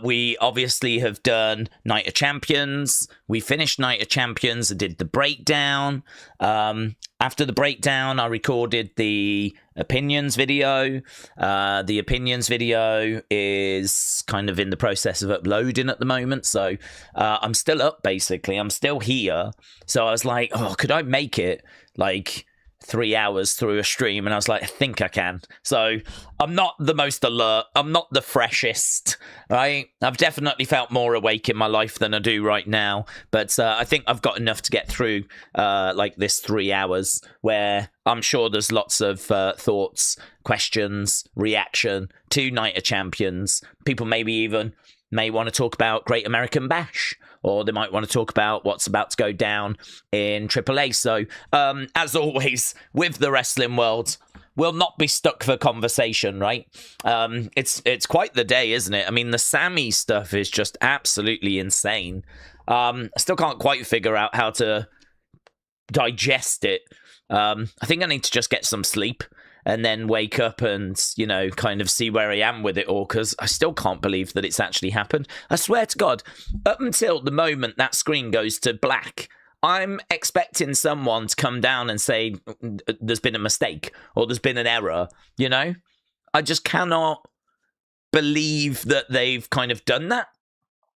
we obviously have done Night of Champions. We finished Night of Champions and did the breakdown. After the breakdown, I recorded the opinions video. The opinions video is kind of in the process of uploading at the moment. So I'm still up, basically. I'm still here. So I was like, oh, could I make it like 3 hours through a stream? And I was like, I think I can. So I'm not the most alert. I'm not the freshest, right? I've definitely felt more awake in my life than I do right now. But I think I've got enough to get through like this 3 hours where I'm sure there's lots of thoughts, questions, reaction to Night of Champions. People maybe even may want to talk about Great American Bash, or they might want to talk about what's about to go down in AAA. So, as always, with the wrestling world, we'll not be stuck for conversation, right? It's quite the day, isn't it? I mean, the Sammy stuff is just absolutely insane. I still can't quite figure out how to digest it. I think I need to just get some sleep and then wake up and, you know, kind of see where I am with it all, because I still can't believe that it's actually happened. I swear to God, up until the moment that screen goes to black, I'm expecting someone to come down and say there's been a mistake or there's been an error, you know? I just cannot believe that they've kind of done that.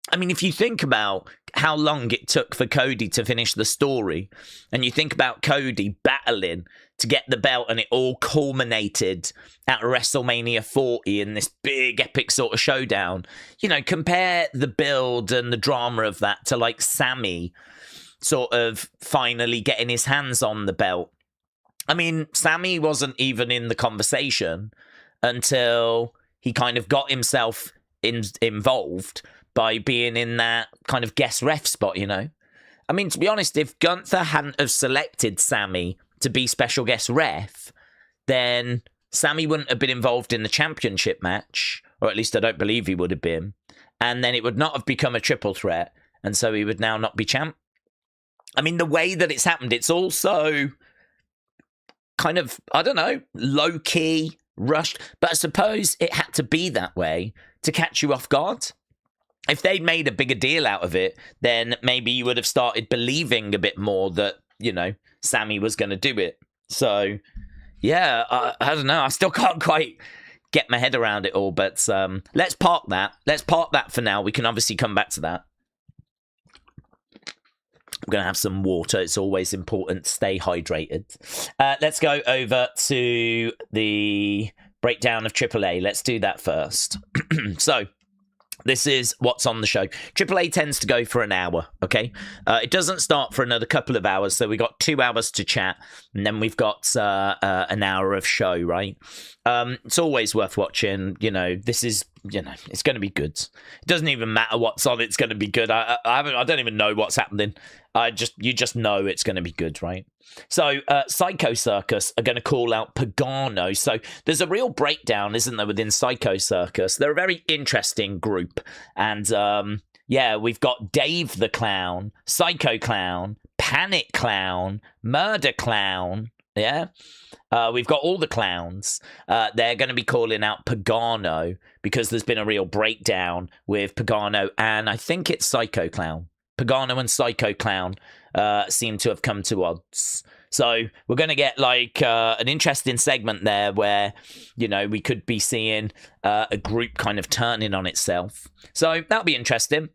I mean, if you think about how long it took for Cody to finish the story, and you think about Cody battling to get the belt, and it all culminated at WrestleMania 40 in this big epic sort of showdown, you know, compare the build and the drama of that to like Sammy sort of finally getting his hands on the belt. I mean, Sammy wasn't even in the conversation until he kind of got himself involved by being in that kind of guest ref spot, you know? I mean, to be honest, if Gunther hadn't have selected Sammy to be special guest ref, then Sammy wouldn't have been involved in the championship match, or at least I don't believe he would have been, and then it would not have become a triple threat, and so he would now not be champ. I mean, the way that it's happened, it's also kind of, I don't know, low-key, rushed, but I suppose it had to be that way to catch you off guard. If they'd made a bigger deal out of it, then maybe you would have started believing a bit more that, you know, Sammy was going to do it. So, yeah, I don't know. I still can't quite get my head around it all, but let's park that. Let's park that for now. We can obviously come back to that. I'm going to have some water. It's always important to stay hydrated. Let's go over to the breakdown of AAA. Let's do that first. So, this is what's on the show. AAA tends to go for an hour, okay? It doesn't start for another couple of hours, so we've got 2 hours to chat, and then we've got an hour of show, right? It's always worth watching. You know, this is, you know, it's going to be good. It doesn't even matter what's on, it's going to be good. I don't even know what's happening. You just know it's going to be good, right? So, Psycho Circus are going to call out Pagano. So, there's a real breakdown, isn't there, within Psycho Circus? They're a very interesting group. And, yeah, we've got Dave the Clown, Psycho Clown, Panic Clown, Murder Clown, yeah? We've got all the clowns. They're going to be calling out Pagano because there's been a real breakdown with Pagano and I think it's Psycho Clown. Pagano and Psycho Clown seem to have come to odds. So we're going to get like an interesting segment there where, you know, we could be seeing a group kind of turning on itself. So that'll be interesting.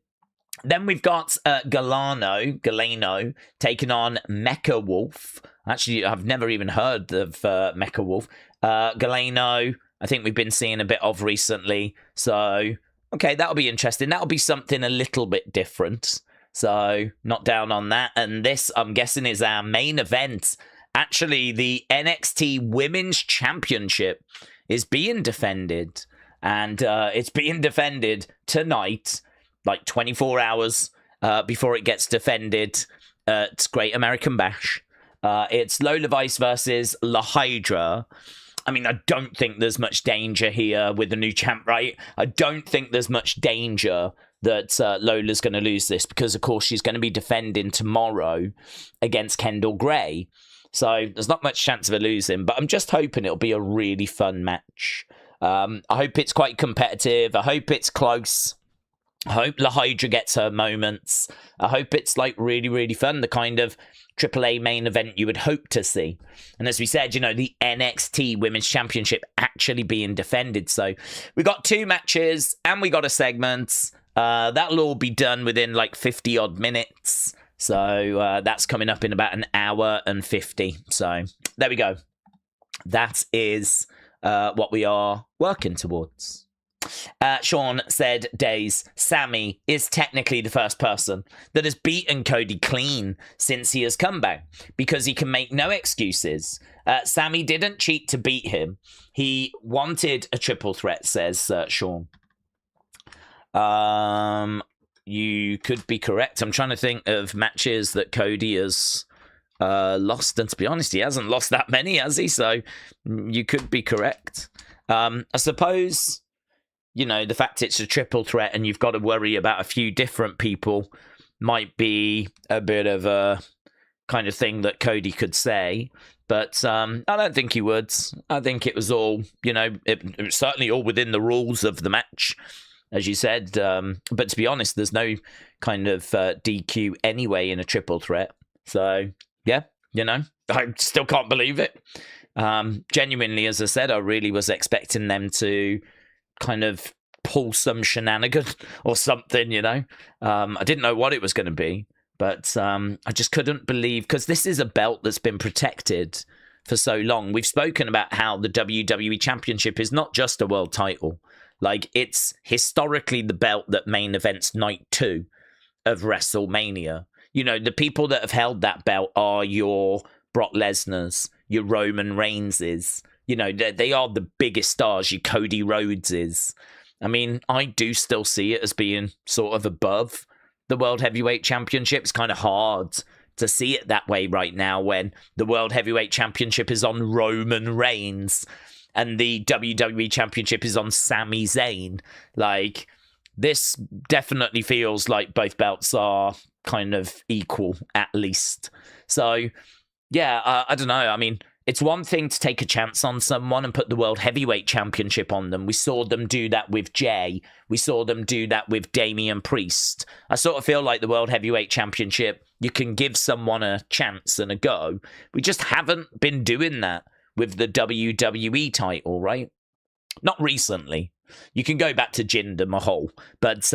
Then we've got Galeno taking on Mecha Wolf. Actually, I've never even heard of Mecha Wolf. Galeno, I think we've been seeing a bit of recently. So, okay, that'll be interesting. That'll be something a little bit different. So, not down on that. And this, I'm guessing, is our main event. Actually, the NXT Women's Championship is being defended. And it's being defended tonight, like 24 hours before it gets defended at Great American Bash. It's Lola Vice versus La HIEDRA. I mean, I don't think there's much danger here with the new champ, right? I don't think there's much danger that Lola's going to lose this because, of course, she's going to be defending tomorrow against Kendall Gray. So there's not much chance of her losing, but I'm just hoping it'll be a really fun match. I hope it's quite competitive. I hope it's close. I hope La HIEDRA gets her moments. I hope it's like really, really fun. The kind of AAA main event you would hope to see. And as we said, you know, the NXT Women's Championship actually being defended. So we got 2 matches and we got a segment. That'll all be done within like 50 odd minutes. So that's coming up in about an hour and 50. So there we go. That is what we are working towards. Sean said, Daze, Sammy is technically the first person that has beaten Cody clean since he has come back because he can make no excuses. Sammy didn't cheat to beat him. He wanted a triple threat, says Sean. You could be correct. I'm trying to think of matches that Cody has lost, and to be honest, he hasn't lost that many, has he? So you could be correct. I suppose, you know, the fact it's a triple threat and you've got to worry about a few different people might be a bit of a kind of thing that Cody could say. But I don't think he would. I think it was all, you know, it was certainly all within the rules of the match, as you said. But to be honest, there's no kind of DQ anyway in a triple threat. So, yeah, you know, I still can't believe it. Genuinely, as I said, I really was expecting them to kind of pull some shenanigan or something, you know. I didn't know what it was going to be, but I just couldn't believe, because this is a belt that's been protected for so long. We've spoken about how the WWE Championship is not just a world title. Like, it's historically the belt that main events night 2 of WrestleMania. You know, the people that have held that belt are your Brock Lesnar's, your Roman Reigns's. You know, they are the biggest stars, your Cody Rhodes's. I mean, I do still see it as being sort of above the World Heavyweight Championship. It's kind of hard to see it that way right now when the World Heavyweight Championship is on Roman Reigns and the WWE Championship is on Sami Zayn. Like, this definitely feels like both belts are kind of equal, at least. So, yeah, I don't know. I mean, it's one thing to take a chance on someone and put the World Heavyweight Championship on them. We saw them do that with Jay. We saw them do that with Damian Priest. I sort of feel like the World Heavyweight Championship, you can give someone a chance and a go. We just haven't been doing that with the WWE title, right? Not recently. You can go back to Jinder Mahal, but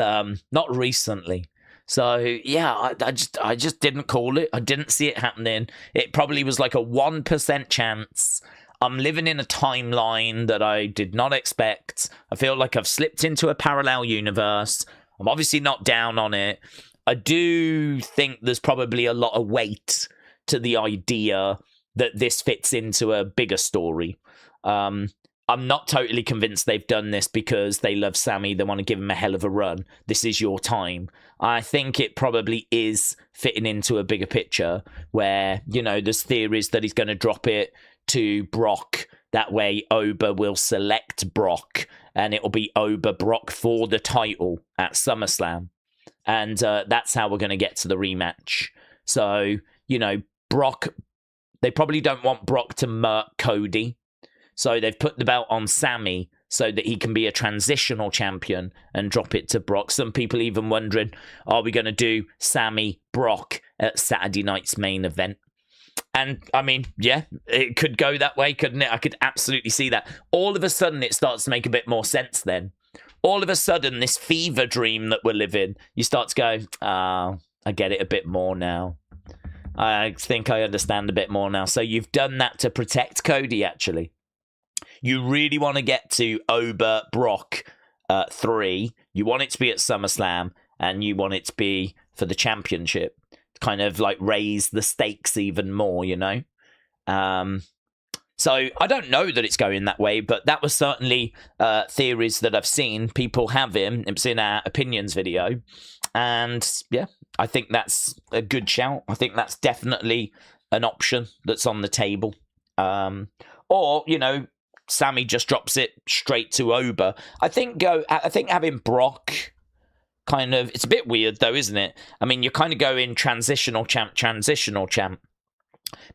not recently. So, yeah, I just didn't call it. I didn't see it happening. It probably was like a 1% chance. I'm living in a timeline that I did not expect. I feel like I've slipped into a parallel universe. I'm obviously not down on it. I do think there's probably a lot of weight to the idea that this fits into a bigger story. I'm not totally convinced they've done this because they love Sammy. They want to give him a hell of a run. This is your time. I think it probably is fitting into a bigger picture where, you know, there's theories that he's going to drop it to Brock. That way, Oba will select Brock and it'll be Oba Brock for the title at SummerSlam. And that's how we're going to get to the rematch. So, you know, Brock, they probably don't want Brock to murk Cody. So they've put the belt on Sammy so that he can be a transitional champion and drop it to Brock. Some people even wondering, are we going to do Sammy Brock at Saturday night's main event? And, I mean, yeah, it could go that way, couldn't it? I could absolutely see that. All of a sudden, it starts to make a bit more sense then. All of a sudden, this fever dream that we're living, you start to go, I get it a bit more now. I think I understand a bit more now. So you've done that to protect Cody, actually. You really want to get to Oba Brock 3. You want it to be at SummerSlam, and you want it to be for the championship. Kind of like raise the stakes even more, you know? So I don't know that it's going that way, but that was certainly theories that I've seen people have him. It was in our opinions video. And yeah, I think that's a good shout. I think that's definitely an option that's on the table. Or, you know, Sammy just drops it straight to Oba. I think having Brock kind of, it's a bit weird though, isn't it? I mean, you're kind of going transitional champ,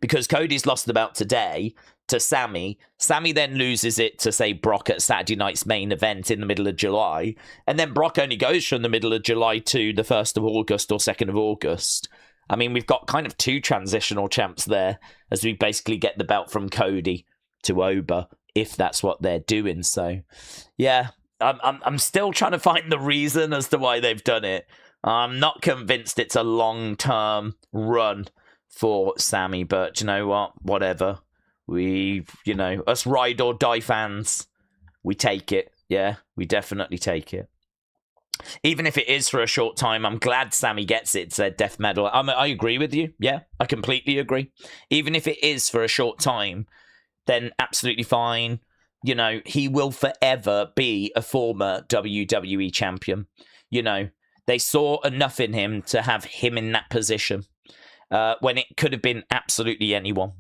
because Cody's lost the belt today. to Sammy. Sammy then loses it to, say, Brock at Saturday night's main event in the middle of July. And then Brock only goes from the middle of July to the 1st of August or 2nd of August. I mean, we've got kind of 2 transitional champs there as we basically get the belt from Cody to Oba, if that's what they're doing. So, yeah, I'm still trying to find the reason as to why they've done it. I'm not convinced it's a long-term run for Sammy, but you know what? Whatever. Us ride or die fans, we take it. Yeah, we definitely take it. Even if it is for a short time, I'm glad Sammy gets it, said Death Metal. I agree with you. Yeah, I completely agree. Even if it is for a short time, then absolutely fine. You know, he will forever be a former WWE champion. You know, they saw enough in him to have him in that position when it could have been absolutely anyone.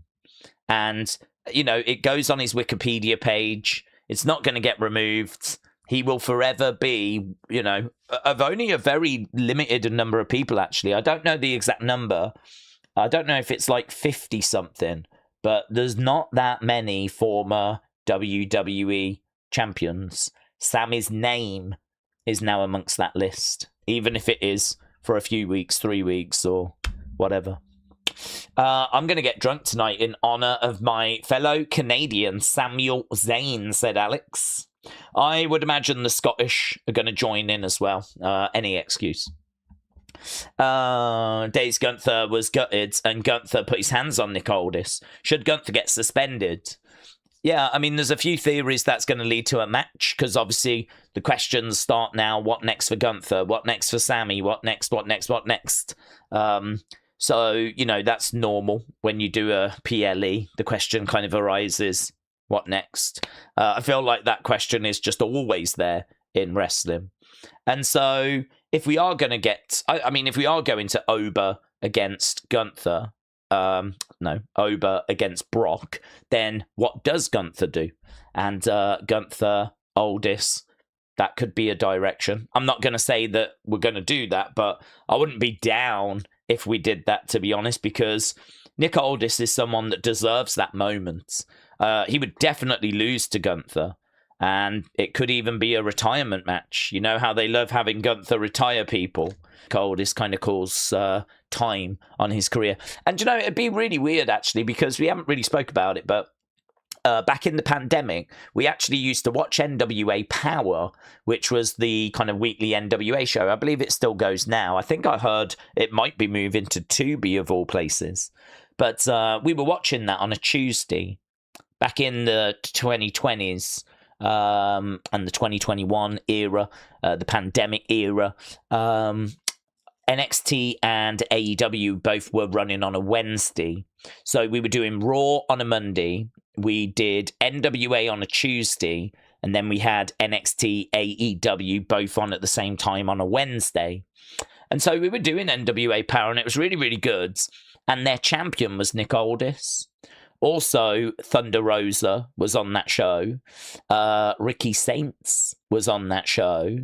And, you know, it goes on his Wikipedia page. It's not going to get removed. He will forever be, you know, of only a very limited number of people, actually. I don't know the exact number. I don't know if it's like 50-something, but there's not that many former WWE champions. Sammy's name is now amongst that list, even if it is for a few weeks, 3 weeks, or whatever. I'm going to get drunk tonight in honor of my fellow Canadian, Samuel Zane, said Alex. I would imagine the Scottish are going to join in as well. Any excuse. Daze Gunther was gutted, and Gunther put his hands on Nick Aldis. Should Gunther get suspended? Yeah, I mean, there's a few theories that's going to lead to a match, because obviously the questions start now. What next for Gunther? What next for Sammy? What next? What next? What next? So, you know, that's normal when you do a PLE. The question kind of arises, what next? I feel like that question is just always there in wrestling. And so if we are going to get, if we are going to Oba against Gunther, Oba against Brock, then what does Gunther do? And Gunther, Aldis, that could be a direction. I'm not going to say that we're going to do that, but I wouldn't be down if we did that, to be honest, because Nick Aldis is someone that deserves that moment. He would definitely lose to Gunther, and it could even be a retirement match. You know how they love having Gunther retire people? Nick Aldis kind of calls time on his career. And, you know, it'd be really weird, actually, because we haven't really spoke about it, but back in the pandemic, we actually used to watch NWA Power, which was the kind of weekly NWA show. I believe it still goes now. I think I heard it might be moving to Tubi, of all places. But we were watching that on a Tuesday back in the 2020s and the 2021 era, the pandemic era. NXT and AEW both were running on a Wednesday. So we were doing Raw on a Monday. We did NWA on a Tuesday. And then we had NXT, AEW both on at the same time on a Wednesday. And so we were doing NWA Power, and it was really, really good. And their champion was Nick Aldis. Also, Thunder Rosa was on that show. Ricky Saints was on that show.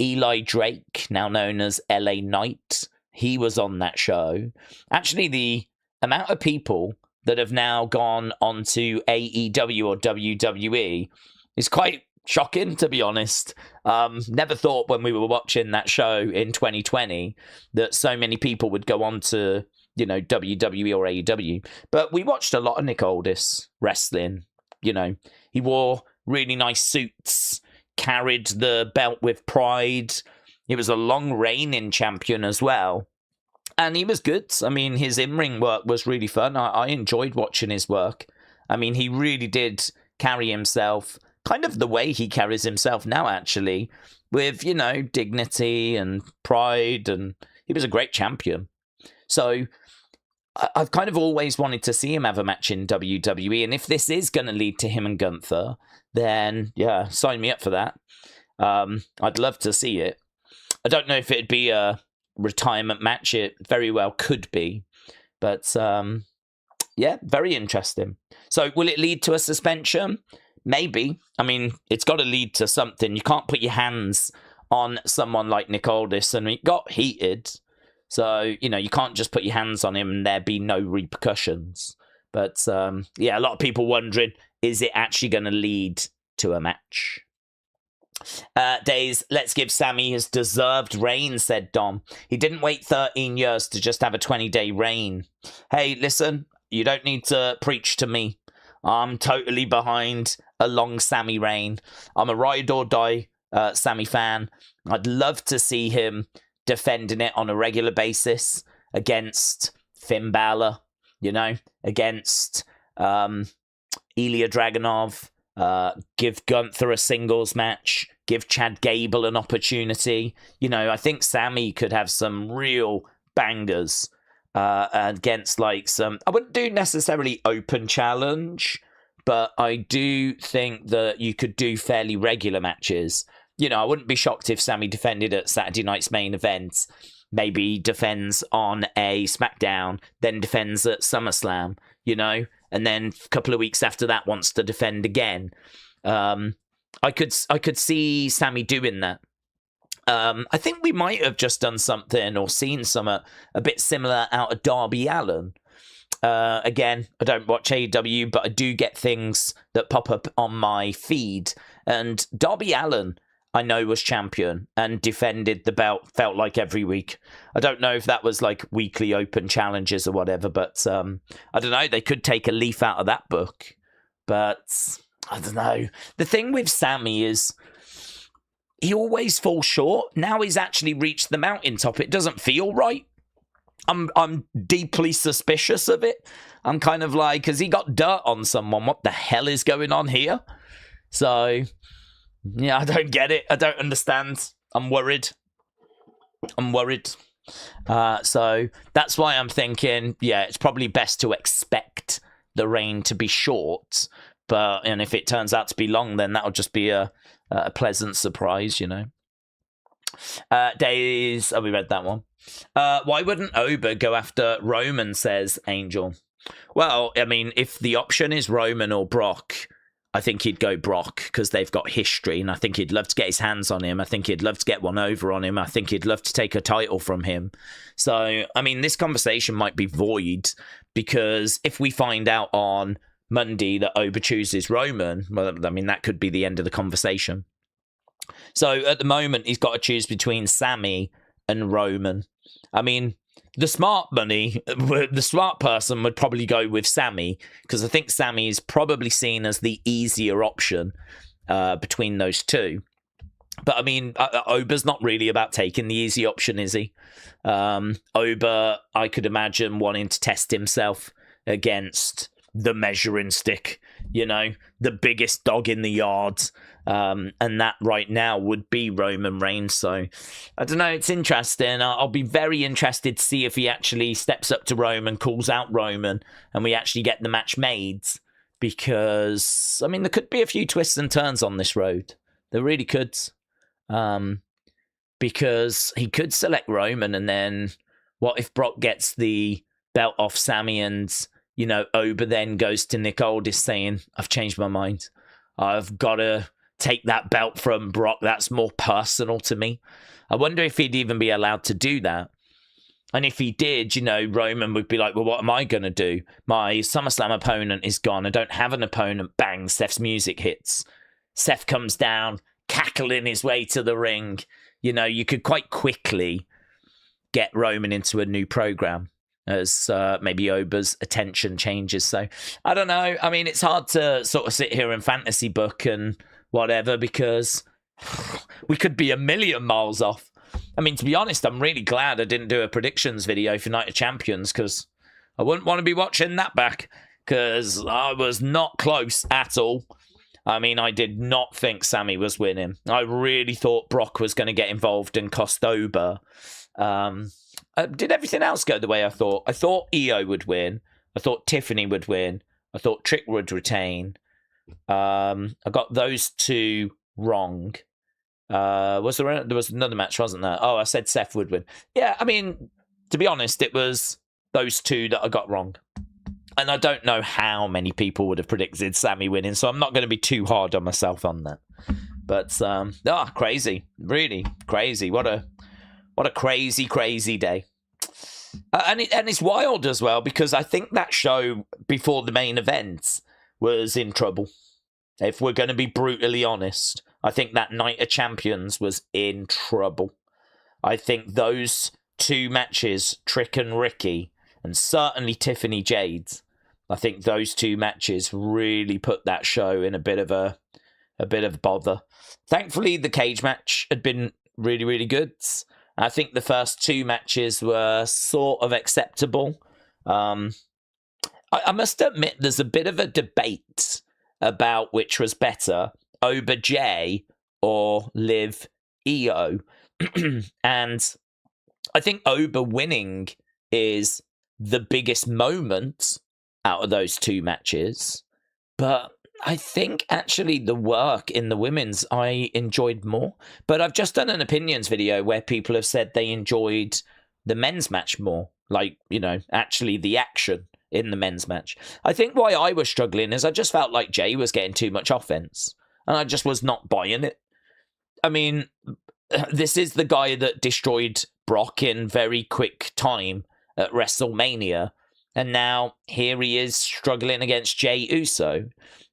Eli Drake, now known as LA Knight, he was on that show. Actually, the amount of people that have now gone onto AEW or WWE is quite shocking, to be honest. Never thought when we were watching that show in 2020 that so many people would go on to, you know, WWE or AEW. But we watched a lot of Nick Aldis wrestling. You know, he wore really nice suits, carried the belt with pride. He was a long reigning champion as well. And he was good. I mean, his in-ring work was really fun. I enjoyed watching his work. I mean, he really did carry himself kind of the way he carries himself now, actually, with, you know, dignity and pride. And he was a great champion. So I've kind of always wanted to see him have a match in WWE. And if this is going to lead to him and Gunther, then, yeah, sign me up for that. I'd love to see it. I don't know if it'd be a retirement match. It very well could be. But, yeah, very interesting. So will it lead to a suspension? Maybe. I mean, it's got to lead to something. You can't put your hands on someone like Nick Aldis, and it got heated. So, you know, you can't just put your hands on him and there be no repercussions. But yeah, a lot of people wondering, is it actually going to lead to a match? Daze, let's give Sammy his deserved reign, said Dom. He didn't wait 13 years to just have a 20-day reign. Hey, listen, you don't need to preach to me. I'm totally behind a long Sammy reign. I'm a ride or die Sammy fan. I'd love to see him defending it on a regular basis against Finn Balor, you know, against Ilya Dragunov. Give Gunther a singles match, give Chad Gable an opportunity. You know, I think Sammy could have some real bangers against like some, I wouldn't do necessarily open challenge, but I do think that you could do fairly regular matches. You know, I wouldn't be shocked if Sammy defended at Saturday night's main event, maybe defends on a SmackDown, then defends at SummerSlam, you know, and then a couple of weeks after that wants to defend again. I could see Sammy doing that. I think we might have just done something or seen something a bit similar out of Darby Allin. Again, I don't watch AEW, but I do get things that pop up on my feed. And Darby Allin, I know, was champion and defended the belt, felt like every week. I don't know if that was like weekly open challenges or whatever, but I don't know. They could take a leaf out of that book. But I don't know. The thing with Sammy is he always falls short. Now he's actually reached the mountaintop. It doesn't feel right. I'm deeply suspicious of it. I'm kind of like, has he got dirt on someone? What the hell is going on here? So yeah, I don't get it. I don't understand. I'm worried. So that's why I'm thinking, yeah, it's probably best to expect the reign to be short. And if it turns out to be long, then that'll just be a pleasant surprise, you know. Days, we read that one. Why wouldn't Oba go after Roman, says Angel. Well, I mean, if the option is Roman or Brock, I think he'd go Brock because they've got history, and I think he'd love to get his hands on him. I think he'd love to get one over on him. I think he'd love to take a title from him. So, I mean, this conversation might be void because if we find out on Monday that Oba chooses Roman, well, I mean, that could be the end of the conversation. So, at the moment, he's got to choose between Sammy and Roman. I mean, the smart person would probably go with Sammy because I think Sammy is probably seen as the easier option between those two. But I mean, Oba's not really about taking the easy option, is he? Oba, I could imagine wanting to test himself against the measuring stick, you know, the biggest dog in the yard. And that right now would be Roman Reigns. So I don't know. It's interesting. I'll be very interested to see if he actually steps up to Roman, calls out Roman, and we actually get the match made. Because, I mean, there could be a few twists and turns on this road. There really could. Because he could select Roman, and then what if Brock gets the belt off Sammy and, you know, Oba then goes to Nick Aldis saying, I've changed my mind. I've got to take that belt from Brock. That's more personal to me. I wonder if he'd even be allowed to do that. And if he did, you know, Roman would be like, well, what am I going to do? My SummerSlam opponent is gone. I don't have an opponent. Bang, Seth's music hits. Seth comes down, cackling his way to the ring. You know, you could quite quickly get Roman into a new program as maybe Oba's attention changes. So, I don't know. I mean, it's hard to sort of sit here and fantasy book and whatever because we could be a million miles off. I mean, to be honest, I'm really glad I didn't do a predictions video for Night of Champions because I wouldn't want to be watching that back because I was not close at all. I mean, I did not think Sammy was winning. I really thought Brock was going to get involved and cost Oba. Did everything else go the way I thought? I thought Io would win. I thought Tiffany would win. I thought Trick would retain. I got those two wrong. There was another match, wasn't there? Oh, I said Seth would win. Yeah, I mean, to be honest, it was those two that I got wrong. And I don't know how many people would have predicted Sammy winning, so I'm not going to be too hard on myself on that. But, crazy. Really crazy. What a crazy, crazy day. And it's wild as well, because I think that show before the main event was in trouble. If we're going to be brutally honest, I think that Night of Champions was in trouble. I think those two matches, Trick and Ricky, and certainly Tiffany Jade, I think those two matches really put that show in a bit of bother. Thankfully, the cage match had been really, really good. I think the first two matches were sort of acceptable. I must admit, there's a bit of a debate about which was better, Oba J or Liv EO. And I think Oba winning is the biggest moment out of those two matches. But I think actually the work in the women's I enjoyed more. But I've just done an opinions video where people have said they enjoyed the men's match more. Like, you know, actually the action in the men's match. I think why I was struggling is I just felt like Jay was getting too much offense. And I just was not buying it. I mean, this is the guy that destroyed Brock in very quick time at WrestleMania. And now here he is struggling against Jey Uso.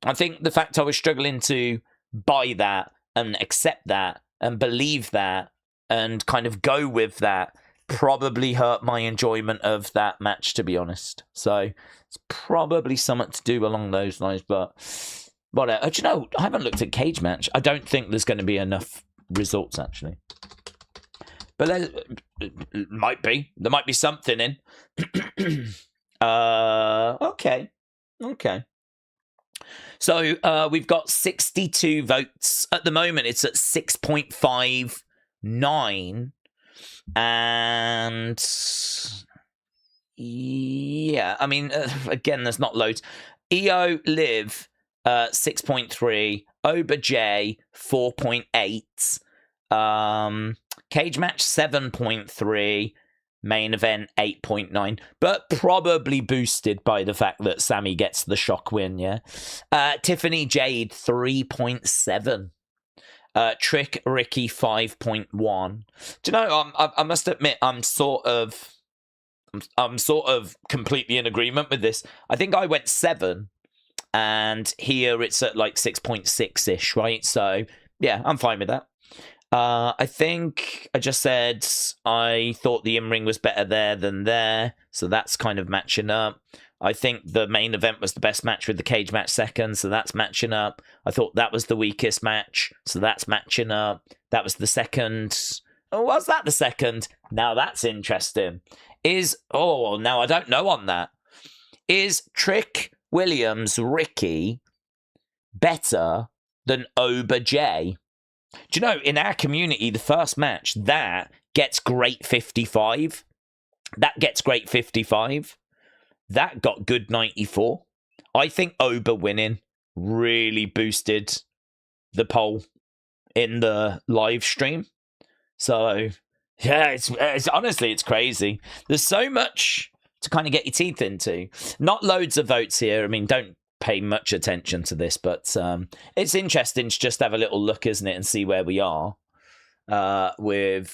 I think the fact I was struggling to buy that and accept that and believe that and kind of go with that probably hurt my enjoyment of that match, to be honest. So it's probably something to do along those lines. But do you know, I haven't looked at cage match. I don't think there's going to be enough results, actually. But there might be. There might be something in. Okay. So we've got 62 votes. At the moment, it's at 6.59. And yeah, I mean, again, there's not loads. EO Liv, 6.3. Oba J, 4.8. Cage match, 7.3. Main event, 8.9. But probably boosted by the fact that Sammy gets the shock win, yeah? Tiffany Jade, 3.7. Trick Ricky, 5.1. Do you know, I must admit, I'm sort of completely in agreement with this. I think I went 7, and here it's at like 6.6-ish, right? So, yeah, I'm fine with that. I think I just said I thought the in-ring was better there than there, so that's kind of matching up. I think the main event was the best match with the cage match second, so that's matching up. I thought that was the weakest match, so that's matching up. That was the second. Oh, was that the second? Now that's interesting. Now I don't know on that. Is Trick Williams Ricky better than Oba J? Do you know, in our community, the first match, that gets great 55. That gets great 55. That got good 94. I think Oba winning really boosted the poll in the live stream. So, yeah, it's honestly, it's crazy. There's so much to kind of get your teeth into. Not loads of votes here. I mean, don't pay much attention to this, but it's interesting to just have a little look, isn't it, and see where we are with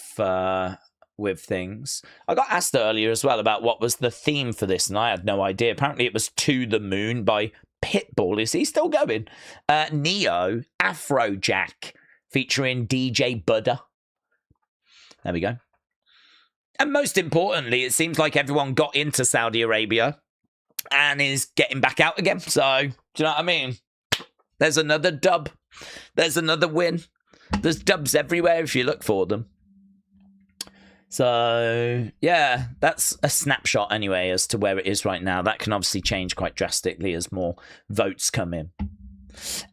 things. I got asked earlier as well about what was the theme for this, and I had no idea. Apparently it was To the Moon by Pitbull. Is he still going? Neo, Afrojack, featuring DJ Buddha. There we go. And most importantly, it seems like everyone got into Saudi Arabia and is getting back out again. So, do you know what I mean? There's another dub. There's another win. There's dubs everywhere if you look for them. So, yeah, that's a snapshot anyway as to where it is right now. That can obviously change quite drastically as more votes come in.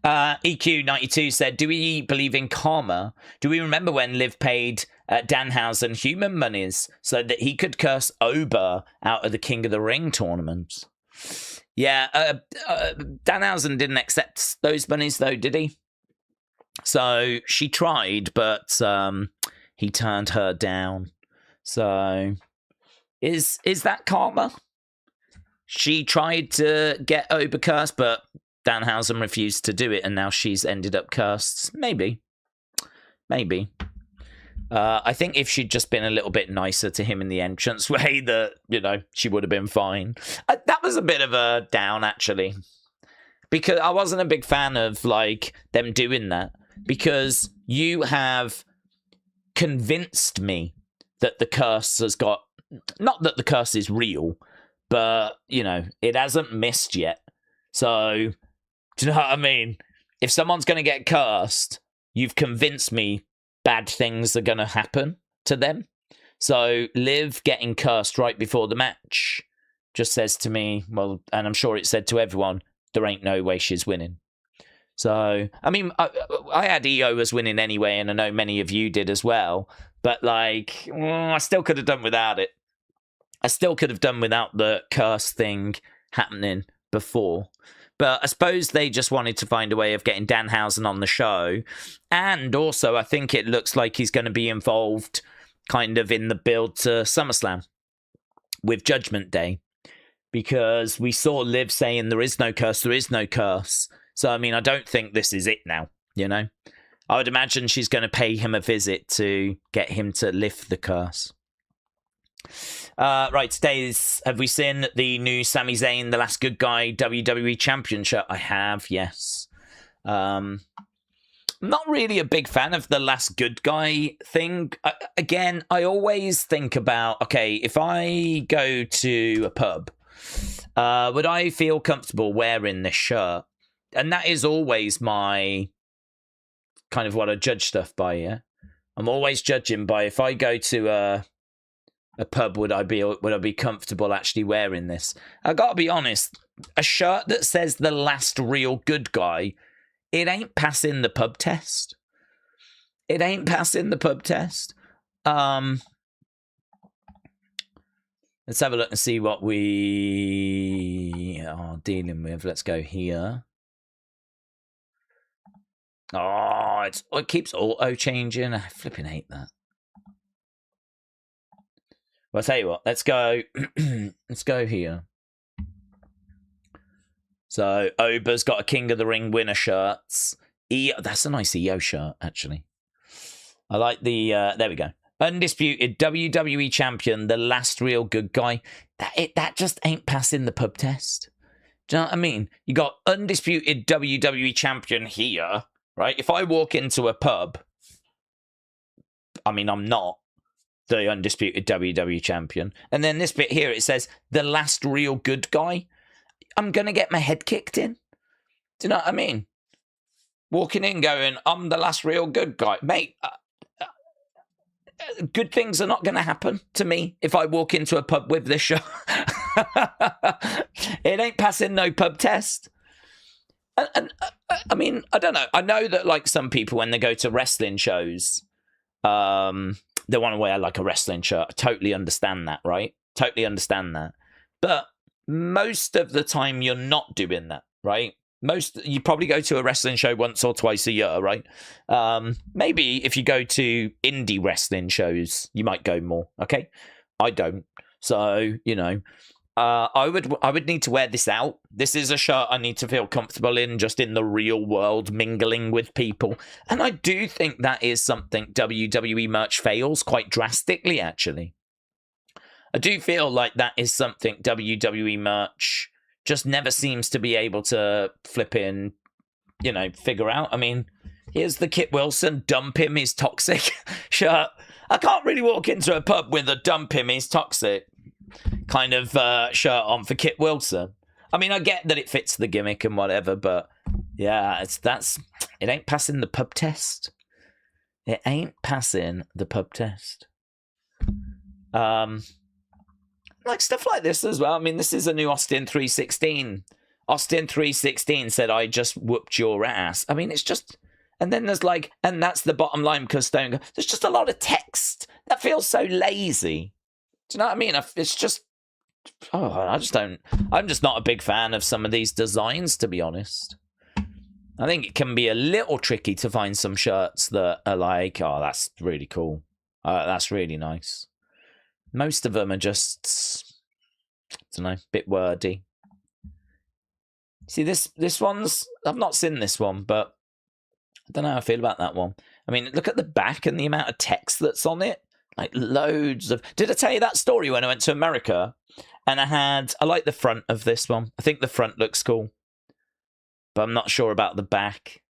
EQ92 said, do we believe in karma? Do we remember when Liv paid Danhausen human monies so that he could curse Oba out of the King of the Ring tournament? Yeah, Danhausen didn't accept those monies though, did he? So she tried, but he turned her down. So is that karma? She tried to get Oba cursed, but Danhausen refused to do it, and now she's ended up cursed. Maybe. I think if she'd just been a little bit nicer to him in the entranceway, that, you know, she would have been fine. That was a bit of a down, actually. Because I wasn't a big fan of, like, them doing that. Because you have convinced me that the curse has got... Not that the curse is real, but, you know, it hasn't missed yet. So, do you know what I mean? If someone's going to get cursed, you've convinced me bad things are going to happen to them. So Liv getting cursed right before the match just says to me, well, and I'm sure it said to everyone, there ain't no way she's winning. So, I mean, I had EO as winning anyway, and I know many of you did as well. But, like, I still could have done without it. I still could have done without the curse thing happening before. But I suppose they just wanted to find a way of getting Danhausen on the show. And also, I think it looks like he's going to be involved kind of in the build to SummerSlam with Judgment Day. Because we saw Liv saying there is no curse, there is no curse. So, I mean, I don't think this is it now, you know? I would imagine she's going to pay him a visit to get him to lift the curse. Right, have we seen the new Sami Zayn, The Last Good Guy WWE Champion shirt? I have, yes. Not really a big fan of the Last Good Guy thing. Again, I always think about, okay, if I go to a pub, would I feel comfortable wearing this shirt? And that is always my kind of what I judge stuff by, yeah? I'm always judging by if I go to a pub, would I be comfortable actually wearing this? I gotta be honest, a shirt that says The Last Real Good Guy, it ain't passing the pub test. It ain't passing the pub test. Let's have a look and see what we are dealing with. Let's go here. Oh, it keeps auto-changing. I flipping hate that. Well, I'll tell you what. Let's go. Let's go here. So, Oba's got a King of the Ring winner shirts. That's a nice EO shirt, actually. I like the... there we go. Undisputed WWE Champion, The Last Real Good Guy. That just ain't passing the pub test. Do you know what I mean? You got Undisputed WWE Champion here, right? If I walk into a pub, I mean, I'm not the Undisputed WWE Champion. And then this bit here, it says, The Last Real Good Guy. I'm going to get my head kicked in. Do you know what I mean? Walking in going, I'm the last real good guy. Mate, good things are not going to happen to me if I walk into a pub with this shirt. It ain't passing no pub test. And I mean, I don't know. I know that, like, some people, when they go to wrestling shows, they want to wear, like, a wrestling shirt. I totally understand that, right? Totally understand that. But most of the time, you're not doing that, right? You probably go to a wrestling show once or twice a year, right? Maybe if you go to indie wrestling shows, you might go more, okay? I don't. So, you know, I would need to wear this out. This is a shirt I need to feel comfortable in, just in the real world, mingling with people. And I do think that is something WWE merch fails quite drastically, actually. I do feel like that is something WWE merch just never seems to be able to flip in, you know, figure out. I mean, here's the Kit Wilson dump him, he's toxic shirt. I can't really walk into a pub with a dump him, he's toxic kind of shirt on for Kit Wilson. I mean, I get that it fits the gimmick and whatever, but yeah, it ain't passing the pub test. It ain't passing the pub test. Like stuff like this as well. I mean, this is a new Austin 316. Austin 316 said, I just whooped your ass. I mean, it's just... And then there's like... And that's the bottom line, because Stone... There's just a lot of text. That feels so lazy. Do you know what I mean? It's just... Oh, I just don't... I'm just not a big fan of some of these designs, to be honest. I think it can be a little tricky to find some shirts that are like, oh, that's really cool. That's really nice. Most of them are just, I don't know, a bit wordy. See, this one's, I've not seen this one, but I don't know how I feel about that one. I mean, look at the back and the amount of text that's on it. Like loads of... Did I tell you that story when I went to America? And I like the front of this one. I think the front looks cool. But I'm not sure about the back.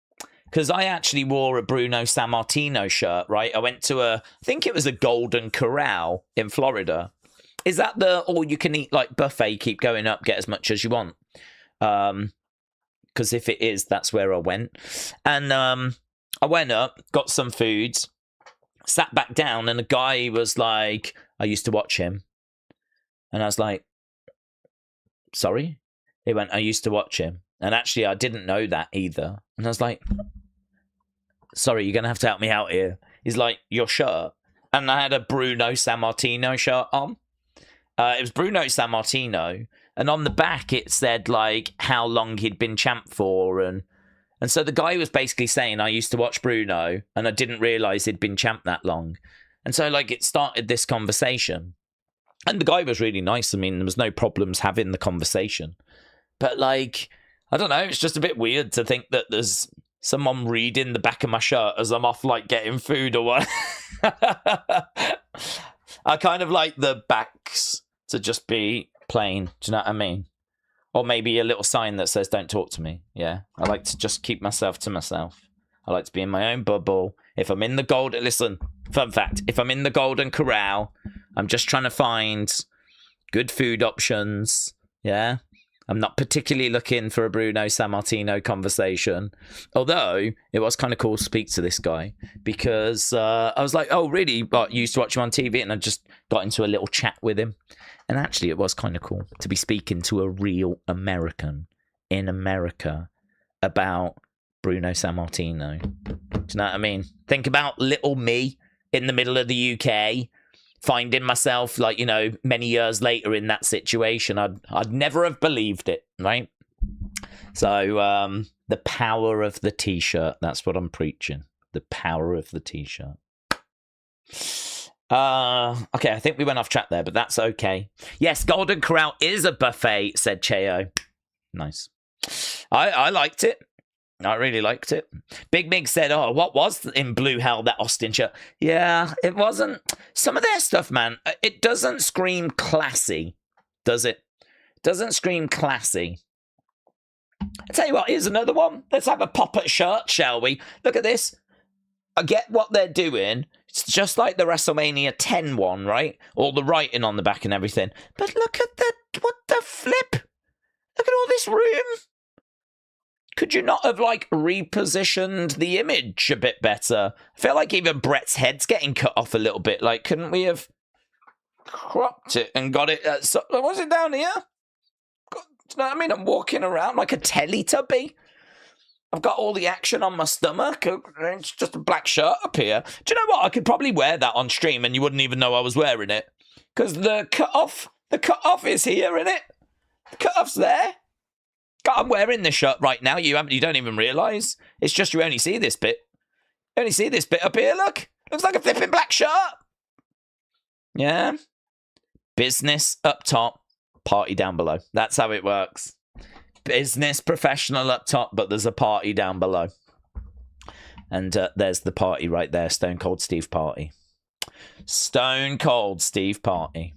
Because I actually wore a Bruno Sammartino shirt, right? I went to I think it was a Golden Corral in Florida. Is that the all-you-can-eat like buffet? You keep going up, get as much as you want. Because if it is, that's where I went. And I went up, got some food, sat back down, and a guy was like, I used to watch him. And I was like, sorry? He went, I used to watch him. And actually, I didn't know that either. And I was like, sorry, you're going to have to help me out here. He's like, your shirt. And I had a Bruno Sammartino shirt on. It was Bruno Sammartino. And on the back, it said, like, how long he'd been champ for. And so the guy was basically saying, I used to watch Bruno, and I didn't realise he'd been champ that long. And so, like, it started this conversation. And the guy was really nice. I mean, there was no problems having the conversation. But, like... I don't know, it's just a bit weird to think that there's someone reading the back of my shirt as I'm off, like, getting food or what. I kind of like the backs to just be plain, do you know what I mean? Or maybe a little sign that says, don't talk to me, yeah? I like to just keep myself to myself. I like to be in my own bubble. If I'm in the golden... Listen, fun fact, if I'm in the Golden Corral, I'm just trying to find good food options, yeah? I'm not particularly looking for a Bruno Sammartino conversation. Although, it was kind of cool to speak to this guy. Because I was like, oh, really? But you used to watch him on TV? And I just got into a little chat with him. And actually, it was kind of cool to be speaking to a real American in America about Bruno Sammartino. Do you know what I mean? Think about little me in the middle of the UK... finding myself, like, you know, many years later in that situation. I'd never have believed it, right? So, the power of the T-shirt. That's what I'm preaching. The power of the T-shirt. Okay, I think we went off track there, but that's okay. Yes, Golden Corral is a buffet, said Cheo. Nice. I liked it. I really liked it. Big Mig said, oh, what was in Blue Hell, that Austin shirt? Yeah, it wasn't. Some of their stuff, man, it doesn't scream classy, does it? Doesn't scream classy. I tell you what, here's another one. Let's have a pop at shirt, shall we? Look at this. I get what they're doing. It's just like the WrestleMania 10 one, right? All the writing on the back and everything. But look at what the flip? Look at all this room. Could you not have, like, repositioned the image a bit better? I feel like even Brett's head's getting cut off a little bit. Like, couldn't we have cropped it and got it... what's it down here? Do you know what I mean? I'm walking around like a Teletubby. I've got all the action on my stomach. It's just a black shirt up here. Do you know what? I could probably wear that on stream and you wouldn't even know I was wearing it. Because the cut-off is here, innit? The cut-off's there. I'm wearing this shirt right now. You don't even realise. It's just you only see this bit. You only see this bit up here, look. Looks like a flipping black shirt. Yeah. Business up top, party down below. That's how it works. Business professional up top, but there's a party down below. And there's the party right there. Stone Cold Steve Party. Stone Cold Steve Party.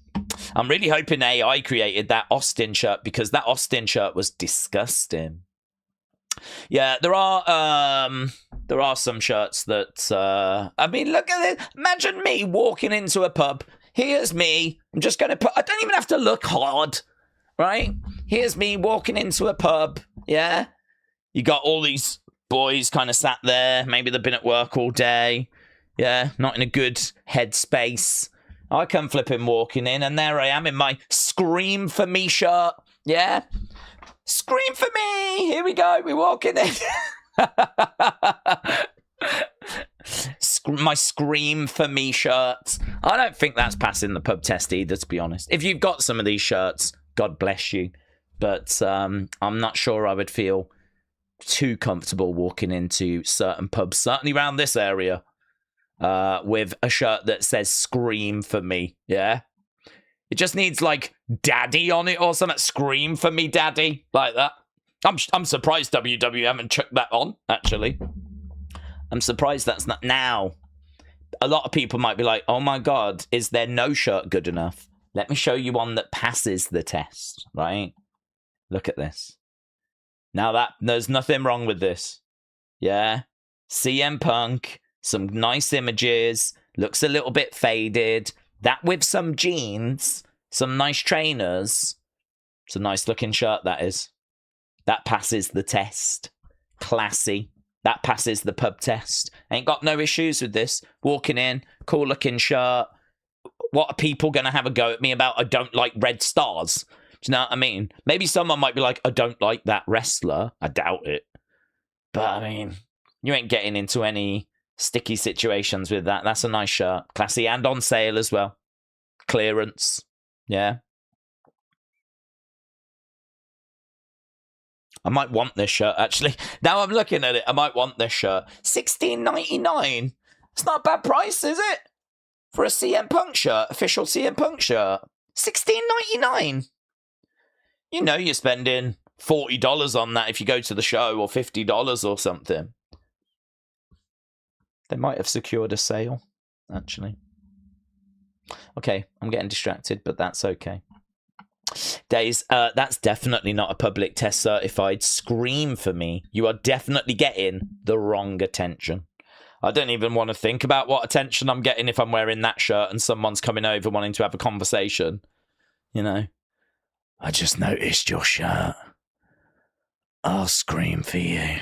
I'm really hoping AI created that Austin shirt because that Austin shirt was disgusting. Yeah, there are some shirts that I mean, look at it. Imagine me walking into a pub. Here's me. I'm just going to put... I don't even have to look hard, right? Here's me walking into a pub, yeah? You got all these boys kind of sat there. Maybe they've been at work all day. Yeah, not in a good headspace. I come flipping walking in, and there I am in my Scream For Me shirt. Yeah? Scream For Me! Here we go, we're walking in. My Scream For Me shirt. I don't think that's passing the pub test either, to be honest. If you've got some of these shirts, God bless you. But I'm not sure I would feel too comfortable walking into certain pubs, certainly around this area. With a shirt that says Scream For Me, yeah? It just needs, like, Daddy on it or something. Scream For Me, Daddy, like that. I'm surprised WWE haven't chucked that on, actually. I'm surprised that's not now. A lot of people might be like, oh my God, is their no shirt good enough? Let me show you one that passes the test, right? Look at this. Now there's nothing wrong with this. Yeah. CM Punk, some nice images, looks a little bit faded. That with some jeans, some nice trainers. It's a nice looking shirt, that is. That passes the test. Classy. That passes the pub test. Ain't got no issues with this. Walking in, cool looking shirt. What are people going to have a go at me about? I don't like red stars. Do you know what I mean? Maybe someone might be like, I don't like that wrestler. I doubt it. But I mean, you ain't getting into any sticky situations with that. That's a nice shirt. Classy and on sale as well. Clearance. Yeah. I might want this shirt, actually. Now I'm looking at it, I might want this shirt. $16.99. It's not a bad price, is it? For a CM Punk shirt, official CM Punk shirt. $16.99. You know you're spending $40 on that if you go to the show, or $50 or something. They might have secured a sale, actually. Okay, I'm getting distracted, but that's okay. Daze, that's definitely not a public test certified. Scream for me. You are definitely getting the wrong attention. I don't even want to think about what attention I'm getting if I'm wearing that shirt and someone's coming over wanting to have a conversation. You know? I just noticed your shirt. I'll scream for you.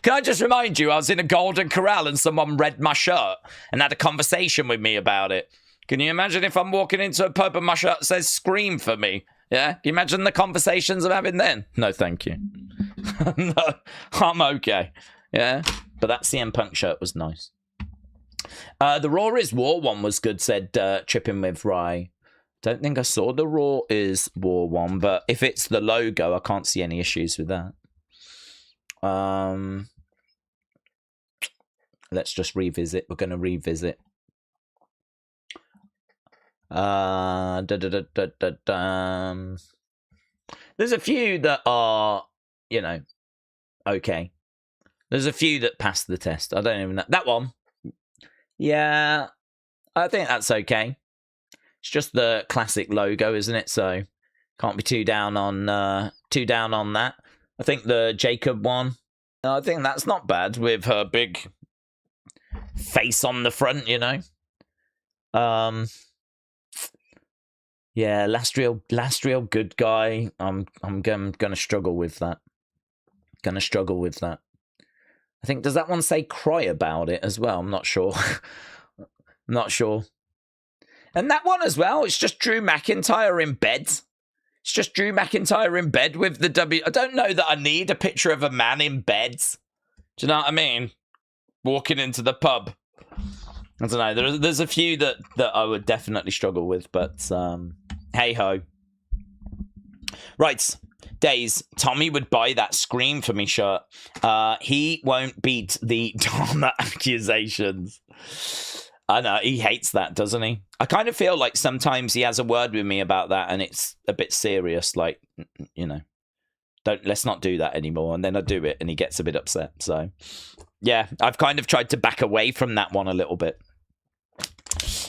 Can I just remind you, I was in a Golden Corral and someone read my shirt and had a conversation with me about it. Can you imagine if I'm walking into a pub and my shirt says scream for me? Yeah? Can you imagine the conversations I'm having then? No, thank you. No, I'm okay. Yeah? But that CM Punk shirt was nice. The Raw is War one was good, said Tripping with Rye. Don't think I saw the Raw is War one, but if it's the logo, I can't see any issues with that. Let's just revisit. We're going to revisit. There's a few that are, you know, okay. There's a few that pass the test. I don't even know. That one. Yeah, I think that's okay. It's just the classic logo, isn't it? So can't be too down on that. I think the Jacob one, I think that's not bad with her big face on the front, you know. Yeah, last real good guy. I'm gonna struggle with that. I think, does that one say cry about it as well? I'm not sure. And that one as well, it's just Drew McIntyre in bed. It's just Drew McIntyre in bed with the W. I don't know that I need a picture of a man in bed. Do you know what I mean? Walking into the pub. I don't know. There's a few that I would definitely struggle with, but hey ho. Right. Daze, Tommy would buy that Scream for me shirt. He won't beat the Dharma accusations. I know, he hates that, doesn't he? I kind of feel like sometimes he has a word with me about that and it's a bit serious, like, you know, let's not do that anymore. And then I do it and he gets a bit upset. So, yeah, I've kind of tried to back away from that one a little bit.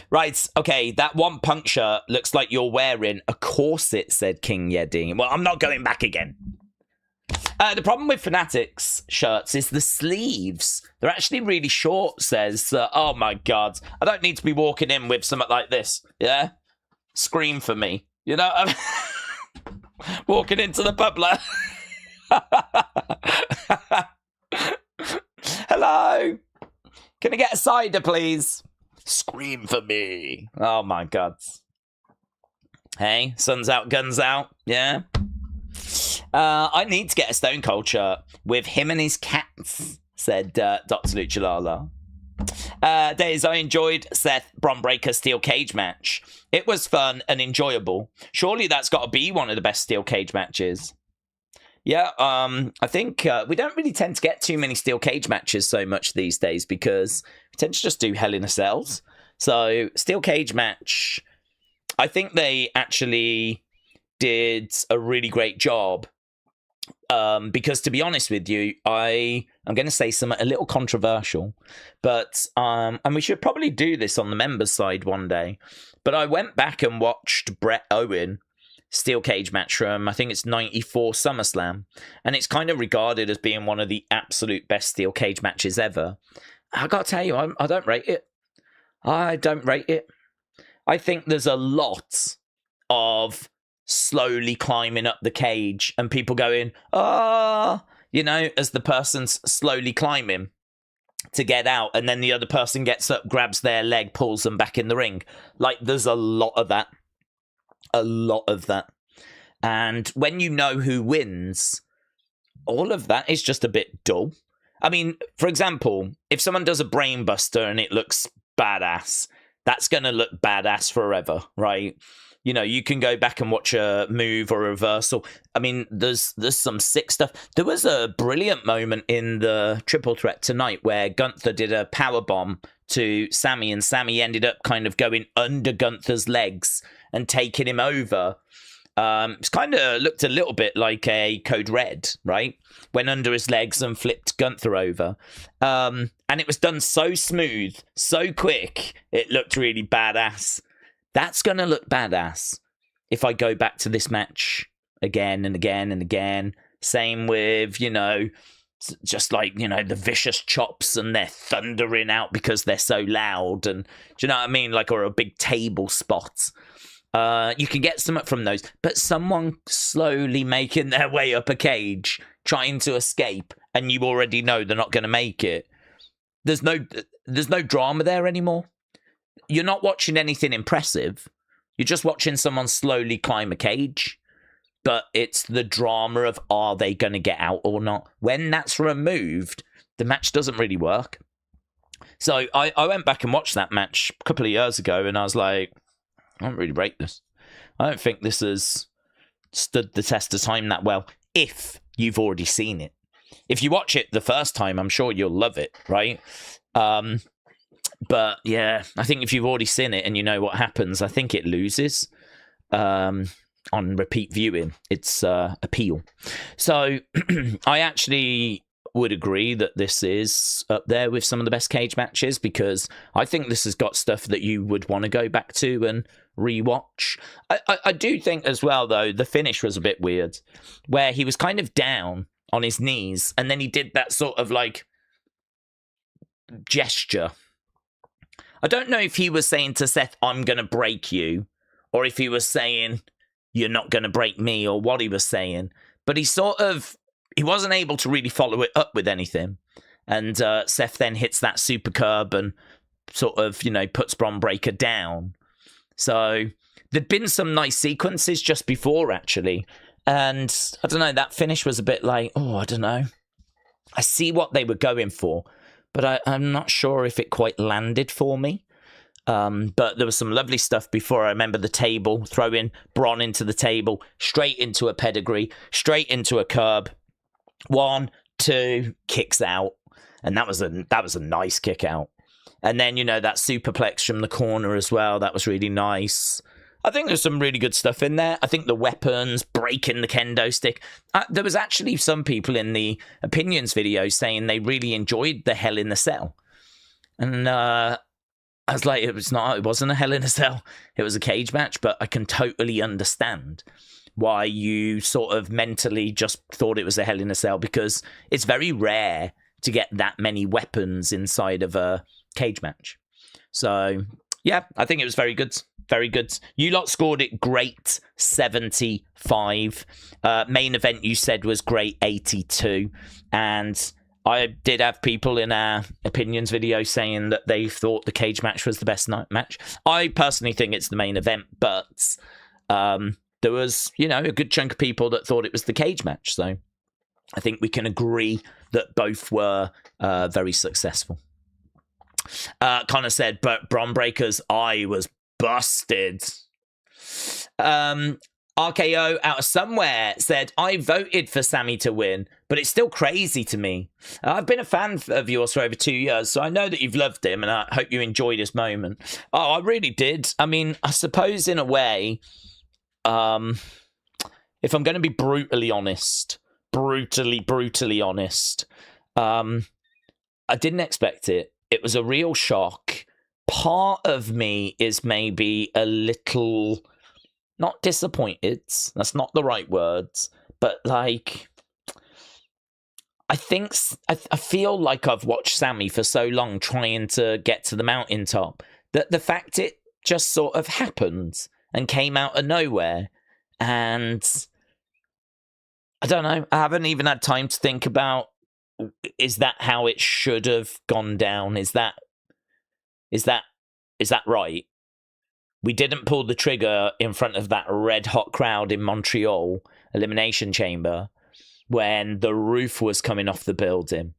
Right, okay, that one Punk shirt looks like you're wearing a corset, said King Yedi. Well, I'm not going back again. The problem with Fanatics shirts is the sleeves. They're actually really short, says, oh my God, I don't need to be walking in with something like this, yeah? Scream for me, you know? Walking into the pub like... Hello? Can I get a cider, please? Scream for me. Oh my God. Hey, sun's out, guns out, yeah? I need to get a Stone Cold shirt with him and his cats, said Dr. Luchalala. Days, I enjoyed Seth Bronbreaker Steel Cage match. It was fun and enjoyable. Surely that's got to be one of the best Steel Cage matches. Yeah, I think we don't really tend to get too many Steel Cage matches so much these days because we tend to just do Hell in a Cells. So, Steel Cage match, I think they actually did a really great job Because to be honest with you, I'm going to say something a little controversial, but and we should probably do this on the members side one day. But I went back and watched Bret Owen steel cage match from, I think it's 94 SummerSlam, and it's kind of regarded as being one of the absolute best steel cage matches ever. I got to tell you, I don't rate it. I don't rate it. I think there's a lot of slowly climbing up the cage and people going, you know, as the person's slowly climbing to get out, and then the other person gets up, grabs their leg, pulls them back in the ring. Like, there's a lot of that. A lot of that. And when you know who wins, all of that is just a bit dull. I mean, for example, if someone does a brain buster and it looks badass, that's going to look badass forever, right? You know, you can go back and watch a move or a reversal. I mean, there's some sick stuff. There was a brilliant moment in the triple threat tonight where Gunther did a power bomb to Sammy, and Sammy ended up kind of going under Gunther's legs and taking him over. It's kind of looked a little bit like a Code Red, right? Went under his legs and flipped Gunther over. And it was done so smooth, so quick, it looked really badass. That's going to look badass if I go back to this match again and again and again. Same with, you know, just like, you know, the vicious chops and they're thundering out because they're so loud. And do you know what I mean? Like, or a big table spot. You can get something from those, but someone slowly making their way up a cage, trying to escape, and you already know they're not going to make it. There's no drama there anymore. You're not watching anything impressive. You're just watching someone slowly climb a cage, but it's the drama of, are they going to get out or not? When that's removed, the match doesn't really work. So I went back and watched that match a couple of years ago, and I was like, I don't really rate this. I don't think this has stood the test of time that well, if you've already seen it. If you watch it the first time, I'm sure you'll love it, right? But yeah, I think if you've already seen it and you know what happens, I think it loses on repeat viewing its appeal. So I actually would agree that this is up there with some of the best cage matches, because I think this has got stuff that you would want to go back to and rewatch. I do think as well, though, the finish was a bit weird, where he was kind of down on his knees and then he did that sort of like gesture. I don't know if he was saying to Seth, I'm going to break you, or if he was saying, you're not going to break me, or what he was saying. But he wasn't able to really follow it up with anything. And Seth then hits that super curb and sort of, you know, puts Bron Breakker down. So there'd been some nice sequences just before, actually. And I don't know, that finish was a bit like, I don't know. I see what they were going for, but I'm not sure if it quite landed for me. But there was some lovely stuff before. I remember the table, throwing Bron into the table, straight into a pedigree, straight into a curb. 1, 2, kicks out. And that was a nice kick out. And then, you know, that superplex from the corner as well. That was really nice. I think there's some really good stuff in there. I think the weapons, breaking the kendo stick. There was actually some people in the opinions video saying they really enjoyed the Hell in a Cell. And I was like, it wasn't a Hell in a Cell. It was a cage match, but I can totally understand why you sort of mentally just thought it was a Hell in a Cell, because it's very rare to get that many weapons inside of a cage match. So, yeah, I think it was very good. Very good. You lot scored it great, 75. Main event you said was great, 82. And I did have people in our opinions video saying that they thought the cage match was the best night match. I personally think it's the main event, but there was, you know, a good chunk of people that thought it was the cage match. So I think we can agree that both were very successful. Connor said, but Bron Breakker's eye was busted. RKO out of somewhere said, I voted for Sammy to win, but it's still crazy to me. I've been a fan of yours for over 2 years, so I know that you've loved him, and I hope you enjoy this moment. Oh, I really did. I mean, I suppose in a way, if I'm going to be brutally honest, brutally honest. I didn't expect it. It was a real shock. Part of me is maybe a little, not disappointed, that's not the right words, but like, I feel like I've watched Sammy for so long trying to get to the mountaintop that the fact it just sort of happened and came out of nowhere, and I don't know, I haven't even had time to think about, is that how it should have gone down? Is that right? We didn't pull the trigger in front of that red hot crowd in Montreal Elimination Chamber when the roof was coming off the building,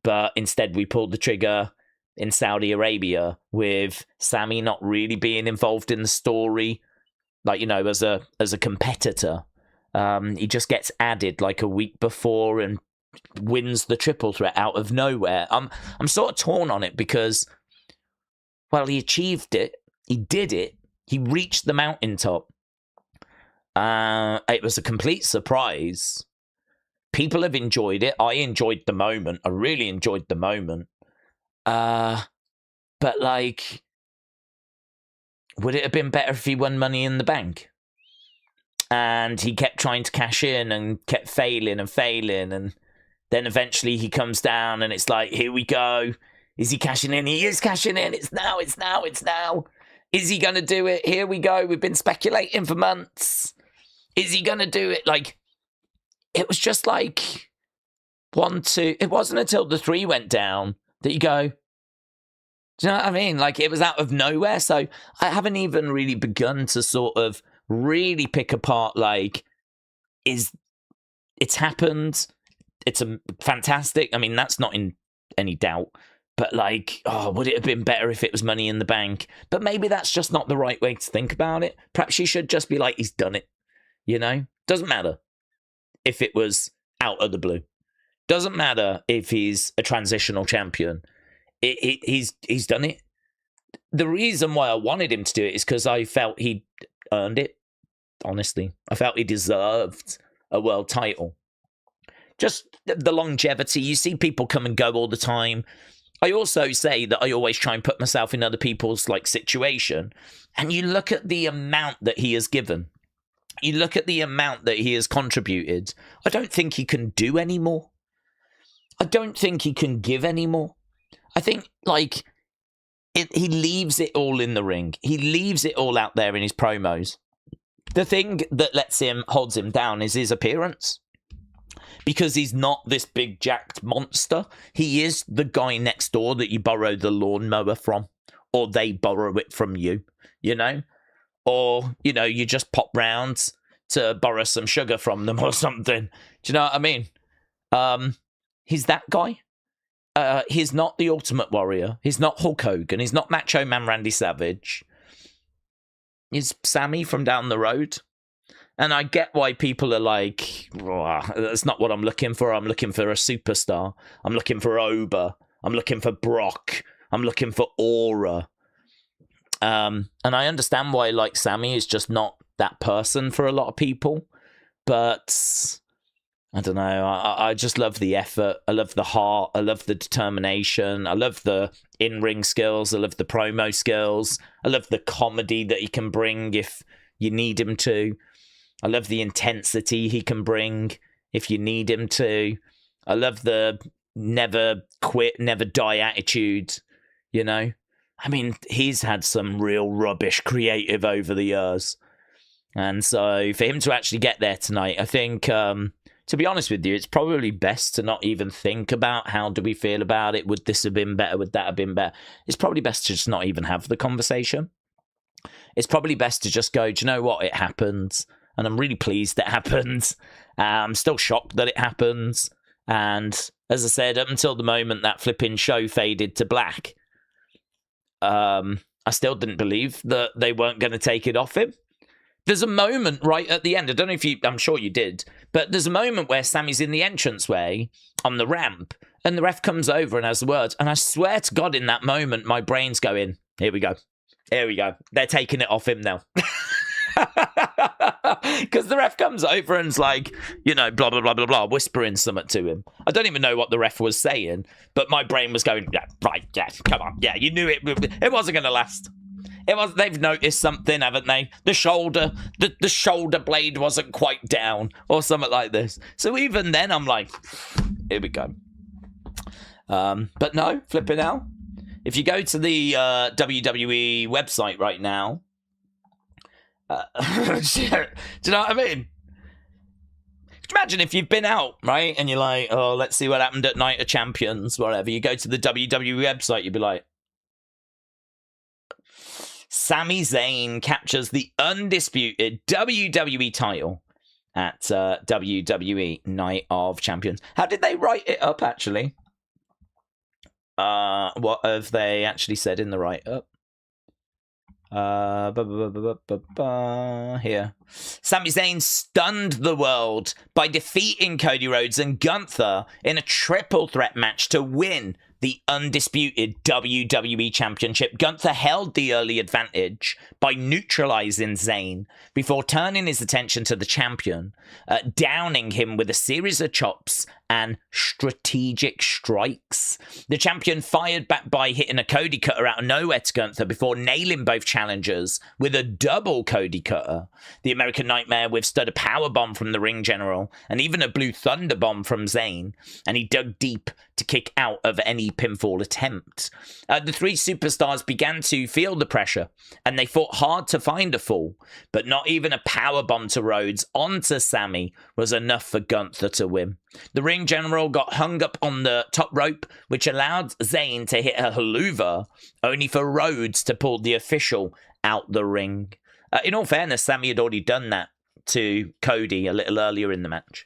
but instead we pulled the trigger in Saudi Arabia with Sammy not really being involved in the story, like, you know, as a competitor. He just gets added like a week before and wins the triple threat out of nowhere. I'm sort of torn on it because, well, he achieved it. He did it. He reached the mountaintop. It was a complete surprise. People have enjoyed it. I enjoyed the moment. I really enjoyed the moment. But, like, would it have been better if he won Money in the Bank? And he kept trying to cash in and kept failing. And then eventually he comes down and it's like, here we go. Is he cashing in? He is cashing in. It's now. Is he going to do it? Here we go. We've been speculating for months. Is he going to do it? Like, it was just like 1, 2. It wasn't until the 3 went down that you go, do you know what I mean? Like, it was out of nowhere. So I haven't even really begun to sort of really pick apart, like, it's happened. It's a fantastic. I mean, that's not in any doubt. But, like, would it have been better if it was Money in the Bank? But maybe that's just not the right way to think about it. Perhaps you should just be like, he's done it. You know? Doesn't matter if it was out of the blue. Doesn't matter if he's a transitional champion. He's done it. The reason why I wanted him to do it is because I felt he earned it, honestly. I felt he deserved a world title. Just the longevity. You see people come and go all the time. I also say that I always try and put myself in other people's, like, situation. And you look at the amount that he has given. You look at the amount that he has contributed. I don't think he can do any more. I don't think he can give any more. I think, like, he leaves it all in the ring. He leaves it all out there in his promos. The thing that holds him down is his appearance. Because he's not this big jacked monster. He is the guy next door that you borrow the lawnmower from. Or they borrow it from you, you know? Or, you know, you just pop round to borrow some sugar from them or something. Do you know what I mean? He's that guy. He's not the Ultimate Warrior. He's not Hulk Hogan. He's not Macho Man Randy Savage. He's Sammy from down the road. And I get why people are like, that's not what I'm looking for. I'm looking for a superstar. I'm looking for Oba. I'm looking for Brock. I'm looking for Aura. And I understand why, like, Sammy is just not that person for a lot of people. But I don't know. I just love the effort. I love the heart. I love the determination. I love the in-ring skills. I love the promo skills. I love the comedy that he can bring if you need him to. I love the intensity he can bring if you need him to. I love the never quit, never die attitude, you know? I mean, he's had some real rubbish creative over the years. And so for him to actually get there tonight, I think, to be honest with you, it's probably best to not even think about how do we feel about it. Would this have been better? Would that have been better? It's probably best to just not even have the conversation. It's probably best to just go, do you know what? It happened. And I'm really pleased it happened. I'm still shocked that it happened. And as I said, up until the moment that flipping show faded to black, I still didn't believe that they weren't going to take it off him. There's a moment right at the end. I don't know if I'm sure you did, but there's a moment where Sammy's in the entranceway on the ramp and the ref comes over and has the words. And I swear to God, in that moment, my brain's going, here we go. Here we go. They're taking it off him now. Because the ref comes over and's like, you know, blah, blah, blah, blah, blah, whispering something to him. I don't even know what the ref was saying, but my brain was going, yeah, right, yeah, come on. Yeah, you knew it wasn't going to last. They've noticed something, haven't they? The shoulder blade wasn't quite down or something like this. So even then, I'm like, here we go. But no, flipping out. If you go to the WWE website right now, do you know what I mean? Imagine if you've been out, right, and you're like, oh, let's see what happened at Night of Champions, whatever. You go to the WWE website, you'd be like, Sami Zayn captures the undisputed WWE title at WWE Night of Champions. How did they write it up, actually? What have they actually said in the write-up? Here. Sami Zayn stunned the world by defeating Cody Rhodes and Gunther in a triple threat match to win the undisputed WWE Championship. Gunther held the early advantage by neutralizing Zayn before turning his attention to the champion, downing him with a series of chops and strategic strikes. The champion fired back by hitting a Cody cutter out of nowhere to Gunther before nailing both challengers with a double Cody cutter. The American Nightmare withstood a powerbomb from the ring general and even a Blue Thunder bomb from Zayn, and he dug deep to kick out of any pinfall attempt. The three superstars began to feel the pressure, and they fought hard to find a fall, but not even a powerbomb to Rhodes onto Sami was enough for Gunther to win. The ring general got hung up on the top rope, which allowed Zayn to hit a haluva, only for Rhodes to pull the official out the ring. In all fairness, Sami had already done that to Cody a little earlier in the match.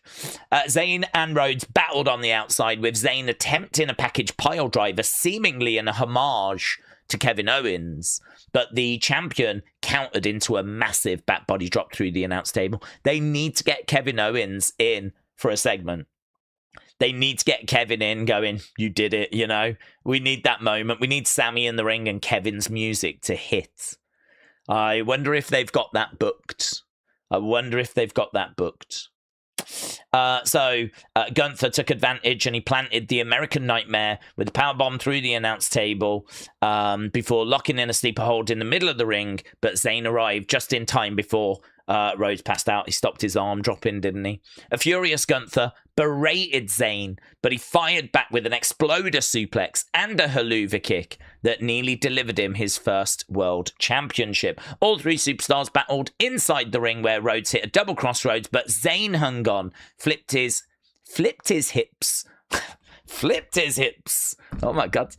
Zayn and Rhodes battled on the outside, with Zayn attempting a package pile driver, seemingly in a homage to Kevin Owens, but the champion countered into a massive back body drop through the announce table. They need to get Kevin Owens in for a segment. They need to get Kevin in going, you did it, you know? We need that moment. We need Sami in the ring and Kevin's music to hit. I wonder if they've got that booked. So Gunther took advantage and he planted the American Nightmare with a powerbomb through the announce table before locking in a sleeper hold in the middle of the ring, but Zayn arrived just in time before Rhodes passed out. He stopped his arm dropping, didn't he? A furious Gunther berated Zayn, but he fired back with an exploder suplex and a haluva kick that nearly delivered him his first world championship. All three superstars battled inside the ring, where Rhodes hit a double crossroads, but Zayn hung on, flipped his hips. Flipped his hips. Oh my God.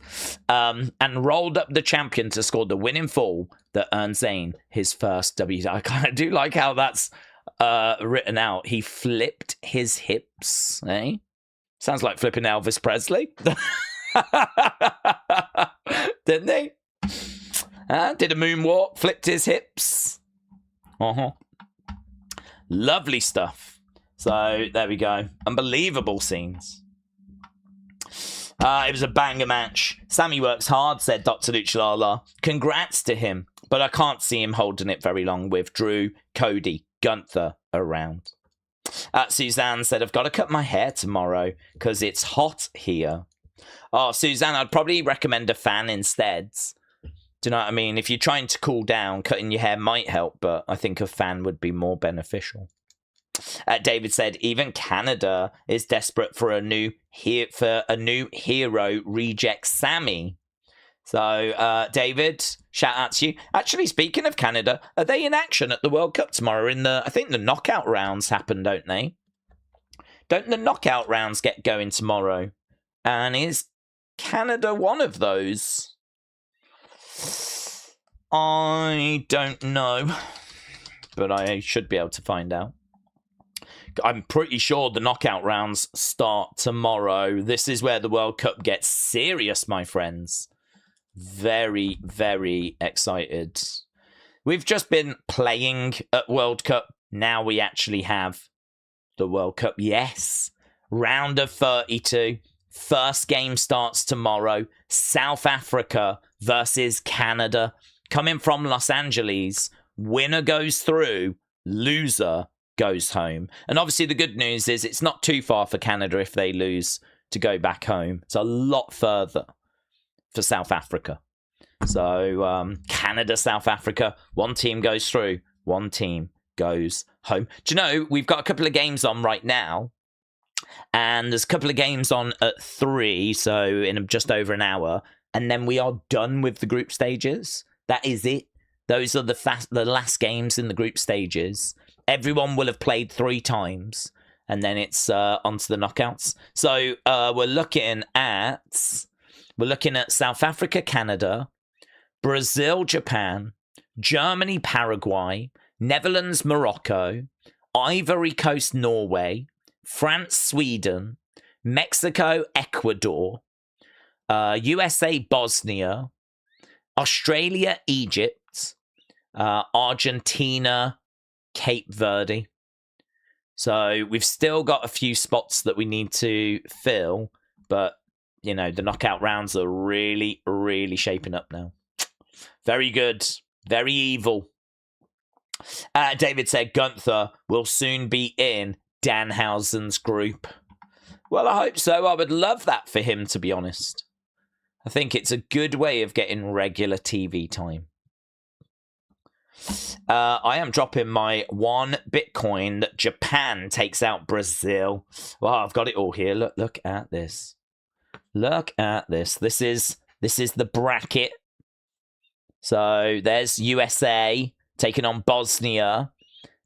And rolled up the champion to score the winning fall that earned Zayn his first W. I kind of do like how that's written out. He flipped his hips. Eh? Sounds like flipping Elvis Presley. Didn't he? Did a moonwalk, flipped his hips. Lovely stuff. So there we go. Unbelievable scenes. It was a banger match. Sami works hard, said Dr. Lucha. Congrats to him, but I can't see him holding it very long with Drew, Cody, Gunther around. Suzanne said, I've got to cut my hair tomorrow because it's hot here. Oh, Suzanne, I'd probably recommend a fan instead. Do you know what I mean? If you're trying to cool down, cutting your hair might help, but I think a fan would be more beneficial. David said, even Canada is desperate for a new hero reject Sami. So, David, shout out to you. Actually, speaking of Canada, are they in action at the World Cup tomorrow? I think the knockout rounds happen, don't they? Don't the knockout rounds get going tomorrow? And is Canada one of those? I don't know, but I should be able to find out. I'm pretty sure the knockout rounds start tomorrow. This is where the World Cup gets serious, my friends. Very, very excited. We've just been playing at World Cup. Now we actually have the World Cup. Yes. Round of 32. First game starts tomorrow. South Africa versus Canada. Coming from Los Angeles. Winner goes through. loser goes home. And obviously the good news is it's not too far for Canada if they lose to go back home. It's a lot further for South Africa. So Canada, South Africa, one team goes through, one team goes home. Do you know, we've got a couple of games on right now, and there's a couple of games on at 3, so in just over an hour, and then we are done with the group stages. That is it. Those are the last games in the group stages. Everyone will have played 3 times, and then it's onto the knockouts. So we're looking at South Africa, Canada, Brazil, Japan, Germany, Paraguay, Netherlands, Morocco, Ivory Coast, Norway, France, Sweden, Mexico, Ecuador, USA, Bosnia, Australia, Egypt, Argentina, Cape Verde. So we've still got a few spots that we need to fill, but, you know, the knockout rounds are really, really shaping up now. Very good. Very evil. David said Gunther will soon be in Danhausen's group. Well, I hope so. I would love that for him, to be honest. I think it's a good way of getting regular TV time. I am dropping my 1 Bitcoin that Japan takes out Brazil. Well, I've got it all here. Look at this. Look at this. This is the bracket. So there's USA taking on Bosnia.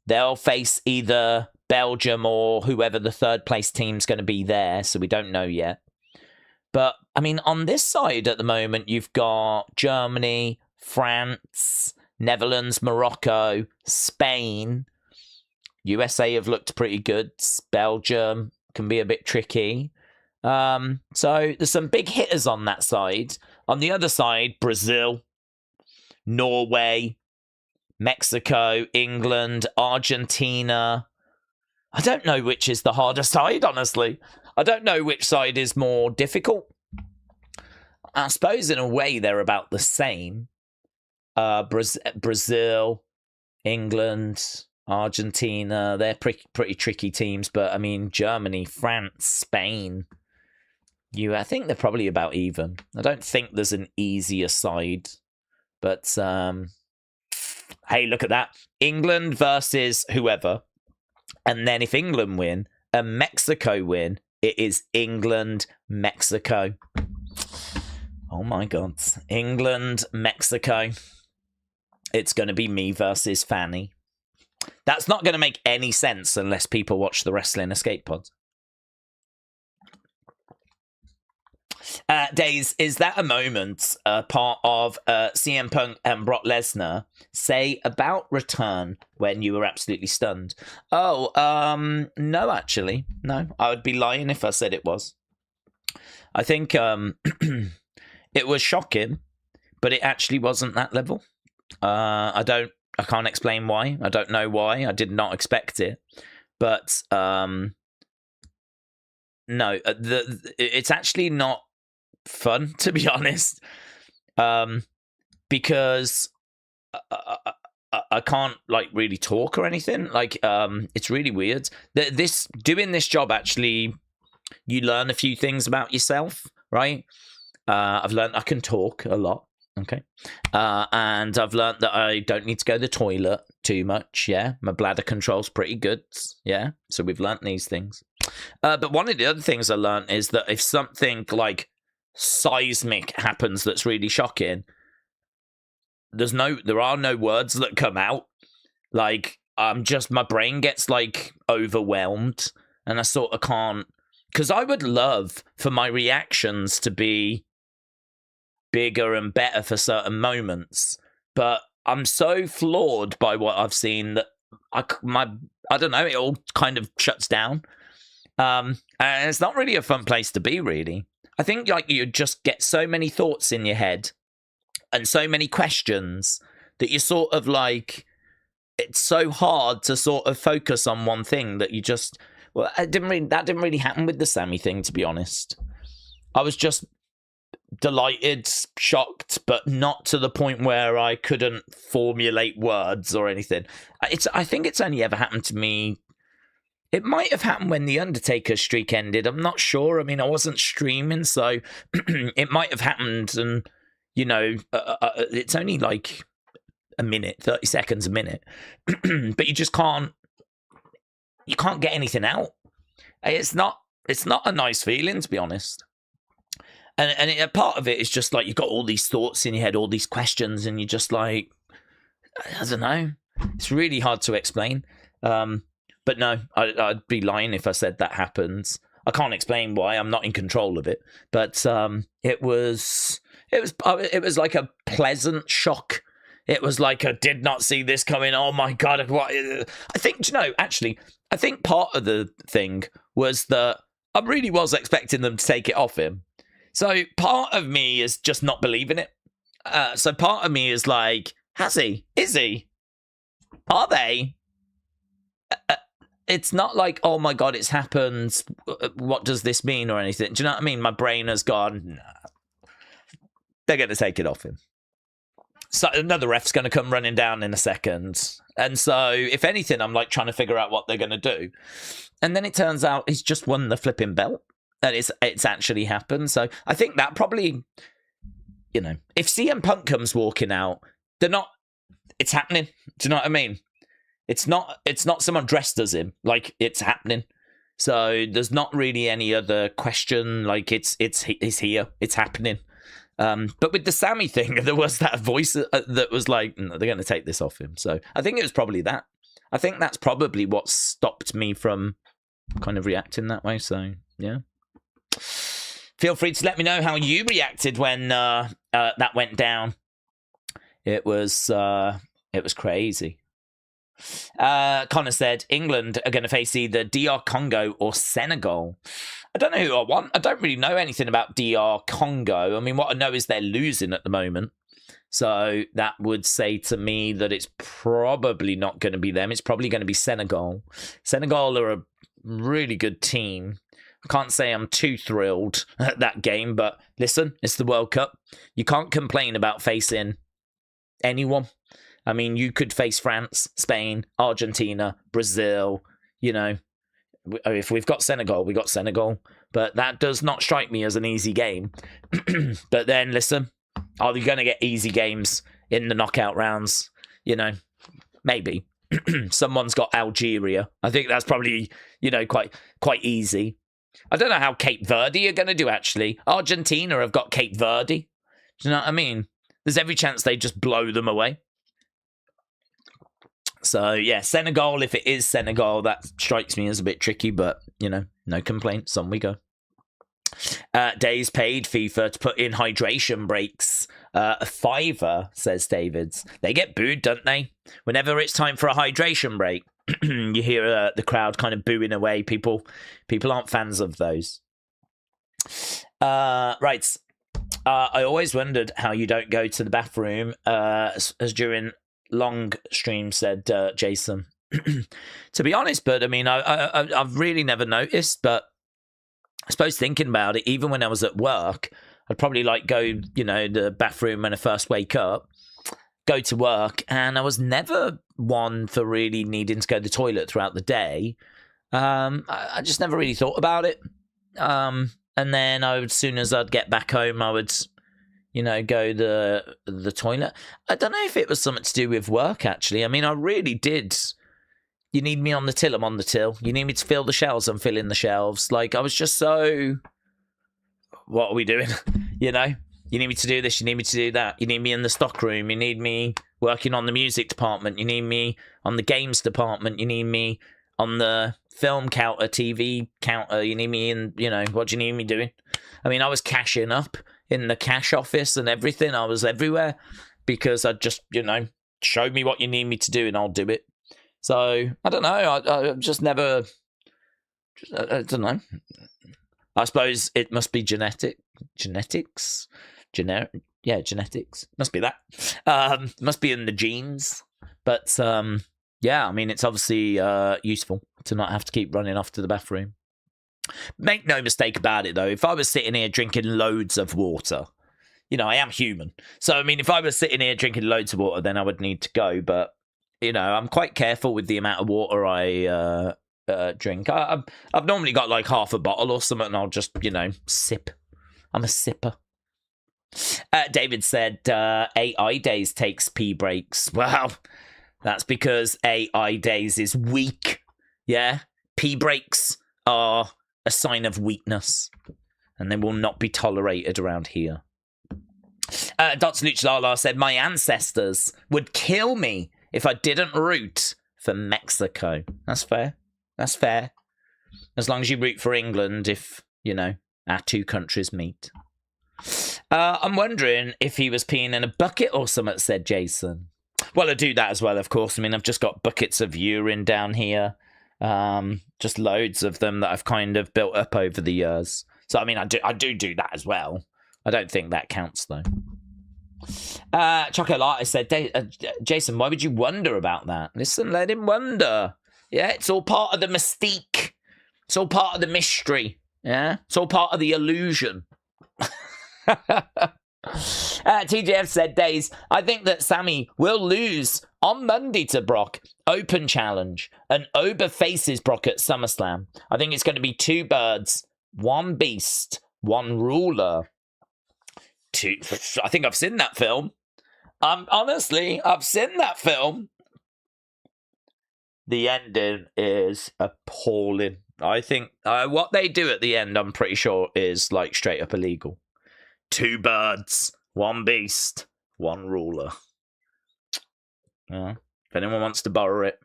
They'll face either Belgium or whoever the third place team's going to be there. So we don't know yet. But, I mean, on this side at the moment, you've got Germany, France, Netherlands, Morocco, Spain. USA have looked pretty good. Belgium can be a bit tricky. So there's some big hitters on that side. On the other side, Brazil, Norway, Mexico, England, Argentina. I don't know which is the harder side, honestly. I don't know which side is more difficult. I suppose in a way they're about the same. Brazil, England, Argentina, they're pretty tricky teams. But, I mean, Germany, France, Spain, I think they're probably about even. I don't think there's an easier side. But, hey, look at that. England versus whoever. And then if England win and Mexico win, it is England, Mexico. Oh, my God. England, Mexico. It's going to be me versus Fanny. That's not going to make any sense unless people watch the Wrestling Escape Pod. Daze, is that a moment part of CM Punk and Brock Lesnar say about return when you were absolutely stunned? Oh, no, actually. No, I would be lying if I said it was. I think it was shocking, but it actually wasn't that level. I can't explain why. I don't know why. I did not expect it. But no, it's actually not fun, to be honest, because I can't like really talk or anything. Like it's really weird. Doing this job, actually, you learn a few things about yourself, right? I've learned I can talk a lot. Okay. And I've learned that I don't need to go to the toilet too much. Yeah. My bladder control's pretty good. Yeah. So we've learned these things. But one of the other things I learned is that if something like seismic happens that's really shocking, there are no words that come out. Like, my brain gets like overwhelmed and I sort of can't, because I would love for my reactions to be bigger and better for certain moments, but I'm so flawed by what I've seen that I don't know, it all kind of shuts down. And it's not really a fun place to be, really. I think like you just get so many thoughts in your head and so many questions that you sort of like, it's so hard to sort of focus on one thing that you just, that didn't really happen with the Sammy thing, to be honest. I was just delighted, shocked, but not to the point where I couldn't formulate words or anything. I think it's only ever happened to me. It might have happened when the Undertaker streak ended. I'm not sure. I mean, I wasn't streaming, so it might have happened. And, you know, it's only like a minute, 30 seconds a minute. But you just can't get anything out. It's not a nice feeling, to be honest. And a part of it is just like you've got all these thoughts in your head, all these questions, and you're just like, I don't know. It's really hard to explain. But no, I'd be lying if I said that happens. I can't explain why. I'm not in control of it. But it was like a pleasant shock. It was like I did not see this coming. Oh my God! What? I think, you know, actually, I think part of the thing was that I really was expecting them to take it off him. So part of me is just not believing it. So part of me is like, has he? Is he? Are they? It's not like, oh my God, it's happened. What does this mean or anything? Do you know what I mean? My brain has gone, nah. They're going to take it off him. So another ref's going to come running down in a second. And so, if anything, I'm like trying to figure out what they're going to do. And then it turns out he's just won the flipping belt. And it's actually happened. So I think that probably, you know, if CM Punk comes walking out, it's happening. Do you know what I mean? It's not someone dressed as him. Like, it's happening. So there's not really any other question. Like, it's here. It's happening. But with the Sammy thing, there was that voice that was like, no, they're going to take this off him. So I think it was probably that. I think that's probably what stopped me from kind of reacting that way. So, yeah. Feel free to let me know how you reacted when that went down. It was crazy. Connor said England are going to face either DR Congo or Senegal. I don't know who I want. I don't really know anything about DR Congo. I mean, what I know is they're losing at the moment. So that would say to me that it's probably not going to be them. It's probably going to be Senegal. Senegal are a really good team. I can't say I'm too thrilled at that game, but listen, it's the World Cup. You can't complain about facing anyone. I mean, you could face France, Spain, Argentina, Brazil. You know, if we've got Senegal, we got Senegal. But that does not strike me as an easy game. But then, listen, are you going to get easy games in the knockout rounds? You know, maybe. Someone's got Algeria. I think that's probably, you know, quite easy. I don't know how Cape Verde are going to do, actually. Argentina have got Cape Verde. Do you know what I mean? There's every chance they just blow them away. So, yeah, Senegal, if it is Senegal, that strikes me as a bit tricky, but, you know, no complaints. On we go. Days paid FIFA to put in hydration breaks. A $5, says Davids. They get booed, don't they? Whenever it's time for a hydration break, you hear the crowd kind of booing away. People aren't fans of those. Right. I always wondered how you don't go to the bathroom as during long streams, said Jason. To be honest, but I mean, I've really never noticed, but I suppose thinking about it, even when I was at work, I'd probably like go, you know, the bathroom when I first wake up, go to work, and I was never one for really needing to go to the toilet throughout the day. I just never really thought about it. And then as soon as I'd get back home, I would, you know, go to the toilet. I don't know if it was something to do with work, actually. I mean, I really did. You need me on the till, I'm on the till. You need me to fill the shelves, I'm filling the shelves. Like, I was just so, what are we doing? You know? You need me to do this, you need me to do that. You need me in the stock room. You need me working on the music department. You need me on the games department. You need me on the film counter, TV counter. You need me in, you know, what do you need me doing? I mean, I was cashing up in the cash office and everything. I was everywhere because I just, you know, show me what you need me to do and I'll do it. So, I don't know. I just never, I don't know. I suppose it must be genetics. Genetics. Must be that. Must be in the genes. But, yeah, I mean, it's obviously useful to not have to keep running off to the bathroom. Make no mistake about it, though. If I was sitting here drinking loads of water, you know, I am human. So, I mean, if I was sitting here drinking loads of water, then I would need to go. But, you know, I'm quite careful with the amount of water I drink. I've normally got like half a bottle or something, and I'll just, you know, sip. I'm a sipper. David said AI Daze takes pee breaks. Well, that's because AI Daze is weak. Yeah? Pee breaks are a sign of weakness, and they will not be tolerated around here. Dr. Luchalala said, my ancestors would kill me if I didn't root for Mexico. That's fair. That's fair. As long as you root for England, if, you know, our two countries meet. I'm wondering if he was peeing in a bucket or something, said Jason. Well, I do that as well, of course. I mean, I've just got buckets of urine down here. Just loads of them that I've kind of built up over the years. So, I mean, I do that as well. I don't think that counts, though. Chocolate said, Jason, why would you wonder about that? Listen, let him wonder. Yeah, it's all part of the mystique. It's all part of the mystery. Yeah, it's all part of the illusion. TJF said, Daze, I think that Sammy will lose on Monday to Brock. Open challenge. And Ober faces Brock at SummerSlam. I think it's going to be 2 birds, 1 beast, 1 ruler. I think I've seen that film. Honestly, I've seen that film. The ending is appalling. I think what they do at the end, I'm pretty sure, is like straight up illegal. 2 birds, 1 beast, 1 ruler. Yeah. If anyone wants to borrow it,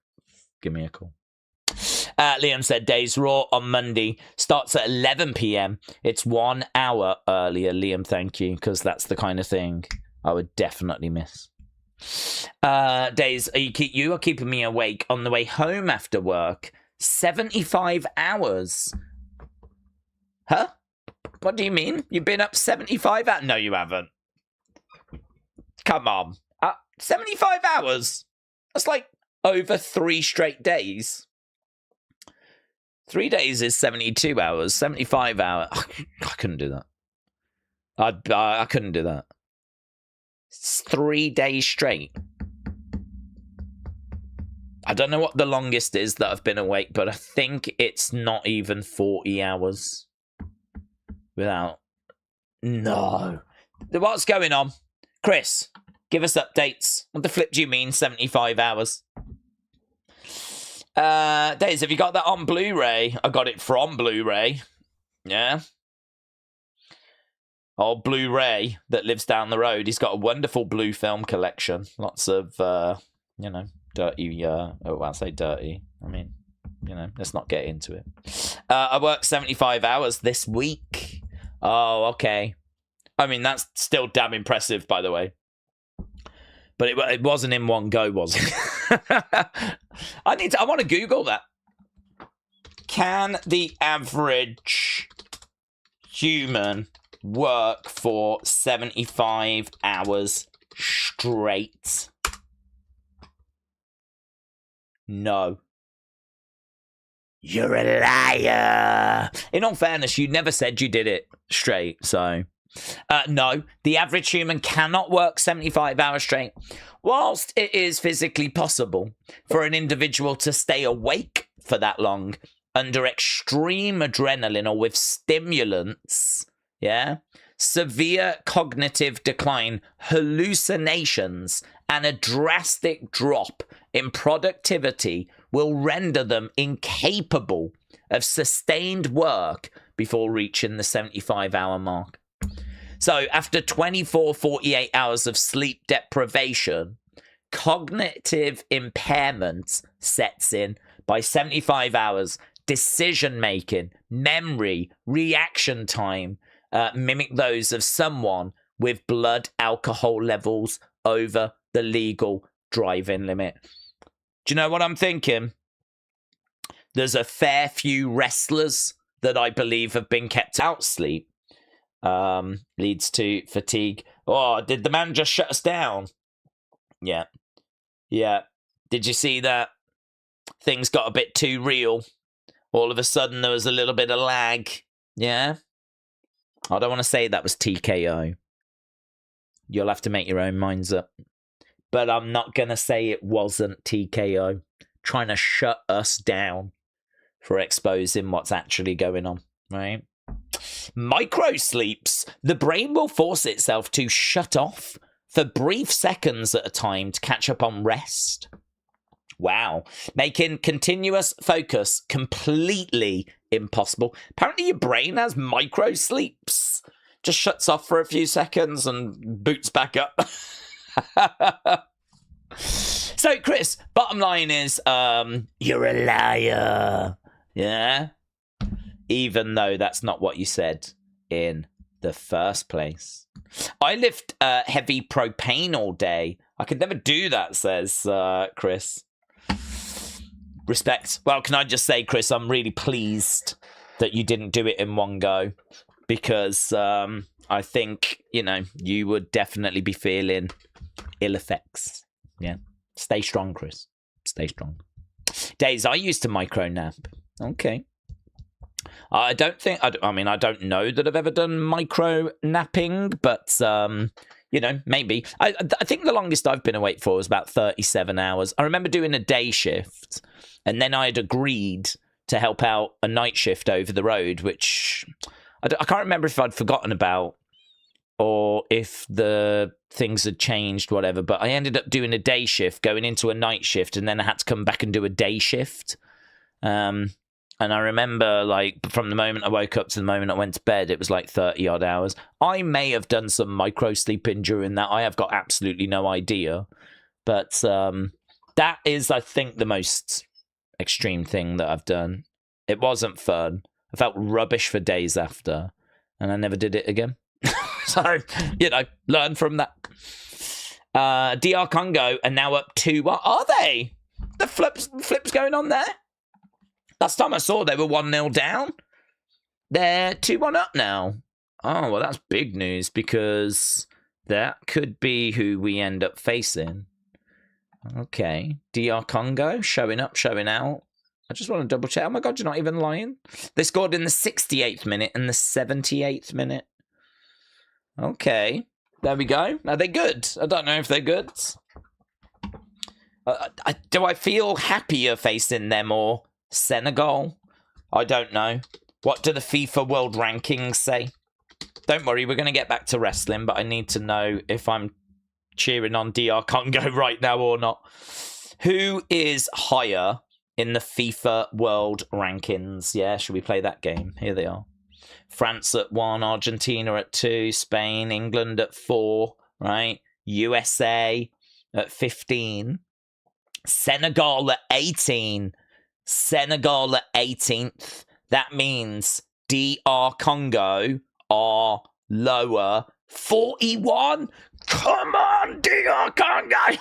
give me a call. Liam said, Days Raw on Monday starts at 11 p.m. It's 1 hour earlier. Liam, thank you, because that's the kind of thing I would definitely miss. Days, you are keeping me awake on the way home after work. 75 hours. Huh? What do you mean? You've been up 75 hours? No, you haven't. Come on. 75 hours? That's like over 3 straight days. 3 days is 72 hours. 75 hours. I couldn't do that. I couldn't do that. It's 3 days straight. I don't know what the longest is that I've been awake, but I think it's not even 40 hours. Without... No. What's going on? Chris, give us updates. What the flip do you mean, 75 hours? Days, have you got that on Blu-ray? I got it from Blu-ray. Yeah. Old Blu-ray that lives down the road. He's got a wonderful blue film collection. Lots of, you know, dirty, oh, I say dirty. I mean, you know, let's not get into it. I worked 75 hours this week. Oh, okay. I mean, that's still damn impressive, by the way. But it wasn't in one go, was it? I want to Google that. Can the average human work for 75 hours straight? No. You're a liar. In all fairness, you never said you did it straight, so... no, the average human cannot work 75 hours straight. Whilst it is physically possible for an individual to stay awake for that long under extreme adrenaline or with stimulants, yeah, severe cognitive decline, hallucinations, and a drastic drop in productivity will render them incapable of sustained work before reaching the 75-hour mark. So after 24, 48 hours of sleep deprivation, cognitive impairment sets in. By 75 hours. Decision-making, memory, reaction time mimic those of someone with blood alcohol levels over the legal driving limit. Do you know what I'm thinking? There's a fair few wrestlers that I believe have been kept out sleep. Leads to fatigue. Oh, did the man just shut us down? Yeah. Yeah. Did you see that? Things got a bit too real. All of a sudden, there was a little bit of lag. Yeah? I don't want to say that was TKO. You'll have to make your own minds up. But I'm not going to say it wasn't TKO trying to shut us down for exposing what's actually going on, right? Micro sleeps. The brain will force itself to shut off for brief seconds at a time to catch up on rest. Wow. Making continuous focus completely impossible. Apparently your brain has micro sleeps. Just shuts off for a few seconds and boots back up. So, Chris, bottom line is, you're a liar. Yeah? Even though that's not what you said in the first place. I lift heavy propane all day. I could never do that, says Chris. Respect. Well, can I just say, Chris, I'm really pleased that you didn't do it in one go. Because I think, you know, you would definitely be feeling ill effects. Yeah. Stay strong, Chris. Stay strong. Daze, I used to micro nap. Okay. I don't think, I mean, I don't know that I've ever done micro napping, but, you know, maybe. I think the longest I've been awake for was about 37 hours. I remember doing a day shift, and then I had agreed to help out a night shift over the road, which I can't remember if I'd forgotten about or if the things had changed, whatever, but I ended up doing a day shift, going into a night shift, and then I had to come back and do a day shift. And I remember, like, from the moment I woke up to the moment I went to bed, it was like 30-odd hours. I may have done some micro-sleeping during that. I have got absolutely no idea. But that is, I think, the most extreme thing that I've done. It wasn't fun. I felt rubbish for days after, and I never did it again. So, you know, learn from that. DR Congo are now up 2-1. What are they? The flips going on there? Last time I saw they were 1-0 down. They're 2-1 up now. Oh, well, that's big news because that could be who we end up facing. Okay. DR Congo showing up, showing out. I just want to double check. Oh my God, you're not even lying. They scored in the 68th minute and the 78th minute. Okay. There we go. Are they good? I don't know if they're good. Do I feel happier facing them or Senegal? I don't know. What do the FIFA World Rankings say? Don't worry, we're going to get back to wrestling, but I need to know if I'm cheering on DR Congo right now or not. Who is higher in the FIFA World Rankings? Yeah, should we play that game? Here they are. France at 1, Argentina at 2, Spain, England at 4, right? USA at 15, Senegal at 18, Senegal at 18th. That means DR Congo are lower. 41? Come on, DR Congo!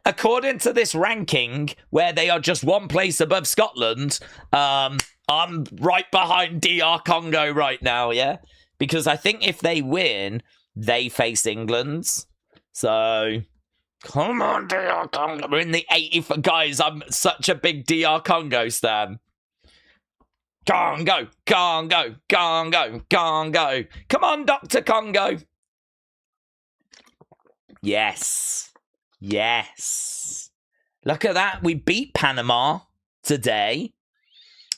According to this ranking, where they are just one place above Scotland, I'm right behind DR Congo right now, yeah? Because I think if they win, they face England. So, come on, DR Congo. We're in the 80th. Guys, I'm such a big DR Congo stan. Congo, Congo, Congo, Congo. Come on, Dr. Congo. Yes. Yes. Look at that. We beat Panama today.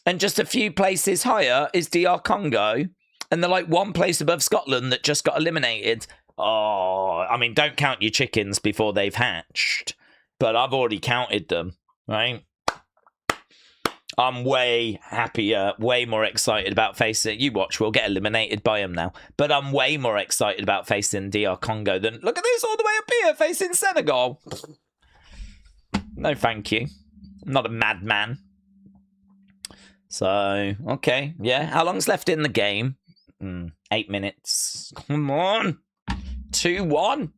And just a few places higher is DR Congo. And they're like one place above Scotland that just got eliminated. Oh, I mean, don't count your chickens before they've hatched. But I've already counted them, right? I'm way happier, way more excited about facing... You watch, we'll get eliminated by them now. But I'm way more excited about facing DR Congo than... Look at this all the way up here, facing Senegal. No, thank you. I'm not a madman. So, okay, yeah. How long's left in the game? 8 minutes. Come on. 2-1.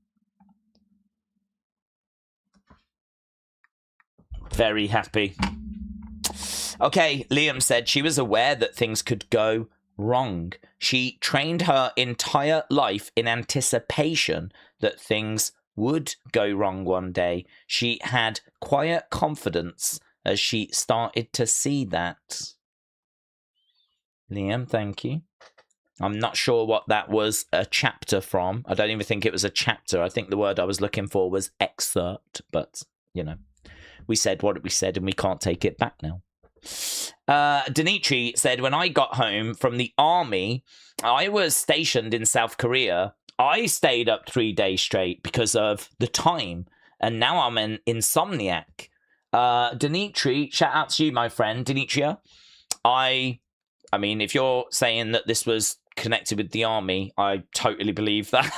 Very happy. Okay, Liam said she was aware that things could go wrong. She trained her entire life in anticipation that things would go wrong one day. She had quiet confidence as she started to see that. Liam, thank you. I'm not sure what that was a chapter from. I don't even think it was a chapter. I think the word I was looking for was excerpt. But, you know, we said what we said and we can't take it back now. Denichi said, when I got home from the army, I was stationed in South Korea. I stayed up 3 days straight because of the time. And now I'm an insomniac. Denichi, shout out to you, my friend, Denitria. I mean, if you're saying that this was connected with the army, I totally believe that.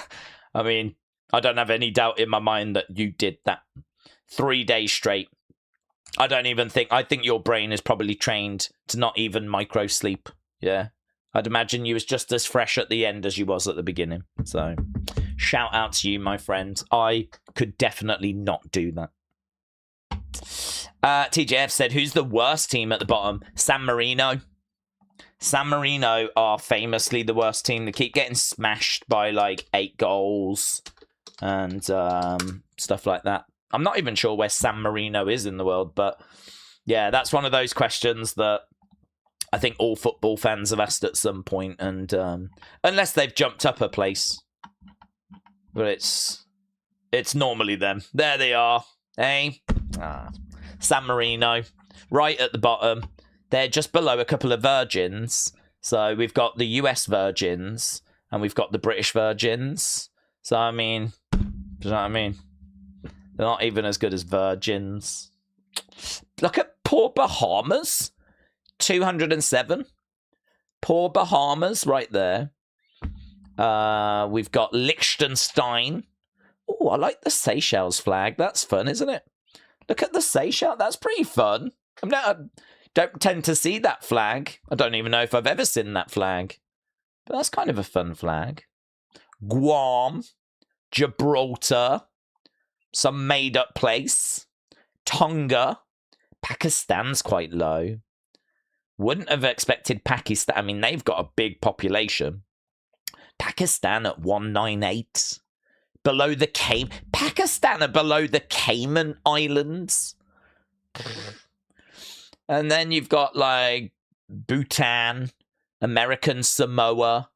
I mean, I don't have any doubt in my mind that you did that 3 days straight. I think your brain is probably trained to not even micro sleep. Yeah. I'd imagine you was just as fresh at the end as you was at the beginning. So, shout out to you, my friend. I could definitely not do that. TJF said, who's the worst team at the bottom? San Marino. San Marino are famously the worst team. They keep getting smashed by like 8 goals and stuff like that. I'm not even sure where San Marino is in the world, but yeah, that's one of those questions that I think all football fans have asked at some point, and unless they've jumped up a place, but it's normally them. There they are, hey, San Marino, right at the bottom. They're just below a couple of Virgins. So we've got the US Virgins and we've got the British Virgins. So I mean, do you know what I mean? They're not even as good as Virgins. Look at poor Bahamas. 207. Poor Bahamas right there. We've got Liechtenstein. Oh, I like the Seychelles flag. That's fun, isn't it? Look at the Seychelles. That's pretty fun. I don't tend to see that flag. I don't even know if I've ever seen that flag. But that's kind of a fun flag. Guam. Gibraltar. Some made-up place. Tonga. Pakistan's quite low. Wouldn't have expected Pakistan. I mean, they've got a big population. Pakistan at 198. Below the Pakistan are below the Cayman Islands. And then you've got, like, Bhutan, American Samoa,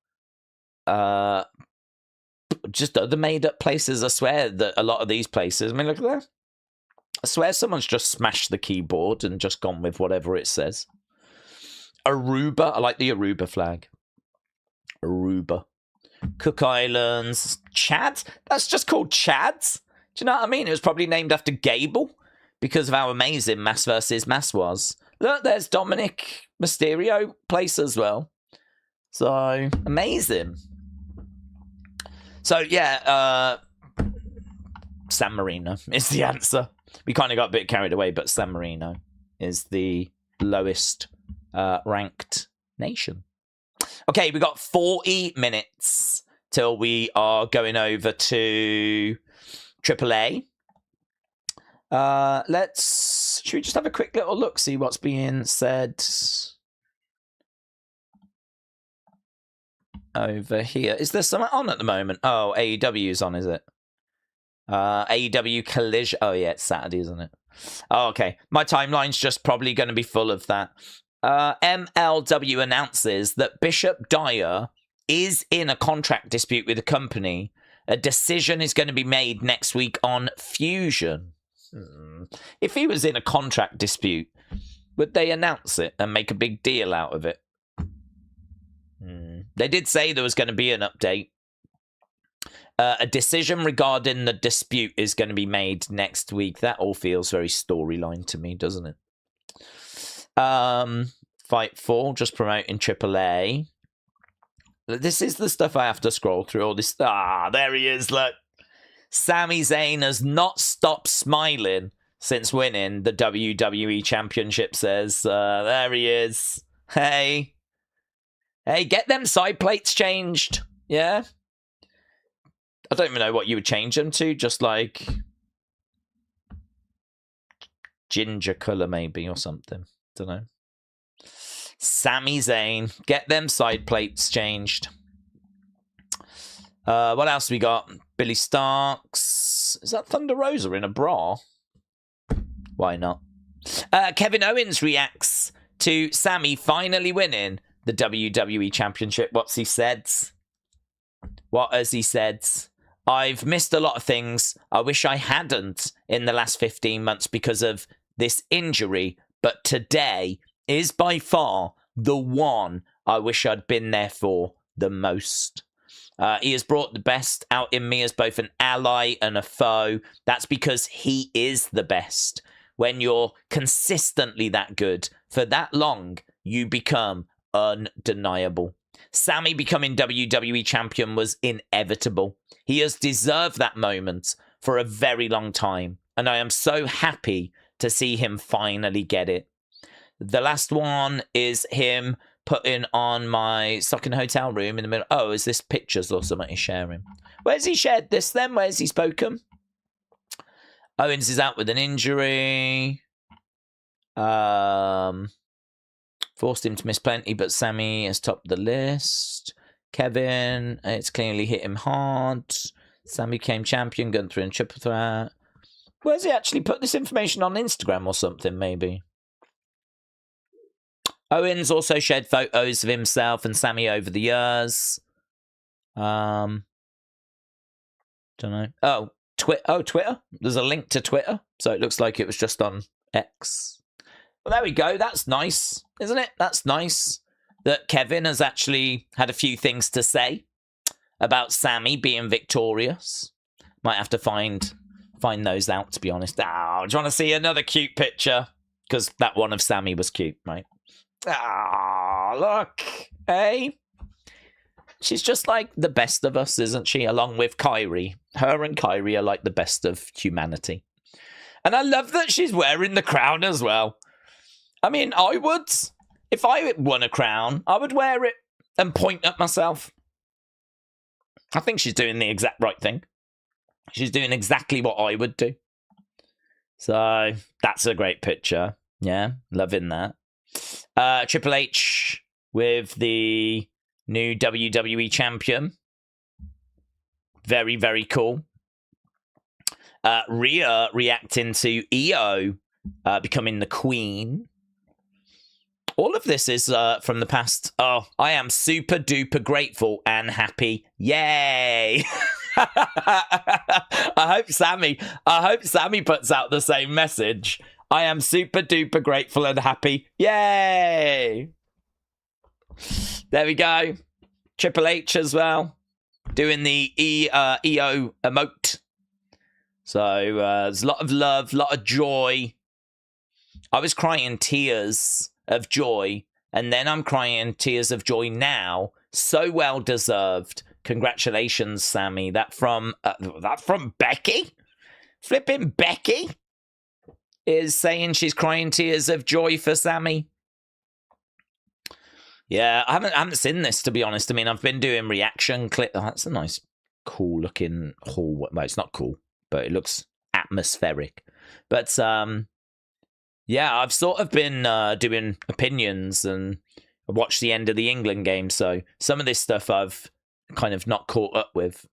just other made-up places. I swear that a lot of these places, I mean, look at that. I swear someone's just smashed the keyboard and just gone with whatever it says. Aruba. I like the Aruba flag. Aruba. Cook Islands. Chad? That's just called Chads? Do you know what I mean? It was probably named after Gable because of how amazing Mass vs. Mass was. Look, there's Dominic Mysterio place as well. So, amazing. So, yeah, San Marino is the answer. We kind of got a bit carried away, but San Marino is the lowest ranked nation. Okay, we got 40 minutes till we are going over to AAA. Should we just have a quick little look, see what's being said over here? Is there something on at the moment? Oh, AEW's on, is it? AEW Collision. Oh, yeah, it's Saturday, isn't it? Oh, okay. My timeline's just probably going to be full of that. MLW announces that Bishop Dyer is in a contract dispute with the company. A decision is going to be made next week on Fusion. If he was in a contract dispute, would they announce it and make a big deal out of it? They did say there was going to be an update. A decision regarding the dispute is going to be made next week. That all feels very storyline to me, doesn't it? Fightful, just promoting AAA. This is the stuff I have to scroll through. All this. There he is, look. Sami Zayn has not stopped smiling since winning the WWE Championship, says. There he is. Hey, get them side plates changed. Yeah? I don't even know what you would change them to. Just like ginger colour maybe or something. Don't know. Sami Zayn. Get them side plates changed. What else we got? Billy Starks. Is that Thunder Rosa in a bra? Why not? Kevin Owens reacts to Sami finally winning the WWE Championship. What's he said? What has he said? I've missed a lot of things. I wish I hadn't in the last 15 months because of this injury, but today is by far the one I wish I'd been there for the most. He has brought the best out in me as both an ally and a foe. That's because he is the best. When you're consistently that good for that long, you become undeniable. Sammy becoming WWE champion was inevitable. He has deserved that moment for a very long time, and I am so happy to see him finally get it. The last one is him putting on my stocking hotel room in the middle. Oh, is this pictures or something he's sharing? Where's he shared this then? Where's he spoken? Owens is out with an injury. Forced him to miss plenty, but Sammy has topped the list. Kevin, it's clearly hit him hard. Sammy became champion, Gunther and triple threat. Where's he actually put this information on Instagram or something, maybe? Owens also shared photos of himself and Sammy over the years. Don't know. Oh, Twitter. There's a link to Twitter, so it looks like it was just on X. Well, there we go. That's nice, isn't it? That's nice that Kevin has actually had a few things to say about Sammy being victorious. Might have to find those out, to be honest. Oh, do you want to see another cute picture? Because that one of Sammy was cute, right? Ah, look. Hey? She's just like the best of us, isn't she? Along with Kyrie. Her and Kyrie are like the best of humanity. And I love that she's wearing the crown as well. I mean, I would. If I won a crown, I would wear it and point at myself. I think she's doing the exact right thing. She's doing exactly what I would do. So, that's a great picture. Yeah, loving that. Triple H with the new WWE champion. Very, very cool. Rhea reacting to EO becoming the queen. All of this is from the past. Oh, I am super duper grateful and happy. Yay! I hope Sammy puts out the same message. I am super duper grateful and happy. Yay! There we go. Triple H as well, doing the EO emote. So there's a lot of love, a lot of joy. I was crying tears of joy, and then I'm crying tears of joy now. So well deserved. Congratulations, Sammy. That from Becky? Flipping Becky is saying she's crying tears of joy for Sammy. Yeah, I haven't seen this, to be honest. I mean, I've been doing reaction clip. Oh, that's a nice, cool looking hall. Well, it's not cool, but it looks atmospheric. But yeah, I've sort of been doing opinions and watched the end of the England game, so some of this stuff I've kind of not caught up with.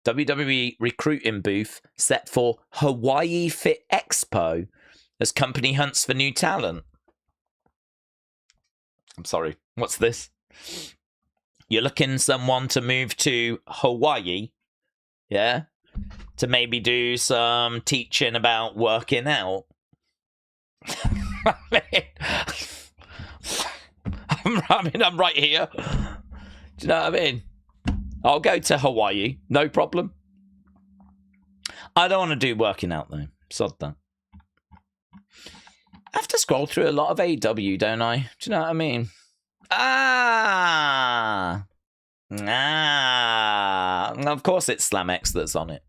WWE recruiting booth set for Hawaii Fit Expo as company hunts for new talent. I'm sorry, what's this? You're looking someone to move to Hawaii, yeah? To maybe do some teaching about working out. I'm right here. Do you know what I mean? I'll go to Hawaii, no problem. I don't want to do working out though. Sod that. I have to scroll through a lot of AW, don't I? Do you know what I mean? Of course it's SlamX that's on it.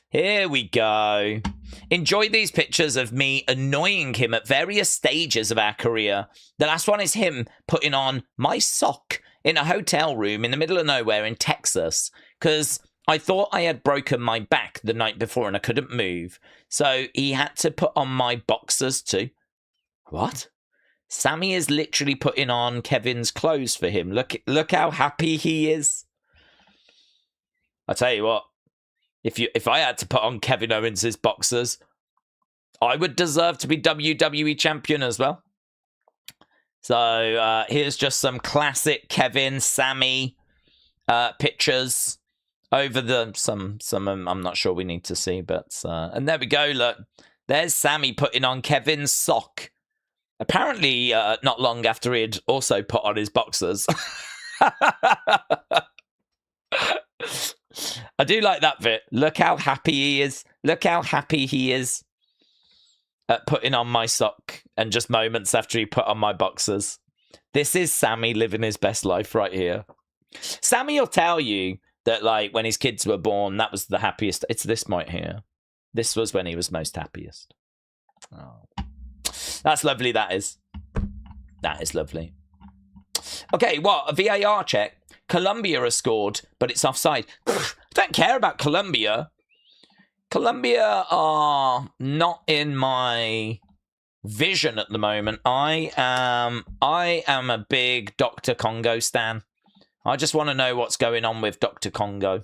Here we go. Enjoy these pictures of me annoying him at various stages of our career. The last one is him putting on my sock in a hotel room in the middle of nowhere in Texas because I thought I had broken my back the night before and I couldn't move. So he had to put on my boxers too. What? Sammy is literally putting on Kevin's clothes for him. Look how happy he is. I tell you what. If I had to put on Kevin Owens' boxers, I would deserve to be WWE champion as well. So here's just some classic Kevin, Sammy pictures over the some I'm not sure we need to see, but and there we go. Look, there's Sammy putting on Kevin's sock. Apparently, not long after he'd also put on his boxers. I do like that bit. Look how happy he is. Look how happy he is at putting on my sock, and just moments after he put on my boxers. This is Sammy living his best life right here. Sammy will tell you that, like, when his kids were born, that was the happiest. It's this right here. This was when he was most happiest. Oh. That's lovely, that is. That is lovely. Okay, what? A VAR check. Colombia has scored, but it's offside. I don't care about Colombia. Colombia are not in my vision at the moment. I am a big Dr. Congo stan. I just want to know what's going on with Dr. Congo.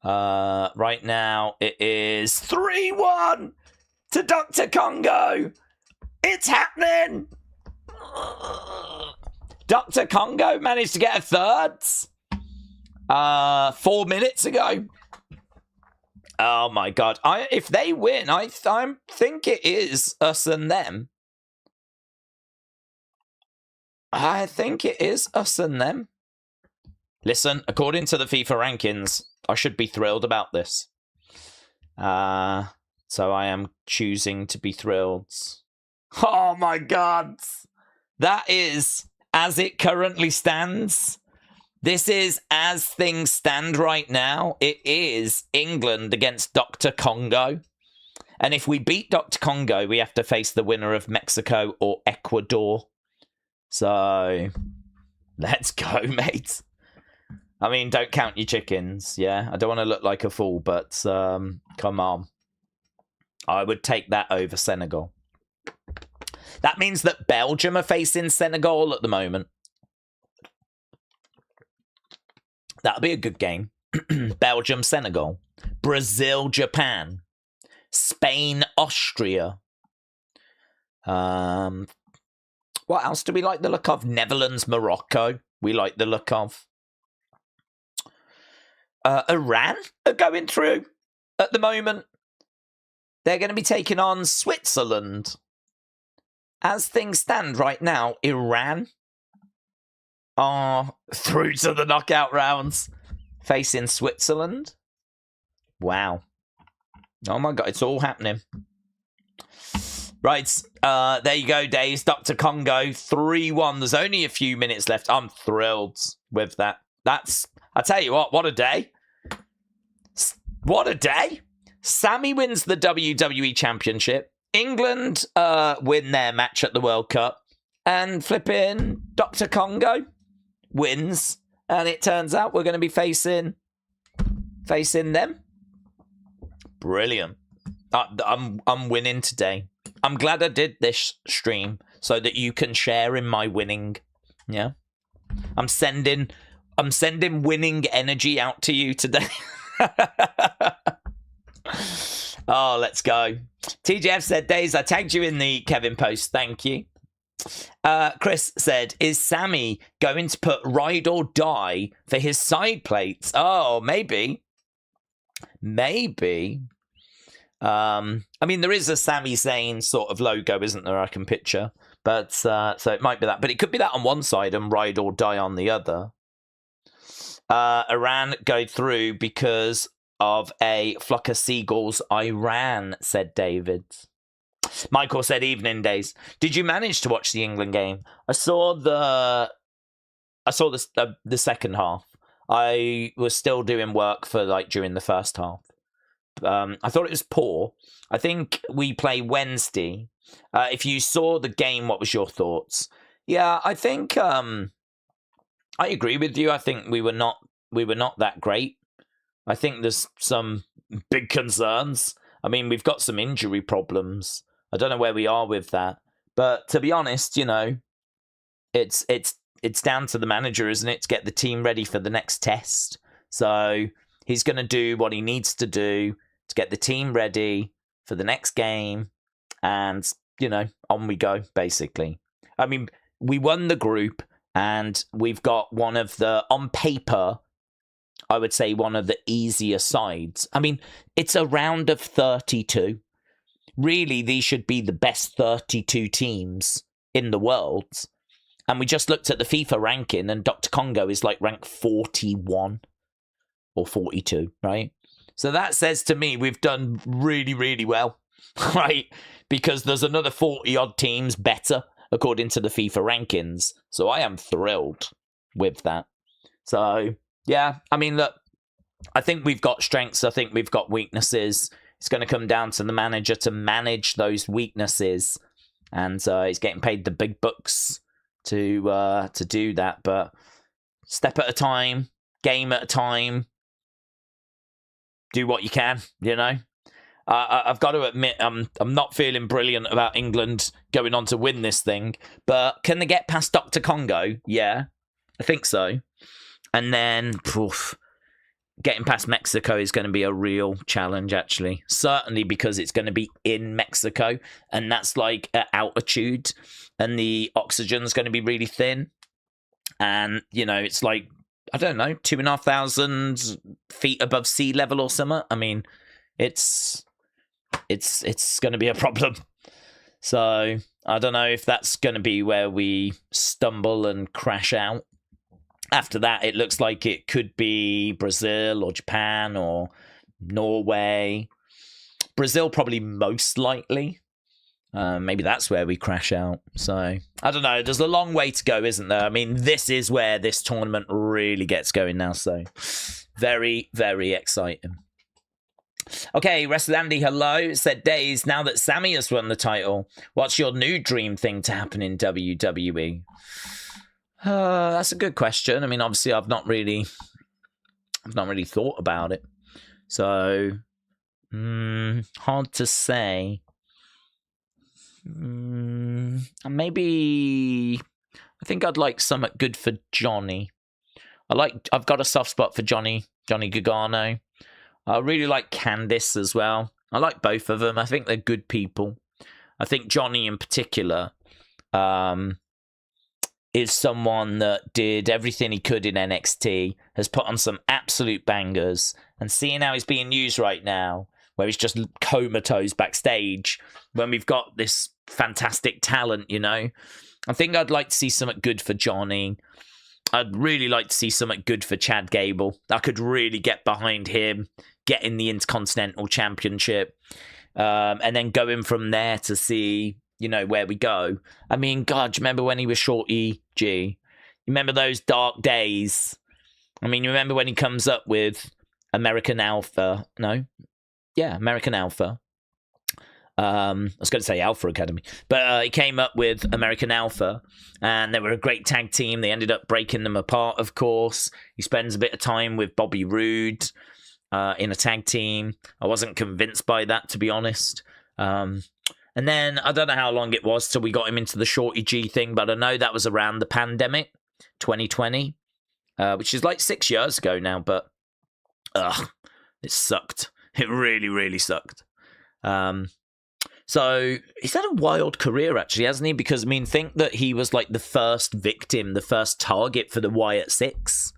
Right now, it is 3-1 to Dr. Congo. It's happening. Dr. Congo managed to get a third 4 minutes ago. Oh my God. If they win, I think it is us and them. I think it is us and them. Listen, according to the FIFA rankings, I should be thrilled about this. So I am choosing to be thrilled. Oh my God. That is, as it currently stands, this is as things stand right now. It is England against Dr. Congo. And if we beat Dr. Congo, we have to face the winner of Mexico or Ecuador. So, let's go, mate. I mean, don't count your chickens, yeah? I don't want to look like a fool, but come on. I would take that over Senegal. That means that Belgium are facing Senegal at the moment. That'll be a good game. Belgium, Senegal. Brazil, Japan. Spain, Austria. What else do we like the look of? Netherlands, Morocco. We like the look of. Iran are going through at the moment. They're going to be taking on Switzerland. As things stand right now, Iran are through to the knockout rounds, facing Switzerland. Wow. Oh my God, it's all happening. Right, there you go, Daze. Dr. Congo, 3-1. There's only a few minutes left. I'm thrilled with that. I tell you what a day. What a day. Sammy wins the WWE Championship. England win their match at the World Cup. And flipping Dr. Congo wins. And it turns out we're going to be facing them. Brilliant. I'm winning today. I'm glad I did this stream so that you can share in my winning. Yeah. I'm sending winning energy out to you today. Oh, let's go. TJF said, Daze, I tagged you in the Kevin post. Thank you. Chris said, is Sammy going to put ride or die for his side plates? Oh, maybe. Maybe. I mean, there is a Sami Zayn sort of logo, isn't there? I can picture. But, so it might be that. But it could be that on one side and ride or die on the other. Iran go through because of a flock of seagulls. Iran, said David. Michael said, evening, Daze. Did you manage to watch the England game? I saw the second half. I was still doing work for during the first half. I thought it was poor. I think we play Wednesday. If you saw the game, what was your thoughts? Yeah, I think I agree with you. I think we were not that great. I think there's some big concerns. I mean, we've got some injury problems. I don't know where we are with that. But to be honest, it's down to the manager, isn't it, to get the team ready for the next test. So he's going to do what he needs to do to get the team ready for the next game. And, on we go, basically. I mean, we won the group, and we've got one of the, on paper, I would say one of the easier sides. I mean, it's a round of 32. Really, these should be the best 32 teams in the world. And we just looked at the FIFA ranking, and Dr. Congo is like ranked 41 or 42, right? So that says to me we've done really, really well, right? Because there's another 40-odd teams better, according to the FIFA rankings. So I am thrilled with that. So, yeah, I mean, look, I think we've got strengths. I think we've got weaknesses. It's going to come down to the manager to manage those weaknesses. And he's getting paid the big bucks to do that. But step at a time, game at a time, do what you can, you know? I've got to admit, I'm not feeling brilliant about England going on to win this thing. But can they get past Dr. Congo? Yeah, I think so. And then, getting past Mexico is going to be a real challenge, actually. Certainly because it's going to be in Mexico, and that's like at altitude, and the oxygen's going to be really thin. And, you know, it's like, I don't know, 2,500 feet above sea level or something. I mean, it's going to be a problem. So I don't know if that's going to be where we stumble and crash out. After that, it looks like it could be Brazil or Japan or Norway. Brazil probably most likely. Maybe that's where we crash out. So, I don't know. There's a long way to go, isn't there? I mean, this is where this tournament really gets going now. So, very, very exciting. Okay, Wrestle Andy, hello. Said, Daze, now that Sammy has won the title, what's your new dream thing to happen in WWE? That's a good question. I mean, obviously, I've not really thought about it. So, hard to say. Maybe I think I'd like something good for Johnny. I've got a soft spot for Johnny Gargano. I really like Candice as well. I like both of them. I think they're good people. I think Johnny in particular is someone that did everything he could in NXT, has put on some absolute bangers, and seeing how he's being used right now, where he's just comatose backstage, when we've got this fantastic talent, you know. I think I'd like to see something good for Johnny. I'd really like to see something good for Chad Gable. I could really get behind him, getting the Intercontinental Championship, and then going from there to see, you know, where we go. I mean, God, do you remember when he was Shorty G? You remember those dark days? I mean, you remember when he comes up with American Alpha? No? Yeah, American Alpha. I was going to say Alpha Academy, but he came up with American Alpha, and they were a great tag team. They ended up breaking them apart, of course. He spends a bit of time with Bobby Roode in a tag team. I wasn't convinced by that, to be honest. And then I don't know how long it was till we got him into the Shorty G thing, but I know that was around the pandemic, 2020, which is like 6 years ago now, but it sucked. It really, really sucked. So he's had a wild career, actually, hasn't he? Because, I mean, think that he was like the first victim, the first target for the Wyatt Six.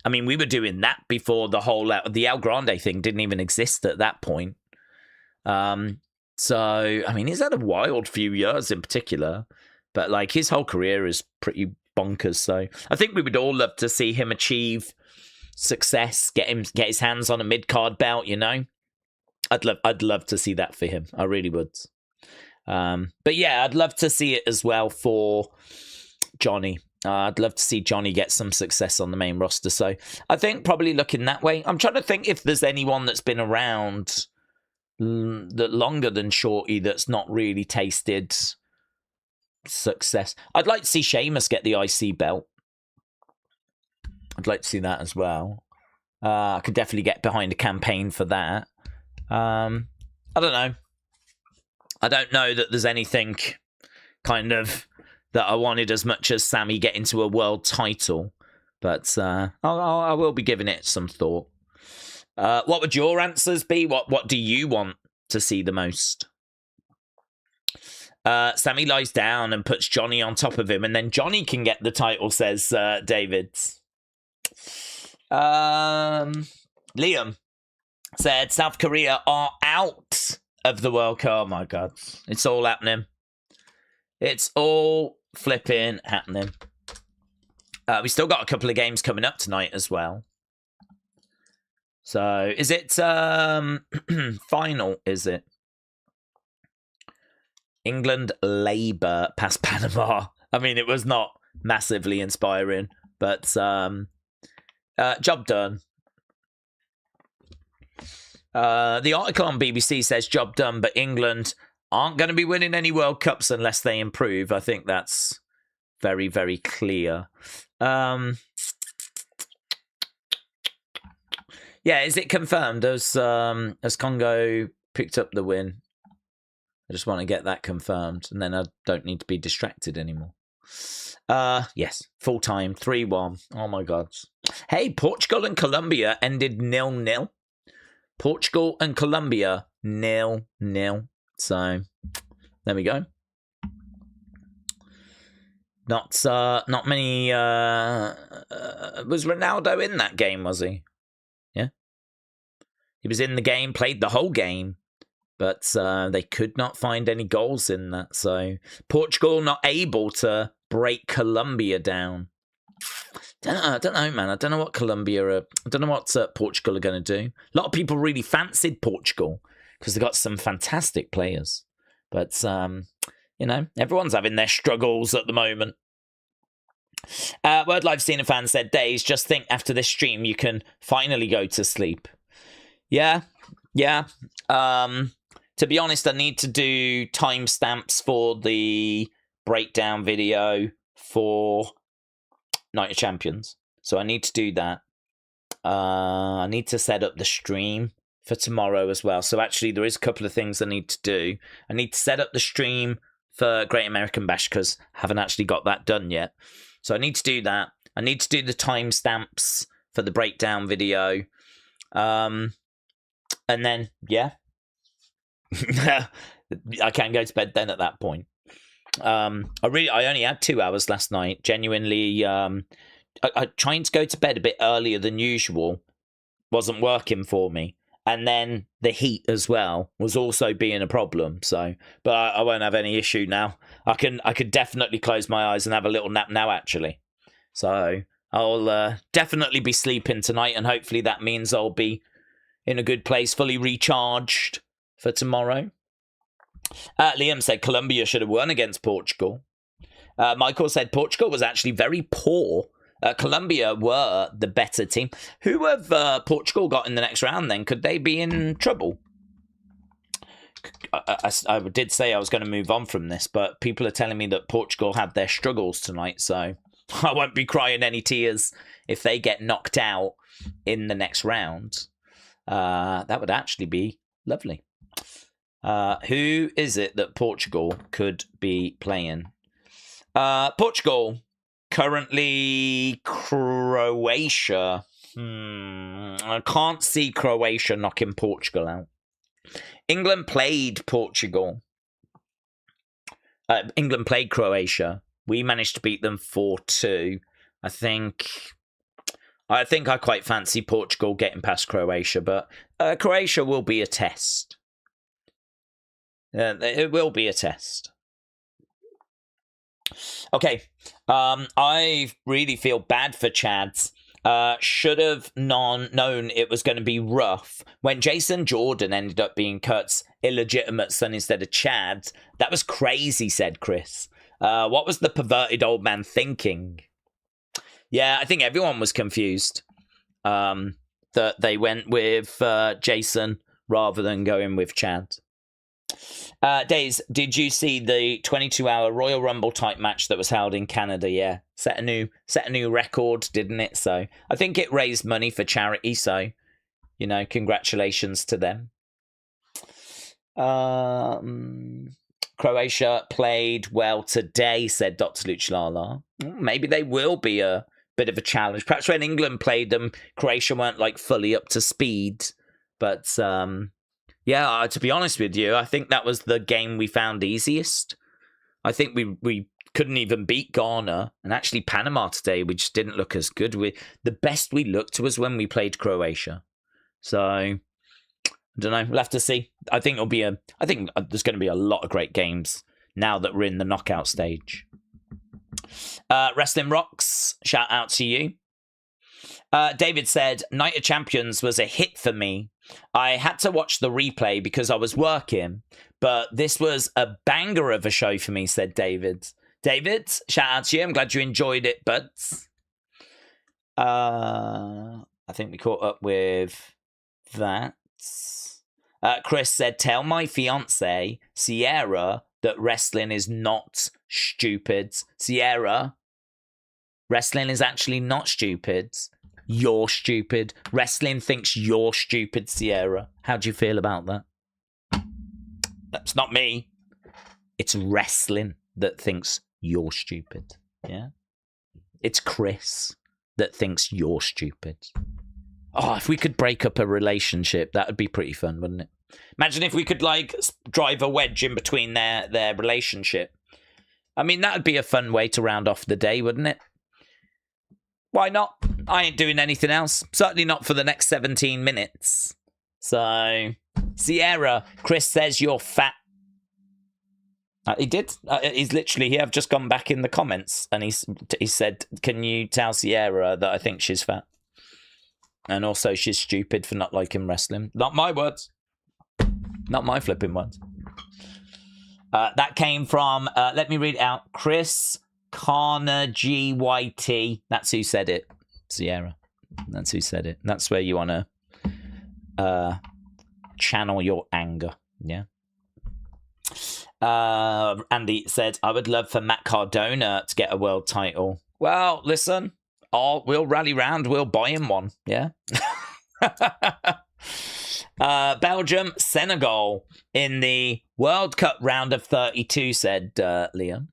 I mean, we were doing that before the El Grande thing didn't even exist at that point. So, I mean, he's had a wild few years in particular, but like his whole career is pretty bonkers. So I think we would all love to see him achieve success, get his hands on a mid-card belt, you know. I'd love to see that for him. I really would. But yeah, I'd love to see it as well for Johnny. I'd love to see Johnny get some success on the main roster. So I think probably looking that way. I'm trying to think if there's anyone that's been around that longer than Shorty that's not really tasted success. I'd like to see Sheamus get the IC belt. I'd like to see that as well. I could definitely get behind a campaign for that. I don't know. I don't know that there's anything kind of that I wanted as much as Sammy getting to a world title, but I will be giving it some thought. What would your answers be? What do you want to see the most? Sammy lies down and puts Johnny on top of him, and then Johnny can get the title, says David. Liam said South Korea are out of the World Cup. Oh my God. It's all happening. It's all flipping happening. We still got a couple of games coming up tonight as well. So, is it final, is it? England Labour past Panama. I mean, it was not massively inspiring, but job done. The article on BBC says job done, but England aren't going to be winning any World Cups unless they improve. I think that's very, very clear. Yeah, is it confirmed? Has Congo picked up the win? I just want to get that confirmed, and then I don't need to be distracted anymore. Yes, full time, 3-1. Oh my God. Hey, Portugal and Colombia ended 0-0. Portugal and Colombia 0-0. So there we go. Not many. Was Ronaldo in that game? Was he? Yeah, he was in the game, played the whole game. But they could not find any goals in that. So Portugal not able to break Colombia down. I don't know, man. I don't know what Portugal are going to do. A lot of people really fancied Portugal because they got some fantastic players. But, everyone's having their struggles at the moment. Word Live Cena fan said, Daze, just think after this stream you can finally go to sleep. Yeah. To be honest, I need to do timestamps for the breakdown video for Night of Champions. So I need to do that. I need to set up the stream for tomorrow as well. So actually, there is a couple of things I need to do. I need to set up the stream for Great American Bash because I haven't actually got that done yet. So I need to do that. I need to do the timestamps for the breakdown video. And then, yeah. I can't go to bed then at that point. I only had 2 hours last night. Genuinely, I trying to go to bed a bit earlier than usual wasn't working for me, and then the heat as well was also being a problem. So, but I won't have any issue now. I could definitely close my eyes and have a little nap now. Actually, so I'll definitely be sleeping tonight, and hopefully that means I'll be in a good place, fully recharged for tomorrow. Liam said Colombia should have won against Portugal. Michael said Portugal was actually very poor. Colombia were the better team. Who have Portugal got in the next round then? Could they be in trouble? I did say I was going to move on from this, but people are telling me that Portugal had their struggles tonight, so I won't be crying any tears if they get knocked out in the next round. That would actually be lovely. Who is it that Portugal could be playing? Portugal, currently Croatia. I can't see Croatia knocking Portugal out. England played Portugal. England played Croatia. We managed to beat them 4-2. I think I quite fancy Portugal getting past Croatia, but Croatia will be a test. It will be a test. Okay, I really feel bad for Chads. Should have known it was going to be rough. When Jason Jordan ended up being Kurt's illegitimate son instead of Chad, that was crazy, said Chris. What was the perverted old man thinking? Yeah, I think everyone was confused that they went with Jason rather than going with Chad. Daze, did you see the 22-hour Royal Rumble type match that was held in Canada? Yeah, set a new record, didn't it? So I think it raised money for charity. So, congratulations to them. Croatia played well today, said Dr. Luchalala. Maybe they will be a bit of a challenge. Perhaps when England played them, Croatia weren't fully up to speed. But yeah, to be honest with you, I think that was the game we found easiest I think we couldn't even beat Ghana. And actually, Panama today, we just didn't look as good. The best we looked was when we played Croatia. So, I don't know. We'll have to see. I think there's going to be a lot of great games now that we're in the knockout stage. Wrestling Rocks, shout out to you. David said, Night of Champions was a hit for me. I had to watch the replay because I was working, but this was a banger of a show for me, said David. David, shout out to you. I'm glad you enjoyed it, but I think we caught up with that. Chris said, tell my fiance, Sierra, that wrestling is not stupid. Sierra, wrestling is actually not stupid. You're stupid. Wrestling thinks you're stupid, Sierra. How do you feel about that? That's not me. It's wrestling that thinks you're stupid. Yeah? It's Chris that thinks you're stupid. Oh, if we could break up a relationship, that would be pretty fun, wouldn't it? Imagine if we could, like, drive a wedge in between their relationship. I mean, that would be a fun way to round off the day, wouldn't it? Why not? I ain't doing anything else. Certainly not for the next 17 minutes. So, Sierra, Chris says you're fat. He did. He's literally here. I've just gone back in the comments and he said, can you tell Sierra that I think she's fat? And also she's stupid for not liking wrestling. Not my words. Not my flipping words. That came from, let me read it out, Chris Carnegie YT. That's who said it. Sierra. That's who said it. That's where you want to channel your anger. Yeah. Andy said, I would love for Matt Cardona to get a world title. Well, listen, we'll rally round. We'll buy him one. Yeah. Belgium, Senegal in the World Cup round of 32, said Liam.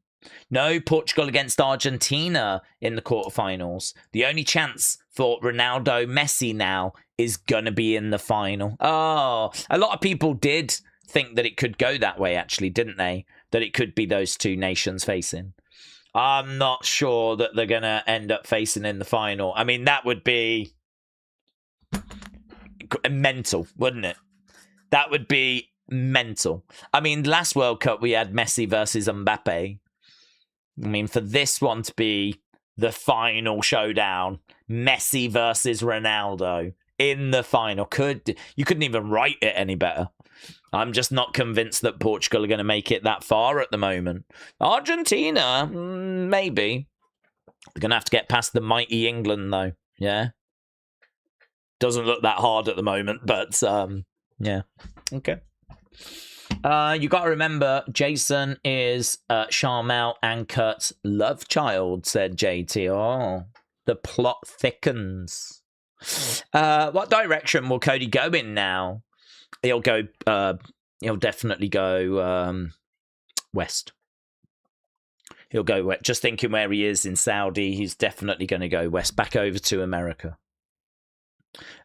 No, Portugal against Argentina in the quarterfinals. The only chance for Ronaldo Messi now is going to be in the final. Oh, a lot of people did think that it could go that way, actually, didn't they? That it could be those two nations facing. I'm not sure that they're going to end up facing in the final. I mean, that would be mental, wouldn't it? That would be mental. I mean, last World Cup, we had Messi versus Mbappe. I mean, for this one to be the final showdown, Messi versus Ronaldo in the final, you couldn't even write it any better. I'm just not convinced that Portugal are going to make it that far at the moment. Argentina, maybe. They're going to have to get past the mighty England, though. Yeah. Doesn't look that hard at the moment, but yeah. Okay. You got to remember, Jason is Charmel and Kurt's love child, said JT. Oh, the plot thickens. What direction will Cody go in now? He'll definitely go west. He'll go west. Just thinking where he is in Saudi, he's definitely going to go west, back over to America.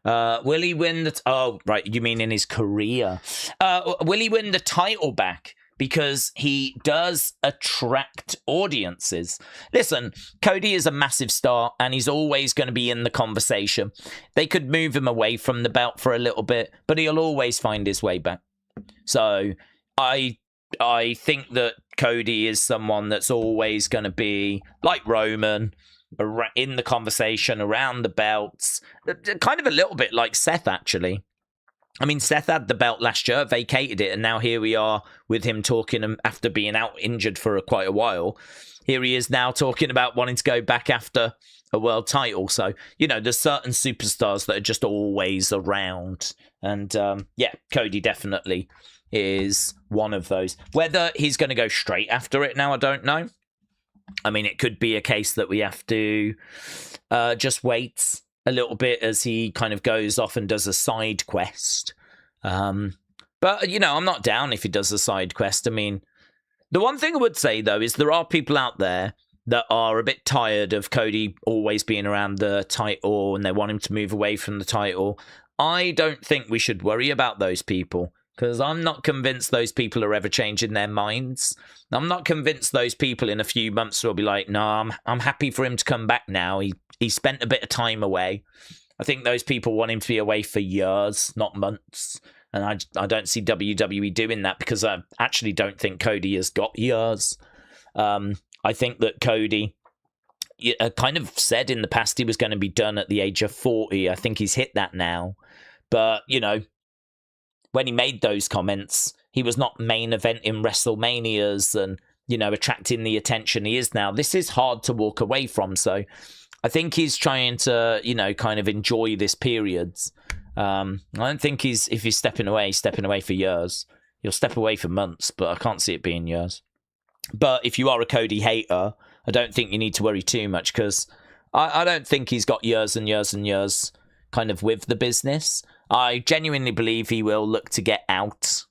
Will he win the... oh, right, you mean in his career. Will he win the title back? Because he does attract audiences. Listen, Cody is a massive star, and he's always going to be in the conversation. They could move him away from the belt for a little bit, but he'll always find his way back. So, I think that Cody is someone that's always going to be, like Roman, in the conversation around the belts, kind of a little bit like Seth, actually. I mean, Seth had the belt last year, vacated it, and now here we are with him talking after being out injured for quite a while. Here he is now talking about wanting to go back after a world title. So, you know, there's certain superstars that are just always around. And, yeah, Cody definitely is one of those. Whether he's going to go straight after it now, I don't know. I mean, it could be a case that we have to just wait a little bit as he kind of goes off and does a side quest. But, you know, I'm not down if he does a side quest. I mean, the one thing I would say, though, is there are people out there that are a bit tired of Cody always being around the title and they want him to move away from the title. I don't think we should worry about those people. because I'm not convinced those people are ever changing their minds. I'm not convinced those people in a few months will be like, no, I'm happy for him to come back now. He spent a bit of time away. I think those people want him to be away for years, not months. And I don't see WWE doing that, because I actually don't think Cody has got years. I think that Cody kind of said in the past he was going to be done at the age of 40. I think he's hit that now. But, you know, when he made those comments, he was not main event in WrestleManias and, you know, attracting the attention he is now. This is hard to walk away from. So I think he's trying to, you know, kind of enjoy this period. I don't think if he's stepping away for years. He'll step away for months, but I can't see it being years. But if you are a Cody hater, I don't think you need to worry too much, because I don't think he's got years and years and years kind of with the business. I genuinely believe he will look to get out.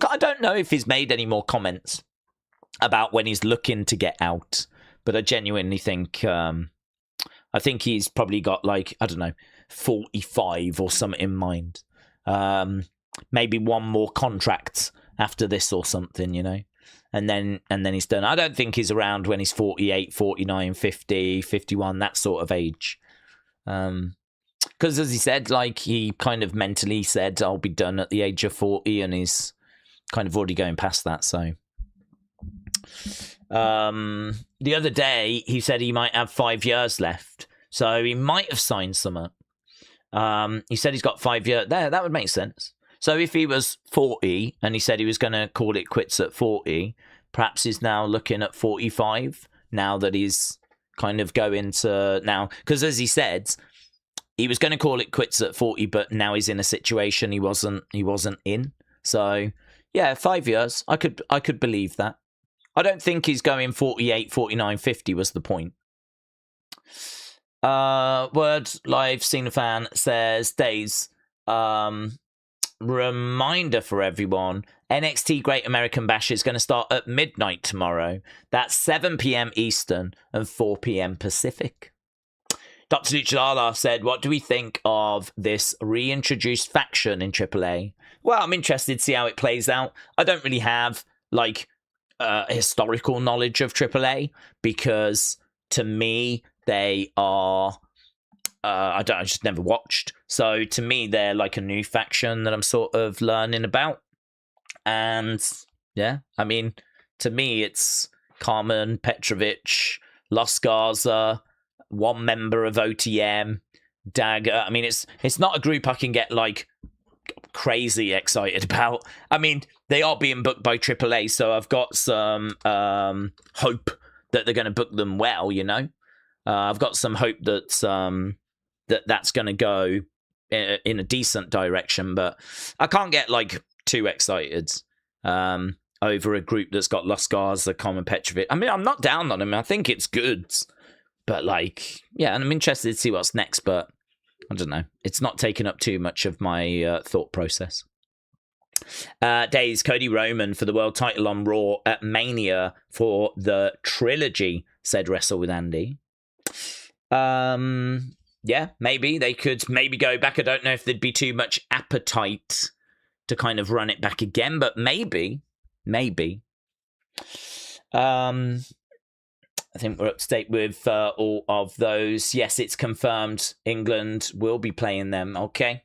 I don't know if he's made any more comments about when he's looking to get out, but I genuinely think I think he's probably got, like, I don't know, 45 or something in mind. Maybe one more contract after this or something, you know. And then he's done. I don't think he's around when he's 48, 49, 50, 51, that sort of age. Because as he said, like, he kind of mentally said, I'll be done at the age of 40, and he's kind of already going past that. So the other day, he said he might have 5 years left. So he might have signed something. He said he's got 5 years. There, that would make sense. So if he was 40 and he said he was going to call it quits at 40, perhaps he's now looking at 45 now that he's kind of going to now. Because as he said, he was going to call it quits at 40, but now he's in a situation he wasn't in. So yeah, 5 years. I could believe that. I don't think he's going 48, 49, 50 was the point. Word Live Seen a Fan says, Daze, reminder for everyone, NXT Great American Bash is going to start at midnight tomorrow. That's 7 p.m. Eastern and 4 p.m. Pacific. Dr. Luchalala said, what do we think of this reintroduced faction in AAA? Well, I'm interested to see how it plays out. I don't really have, like, historical knowledge of AAA, because to me, they are... I just never watched. So to me, they're like a new faction that I'm sort of learning about. And yeah, I mean, to me, it's Carmen, Petrovic, Los Garza, one member of OTM, Dagger. I mean, it's not a group I can get like crazy excited about. I mean, they are being booked by AAA, so I've got some hope that they're going to book them well, you know? I've got some hope that that's going to go in a decent direction, but I can't get like too excited over a group that's got Los Garza, Carmen Petrovic. I mean, I'm not down on them. I think it's good, but like, yeah, and I'm interested to see what's next, but I don't know. It's not taking up too much of my thought process. Days, Cody Roman for the world title on Raw at Mania for the trilogy, said Wrestle with Andy. Yeah, maybe they could maybe go back. I don't know if there'd be too much appetite to kind of run it back again, but maybe. I think we're up to date with all of those. Yes, it's confirmed England will be playing them. Okay.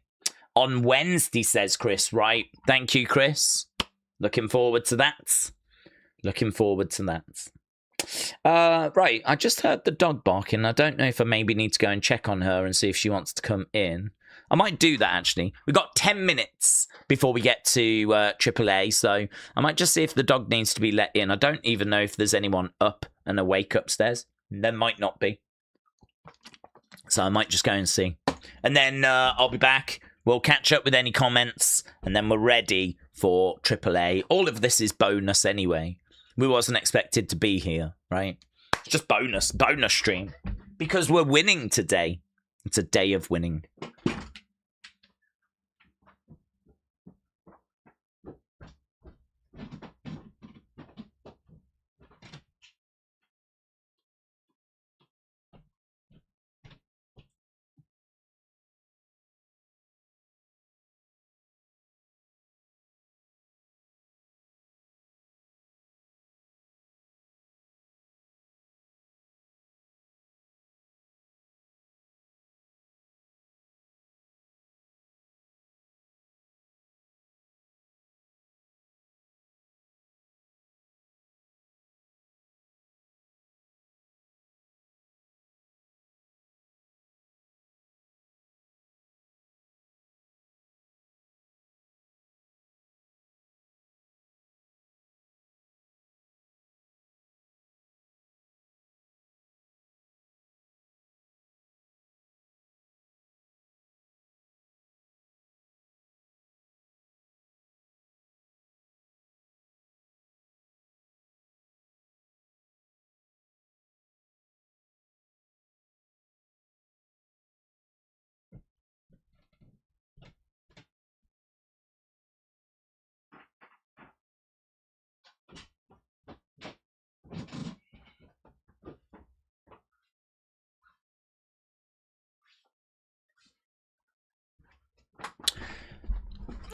On Wednesday, says Chris, right? Thank you, Chris. Looking forward to that. Right, I just heard the dog barking. I don't know if I maybe need to go and check on her and see if she wants to come in. I might do that, actually. We've got 10 minutes before we get to AAA, so I might just see if the dog needs to be let in. I don't even know if there's anyone up and awake upstairs. There might not be. So I might just go and see. And then I'll be back. We'll catch up with any comments, and then we're ready for AAA. All of this is bonus anyway. We wasn't expected to be here, right? It's just bonus stream. Because we're winning today. It's a day of winning.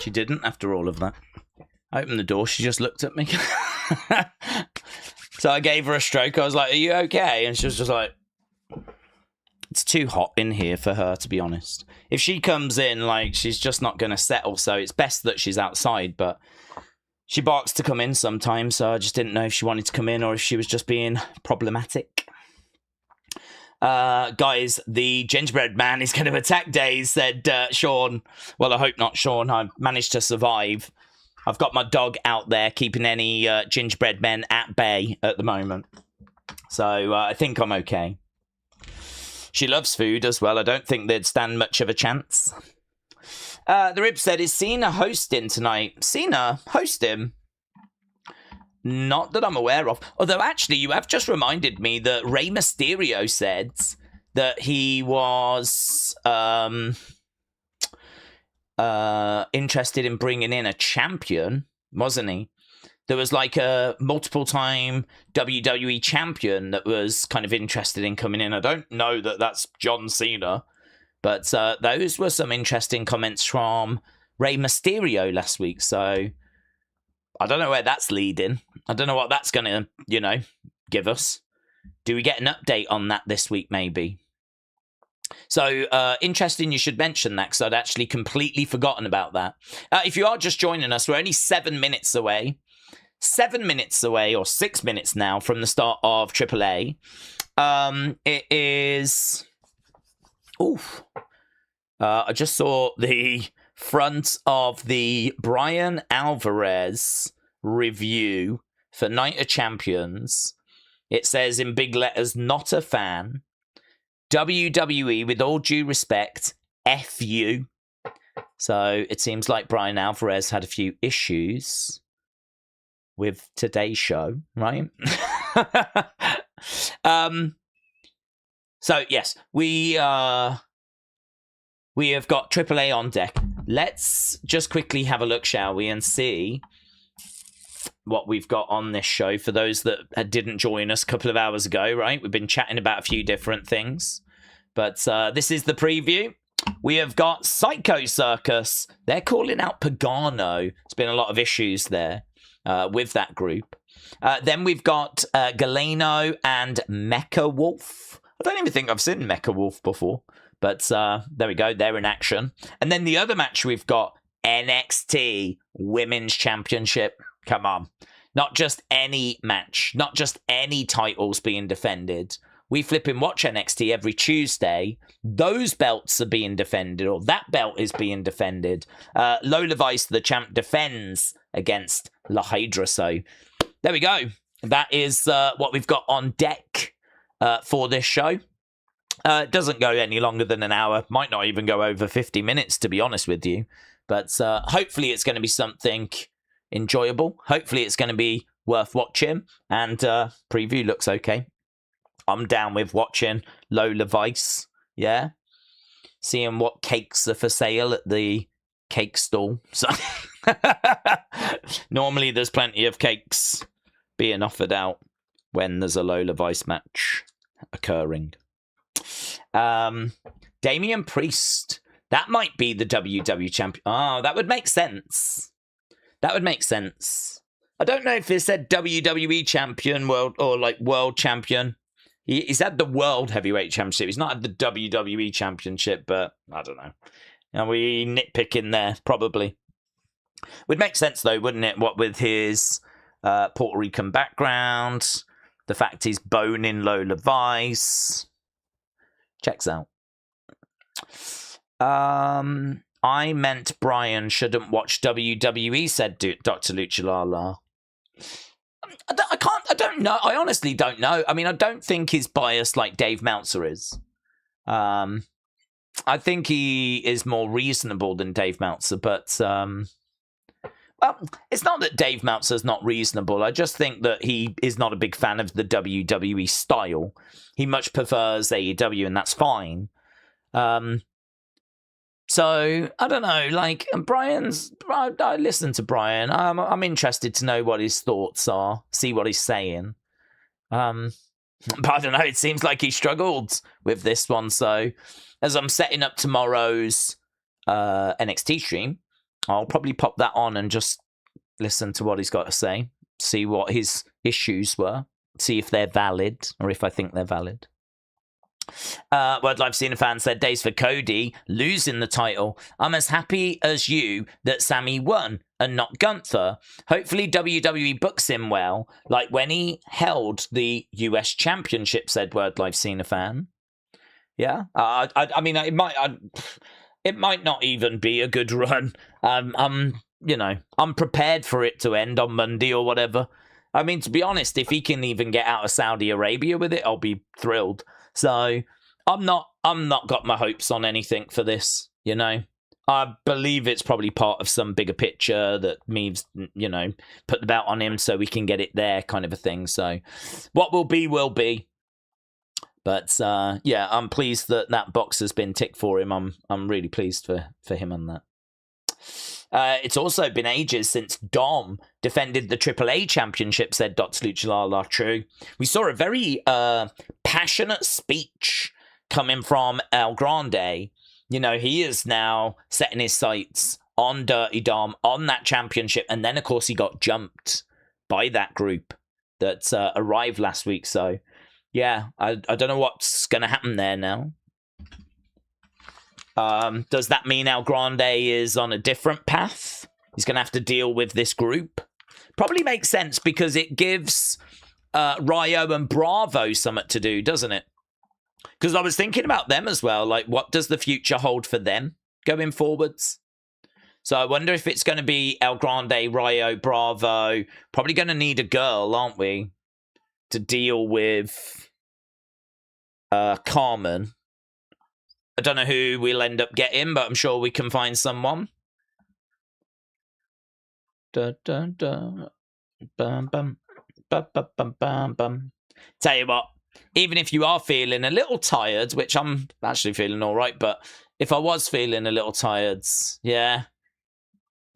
She didn't after all of that. I opened the door. She just looked at me. So I gave her a stroke. I was like, are you okay? And she was just like, it's too hot in here for her, to be honest. If she comes in, like, she's just not going to settle. So it's best that she's outside. But she barks to come in sometimes. So I just didn't know if she wanted to come in or if she was just being problematic. Guys, the gingerbread man is going to attack Daze, said Sean. Well, I hope not, Sean. I managed to survive. I've got my dog out there keeping any gingerbread men at bay at the moment. So I think I'm okay. She loves food as well. I don't think they'd stand much of a chance. The Rib said, is Cena hosting tonight? Cena host him? Not that I'm aware of. Although, actually, you have just reminded me that Rey Mysterio said that he was interested in bringing in a champion, wasn't he? There was like a multiple-time WWE champion that was kind of interested in coming in. I don't know that that's John Cena, but those were some interesting comments from Rey Mysterio last week, so I don't know where that's leading. I don't know what that's going to, give us. Do we get an update on that this week, maybe? So, interesting you should mention that, because I'd actually completely forgotten about that. If you are just joining us, we're only 7 minutes away. 7 minutes away, or 6 minutes now, from the start of AAA. It is... Oof. I just saw the front of the Brian Alvarez review for Night of Champions. It says in big letters, not a fan. WWE, with all due respect, F you. So it seems like Brian Alvarez had a few issues with today's show, right? So yes, we have got AAA on deck. Let's just quickly have a look, shall we, and see what we've got on this show for those that didn't join us a couple of hours ago, right? We've been chatting about a few different things, but this is the preview. We have got Psycho Circus. They're calling out Pagano. There's been a lot of issues there with that group. Then we've got Galeno and Mecha Wolf. I don't even think I've seen Mecha Wolf before, but there we go. They're in action. And then the other match we've got, NXT Women's Championship. Come on. Not just any match. Not just any titles being defended. We flip and watch NXT every Tuesday. Those belts are being defended, or that belt is being defended. Lola Vice, the champ, defends against La HIEDRA. So there we go. That is what we've got on deck for this show. It doesn't go any longer than an hour. Might not even go over 50 minutes, to be honest with you. But hopefully it's going to be something enjoyable. Hopefully it's going to be worth watching. And preview looks okay. I'm down with watching Lola Vice. Yeah. Seeing what cakes are for sale at the cake stall. So normally there's plenty of cakes being offered out when there's a Lola Vice match occurring. Damian Priest. That might be the WWE champion. Oh, that would make sense. That would make sense. I don't know if it said WWE champion world or like world champion. He's had the World Heavyweight Championship. He's not had the WWE Championship, but I don't know. Are we nitpicking there? Probably. Would make sense, though, wouldn't it? What with his Puerto Rican background, the fact he's boning Lola Vice. Checks out. I meant Brian shouldn't watch WWE, said Dr. Luchalala. I don't know. I honestly don't know. I mean, I don't think he's biased like Dave Meltzer is. I think he is more reasonable than Dave Meltzer, but well, it's not that Dave Meltzer's not reasonable. I just think that he is not a big fan of the WWE style. He much prefers AEW, and that's fine. So, I don't know, like, I listen to Brian. I'm interested to know what his thoughts are, see what he's saying. But I don't know, it seems like he struggled with this one. So, as I'm setting up tomorrow's NXT stream, I'll probably pop that on and just listen to what he's got to say, see what his issues were, see if they're valid or if I think they're valid. World Live Cena fan said, days for Cody losing the title. I'm as happy as you that Sammy won and not Gunther. Hopefully WWE books him well, like when he held the US Championship, said World Live Cena fan. Yeah, I mean, it might not even be a good run. I'm prepared for it to end on Monday or whatever. I mean, to be honest, if he can even get out of Saudi Arabia with it, I'll be thrilled. So I'm not got my hopes on anything for this, you know. I believe it's probably part of some bigger picture that Meaves, you know, put the belt on him so we can get it there, kind of a thing. So what will be, will be. But yeah, I'm pleased that box has been ticked for him. I'm really pleased for him on that. It's also been ages since Dom defended the AAA championship, said Dr. Lucha Libre. True. We saw a very passionate speech coming from El Grande. You know, he is now setting his sights on Dirty Dom, on that championship. And then, of course, he got jumped by that group that arrived last week. So, yeah, I don't know what's going to happen there now. Does that mean El Grande is on a different path? He's going to have to deal with this group? Probably makes sense because it gives Rayo and Bravo something to do, doesn't it? Because I was thinking about them as well. Like, what does the future hold for them going forwards? So I wonder if it's going to be El Grande, Rayo, Bravo. Probably going to need a girl, aren't we? To deal with Carmen. I don't know who we'll end up getting, but I'm sure we can find someone. Dun, dun, dun. Bum, bum. Bum, bum, bum, bum, bum. Tell you what, even if you are feeling a little tired, which I'm actually feeling all right, but if I was feeling a little tired, yeah,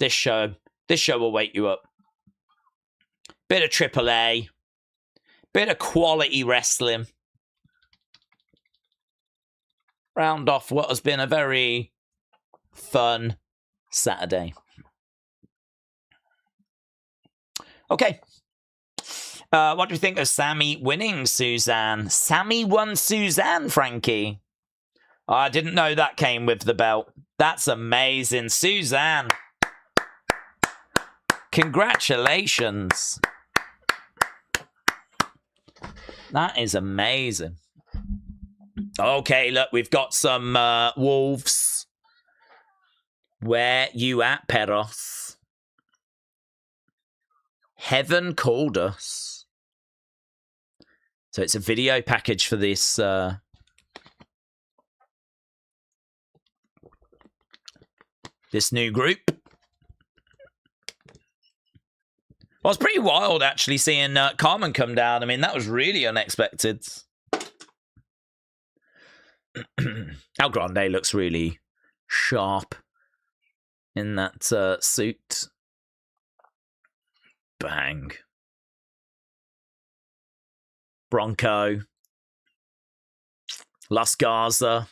this show will wake you up. Bit of AAA, bit of quality wrestling. Round off what has been a very fun Saturday. Okay. What do you think of Sammy winning Suzanne? Sammy won Suzanne, Frankie. I didn't know that came with the belt. That's amazing. Suzanne. Congratulations. That is amazing. Okay, look, we've got some wolves. Where you at, Perros? Heaven called us. So it's a video package for this. This new group. Well, it's pretty wild, actually, seeing Carmen come down. I mean, that was really unexpected. El Grande looks really sharp in that suit. Bang. Bronco. Las Garza.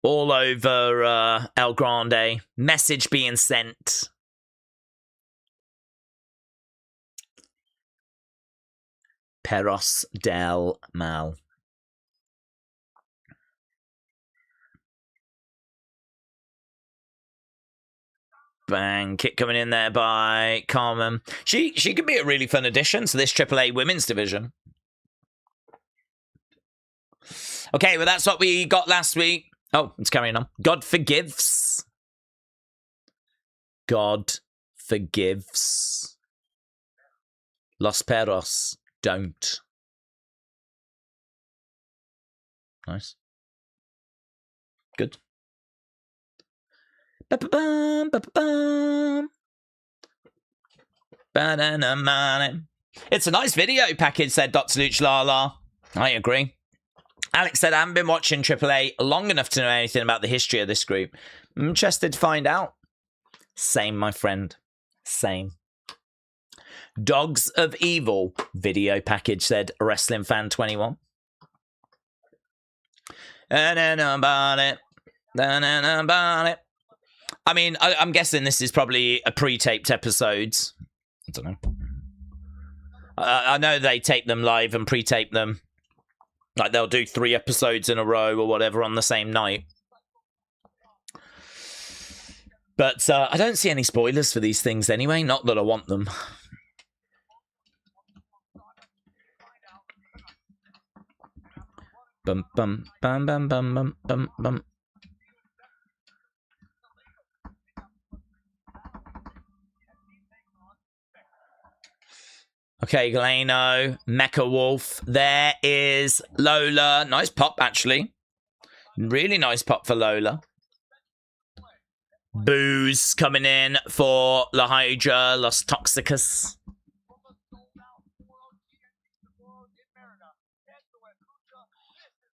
All over El Grande. Message being sent. Perros del Mal. Bang. Kick coming in there by Carmen. She could be a really fun addition to this AAA women's division. Okay, well, that's what we got last week. Oh, it's carrying on. God forgives. God forgives. Los Perros don't. Nice. Good. Ba-ba-bum, ba-ba-bum. Ba-da-na-ma-na. It's a nice video package, said Dr. Lucha Libre. I agree. Alex said, I haven't been watching AAA long enough to know anything about the history of this group. I'm interested to find out. Same, my friend. Same. Dogs of Evil video package, said Wrestling Fan 21. About it. I mean, I'm guessing this is probably a pre-taped episode. I don't know. I know they tape them live and pre-tape them. Like, they'll do 3 episodes in a row or whatever on the same night. But I don't see any spoilers for these things anyway. Not that I want them. Bum, bum, bum, bum, bum, bum, bum, bum. Okay, Galeno, Mecha Wolf. There is Lola. Nice pop, actually. Really nice pop for Lola. Booze coming in for La HIEDRA, Los Toxicus.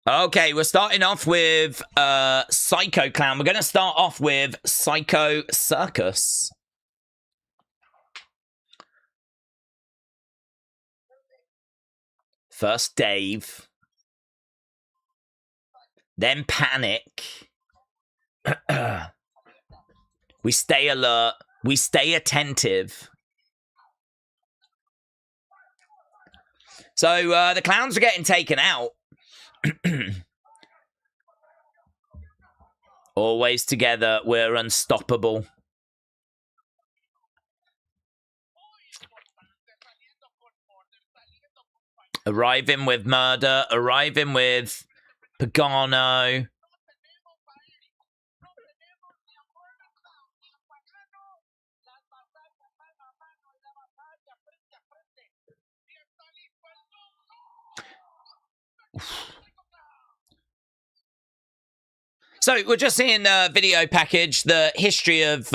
Okay, we're starting off with Psycho Clown. We're going to start off with Psycho Circus. First Dave. Then Panic. We stay alert. We stay attentive. So the clowns are getting taken out. Always together, we're unstoppable. Arriving with Murder, arriving with Pagano. So we're just seeing a video package, the history of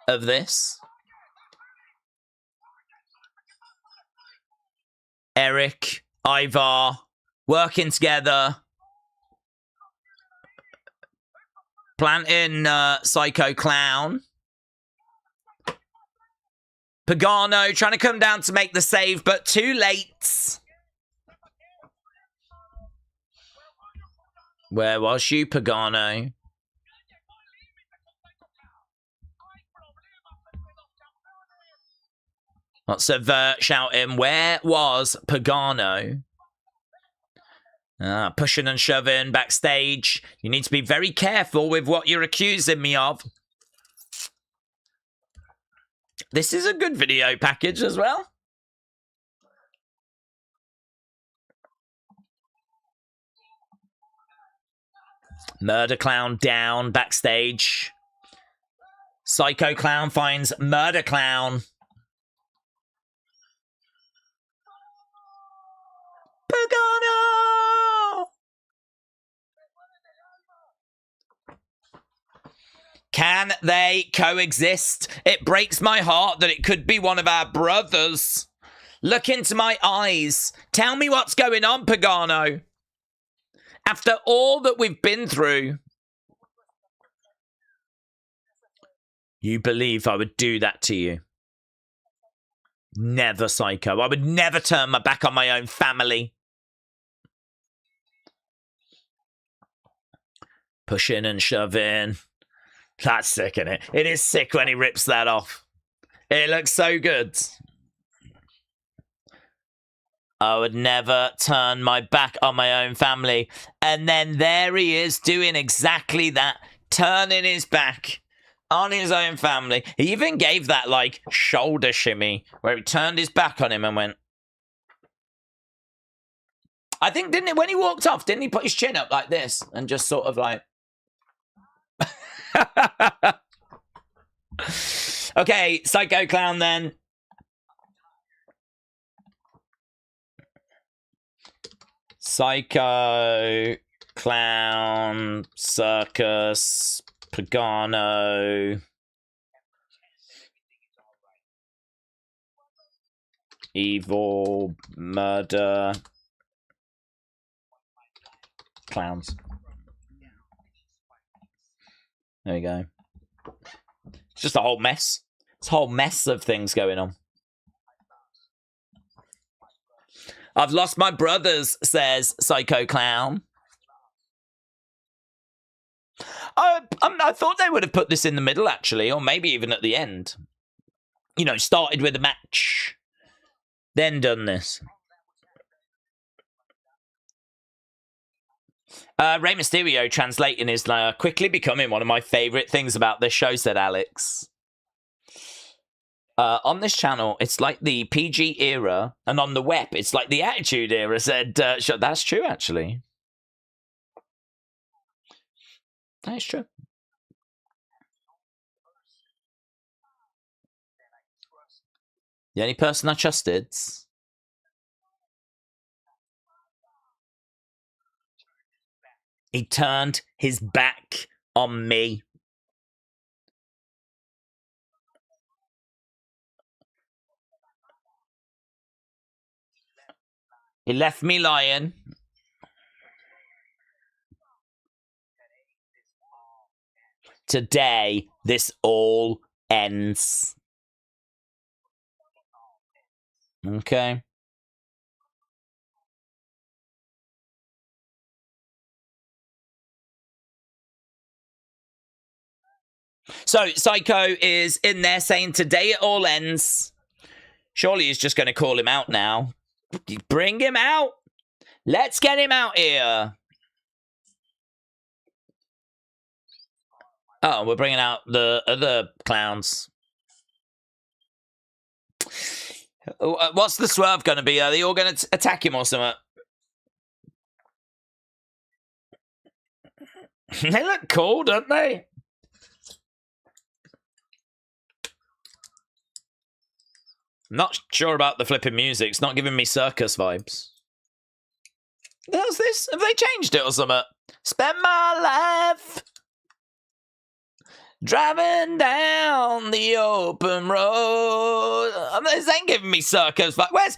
this. Eric, Ivar, working together. Planting Psycho Clown. Pagano trying to come down to make the save, but too late. Where was you, Pagano? Lots of shouting. Where was Pagano? Pushing and shoving backstage. You need to be very careful with what you're accusing me of. This is a good video package as well. Murder Clown down backstage. Psycho Clown finds Murder Clown. Pagano! Can they coexist? It breaks my heart that it could be one of our brothers. Look into my eyes. Tell me what's going on, Pagano. After all that we've been through. You believe I would do that to you? Never, Psycho. I would never turn my back on my own family. Pushing and shoving. That's sick, isn't it? It is sick when he rips that off. It looks so good. I would never turn my back on my own family. And then there he is doing exactly that. Turning his back on his own family. He even gave that, like, shoulder shimmy where he turned his back on him and went. I think, didn't it, when he walked off, didn't he put his chin up like this and just sort of like. Okay, Psycho Clown then. Psycho Clown Circus Pagano Evil Murder Clowns. There we go. It's just a whole mess. It's a whole mess of things going on. I've lost my brothers, says Psycho Clown. I thought they would have put this in the middle, actually, or maybe even at the end. You know, started with a match, then done this. Rey Mysterio translating is quickly becoming one of my favourite things about this show, said Alex. On this channel, it's like the PG era, and on the web, it's like the Attitude era, said that's true, actually. That is true. The only person I trusted. He turned his back on me. He left me lying. Today, this all ends. Okay. So, Psycho is in there saying, today it all ends. Surely he's just going to call him out now. Bring him out. Let's get him out here. Oh, we're bringing out the other clowns. What's the swerve going to be? Are they all going to attack him or something? They look cool, don't they? Not sure about the flipping music. It's not giving me circus vibes. How's this? Have they changed it or something? Spend my life driving down the open road. This ain't giving me circus vibes. Where's...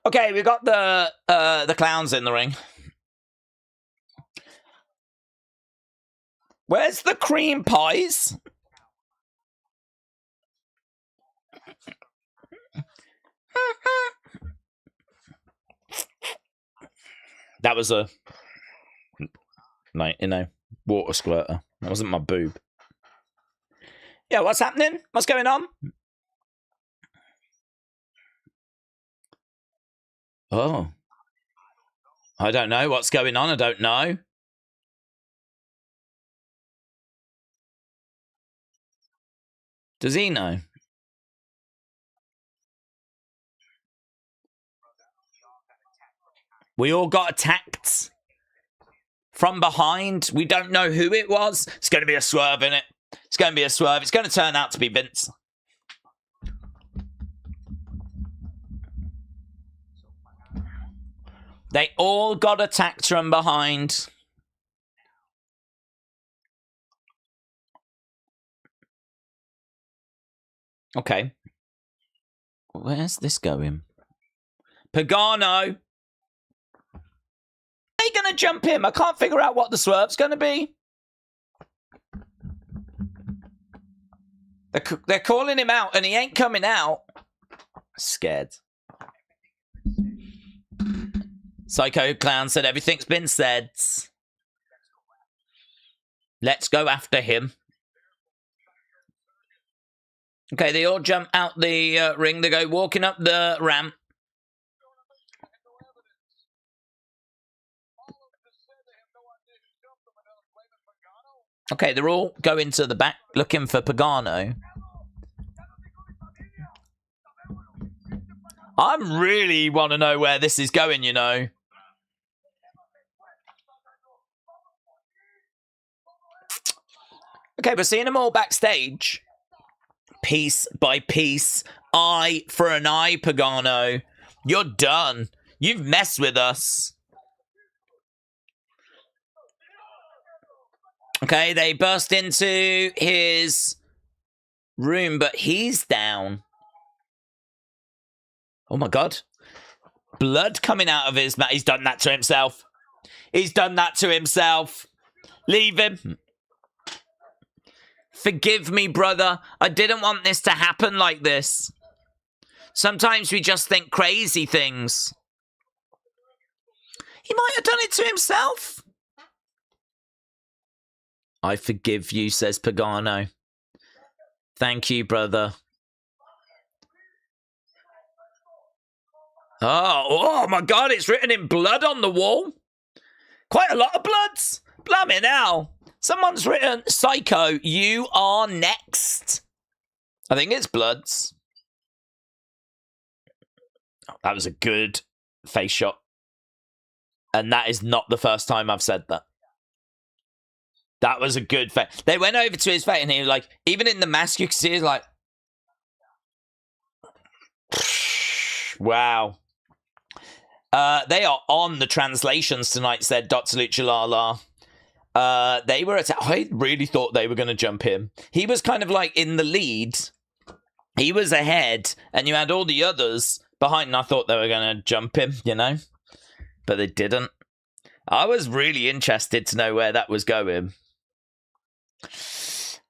Okay, we got the clowns in the ring. Where's the cream pies? That was a, like, you know, water squirter. That wasn't my boob. Yeah, what's happening? What's going on? Oh. I don't know what's going on. I don't know. Does he know? We all got attacked from behind. We don't know who it was. It's going to be a swerve, innit? It's going to be a swerve. It's going to turn out to be Vince. They all got attacked from behind. Okay. Where's this going? Pagano! Are they going to jump him? I can't figure out what the swerve's going to be. They're calling him out and he ain't coming out. Scared. Psycho Clown said everything's been said. Let's go after him. Okay, they all jump out the ring. They go walking up the ramp. Okay, they're all going to the back looking for Pagano. I really want to know where this is going, you know. Okay, we're seeing them all backstage. Piece by piece. Eye for an eye, Pagano. You're done. You've messed with us. Okay, they burst into his room, but he's down. Oh my God. Blood coming out of his mouth. He's done that to himself. He's done that to himself. Leave him. Forgive me, brother. I didn't want this to happen like this. Sometimes we just think crazy things. He might have done it to himself. I forgive you, says Pagano. Thank you, brother. Oh my God, it's written in blood on the wall. Quite a lot of bloods. Blimey now. Someone's written, Psycho, you are next. I think it's bloods. That was a good face shot. And that is not the first time I've said that. That was a good face. They went over to his face and he was like, even in the mask, you can see he's like, wow. They are on the translations tonight, said Dr. Lucha Lala. They were I really thought they were going to jump him. He was kind of like in the lead. He was ahead, and you had all the others behind, and I thought they were going to jump him, you know? But they didn't. I was really interested to know where that was going.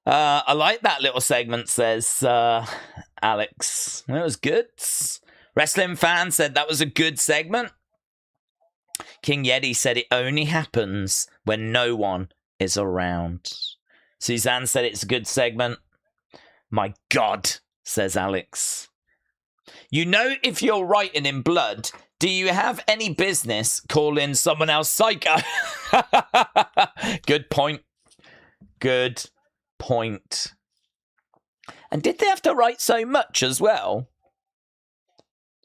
I like that little segment, says Alex. It was good. Wrestling fan said that was a good segment. King Yeti said it only happens when no one is around. Suzanne said it's a good segment. My God, says Alex. You know, if you're writing in blood, do you have any business calling someone else Psycho? Good point. Good point. And did they have to write so much as well?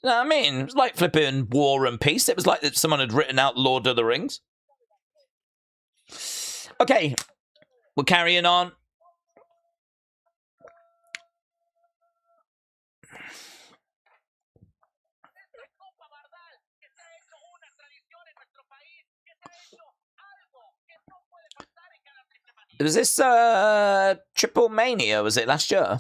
No, I mean, it was like flipping War and Peace. It was like that someone had written out Lord of the Rings. Okay, we're carrying on. Was this Triple Mania, was it last year?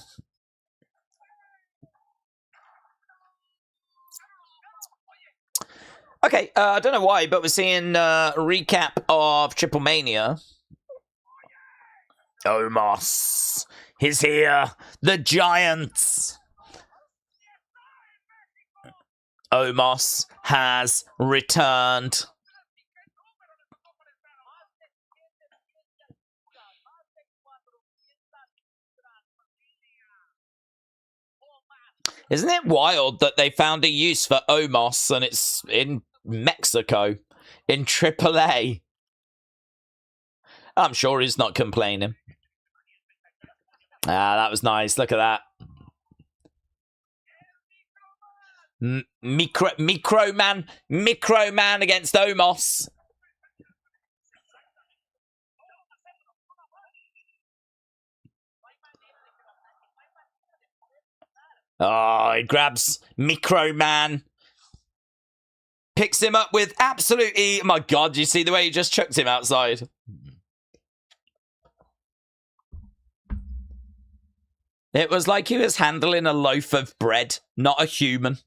Okay, I don't know why, but we're seeing a recap of Triple Mania. Omos, he's here. The Giants. Omos has returned. Isn't it wild that they found a use for Omos and it's in Mexico, in AAA? I'm sure he's not complaining. Ah, that was nice. Look at that. Micro man against Omos. Oh, he grabs Micro Man. Picks him up with absolutely... My God, you see the way he just chucked him outside? It was like he was handling a loaf of bread, not a human.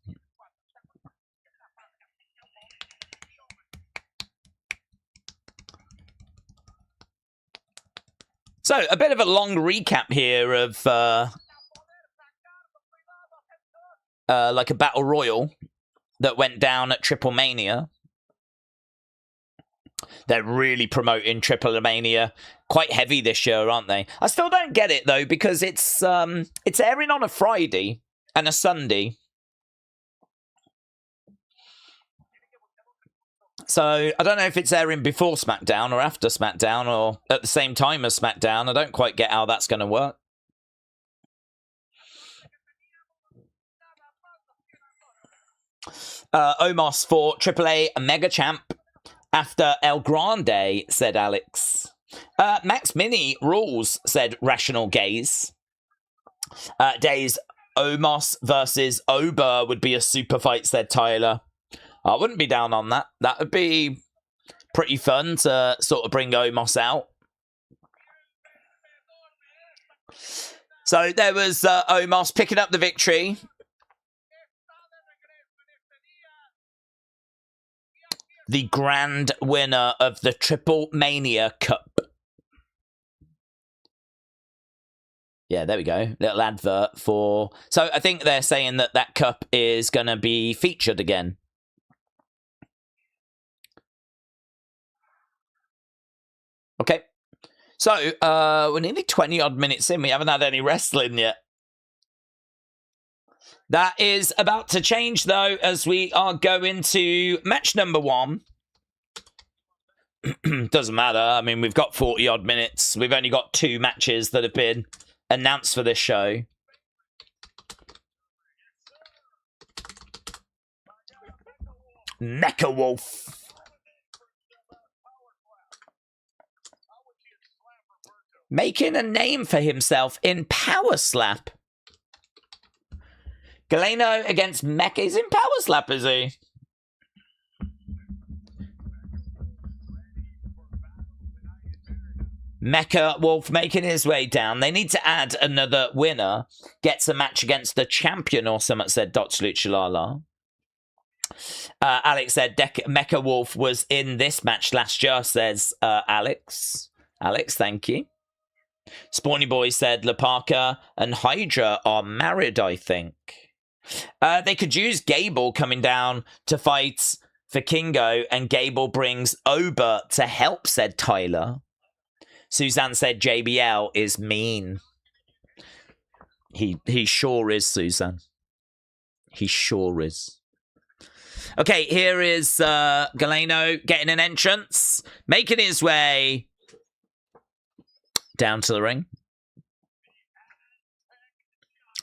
So, a bit of a long recap here of... like a battle royal that went down at Triple Mania. They're really promoting Triple Mania quite heavy this year, aren't they? I still don't get it though, because it's airing on a Friday and a Sunday. So I don't know if it's airing before SmackDown or after SmackDown or at the same time as SmackDown. I don't quite get how that's going to work. Omos for AAA Mega Champ after El Grande, said Alex. Max Mini rules, said Rational Gaze. Daze, Omos versus Ober would be a super fight, said Tyler. I wouldn't be down on that. That would be pretty fun to sort of bring Omos out. So there was Omos picking up the victory. The grand winner of the Triple Mania Cup. Yeah, there we go. Little advert for... So I think they're saying that that cup is going to be featured again. Okay. So, we're nearly 20-odd minutes in. We haven't had any wrestling yet. That is about to change, though, as we are going to match number 1. Doesn't matter. I mean, we've got 40-odd minutes. We've only got 2 matches that have been announced for this show. Mecha Wolf. Making a name for himself in Power Slap. Galeno against Mecha. He's in Power Slap, is he? Mecha Wolf making his way down. They need to add another winner. Gets a match against the champion or something, said Dr. Lucha Lala. Alex said Mecha Wolf was in this match last year, says Alex. Alex, thank you. Spawny Boy said La Parka and HIEDRA are married, I think. They could use Gable coming down to fight for Kingo, and Gable brings Oba to help, said Tyler. Suzanne said JBL is mean. He sure is, Suzanne. He sure is. Okay, here is Galeno getting an entrance, making his way down to the ring.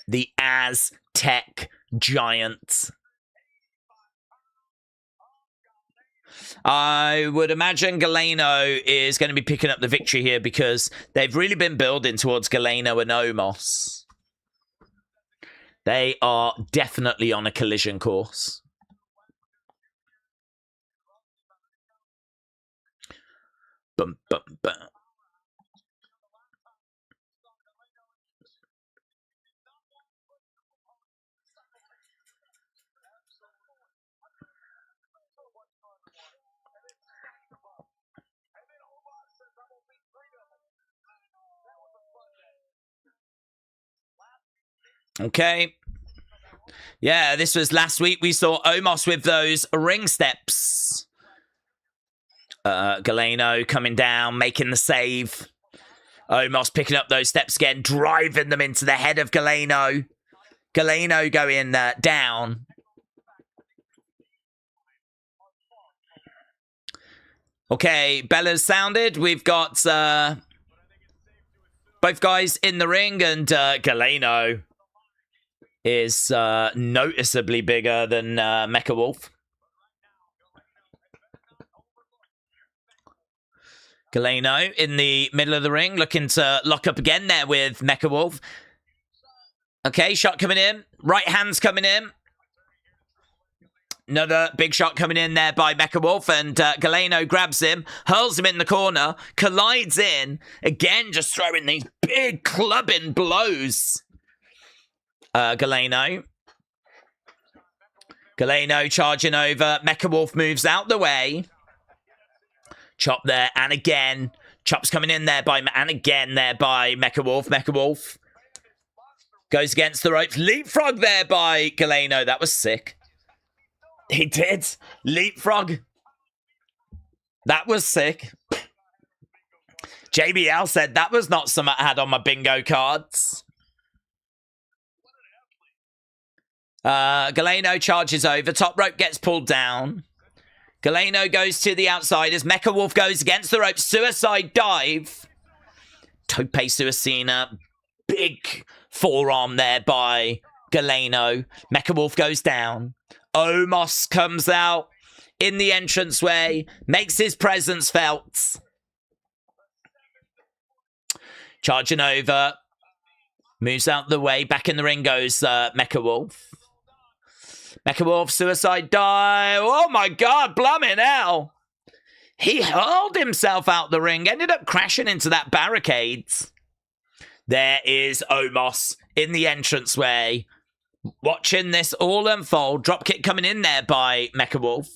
The Aztec Giant. I would imagine Galeno is going to be picking up the victory here because they've really been building towards Galeno and Omos. They are definitely on a collision course. Bum, bum, bum. Okay. Yeah, this was last week. We saw Omos with those ring steps. Galeno coming down, making the save. Omos picking up those steps again, driving them into the head of Galeno. Galeno going down. Okay, Bella's sounded. We've got both guys in the ring, and Galeno is noticeably bigger than Mecha Wolf. Galeno in the middle of the ring, looking to lock up again there with Mecha Wolf. Okay, shot coming in. Right hand's coming in. Another big shot coming in there by Mecha Wolf, and Galeno grabs him, hurls him in the corner, collides in. Again, just throwing these big clubbing blows. Galeno charging over. Mecha Wolf moves out the way. Chop there, and again. Chop's coming in there by, and again there by Mecha Wolf. Mecha Wolf goes against the ropes. Leapfrog there by Galeno. That was sick. He did. Leapfrog. That was sick. JBL said that was not something I had on my bingo cards. Galeno charges over. Top rope gets pulled down. Galeno goes to the outside as Mecha Wolf goes against the rope. Suicide dive. Tope Suicina. Big forearm there by Galeno. Mecha Wolf goes down. Omos comes out in the entranceway. Makes his presence felt. Charging over. Moves out the way. Back in the ring goes Mecha Wolf. Mecha Wolf, suicide dive. Oh my god, blimmin' hell. He hurled himself out the ring. Ended up crashing into that barricade. There is Omos in the entranceway. Watching this all unfold. Dropkick coming in there by Mecha Wolf.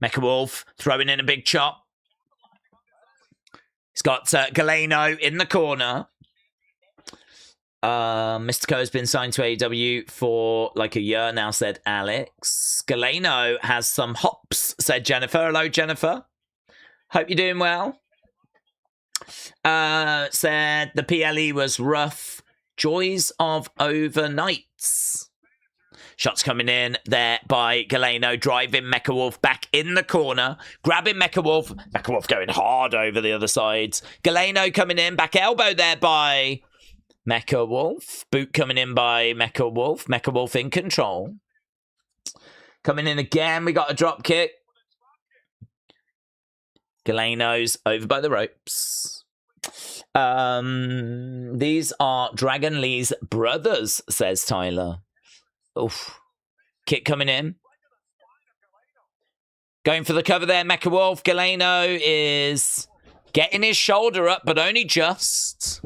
Mecha Wolf throwing in a big chop. He's got Galeno in the corner. Mystico has been signed to AEW for like a year now, said Alex. Galeno has some hops, said Jennifer. Hello, Jennifer. Hope you're doing well. Said the PLE was rough. Joys of overnights. Shots coming in there by Galeno, driving Mecha Wolf back in the corner, grabbing Mecha Wolf. Mecha Wolf going hard over the other side. Galeno coming in, back elbow there by Mecha Wolf. Boot coming in by Mecha Wolf. Mecha Wolf in control. Coming in again, we got a drop kick. Galeno's over by the ropes. These are Dragon Lee's brothers, says Tyler. Oof. Kick coming in. Going for the cover there, Mecha Wolf. Galeno is getting his shoulder up, but only just.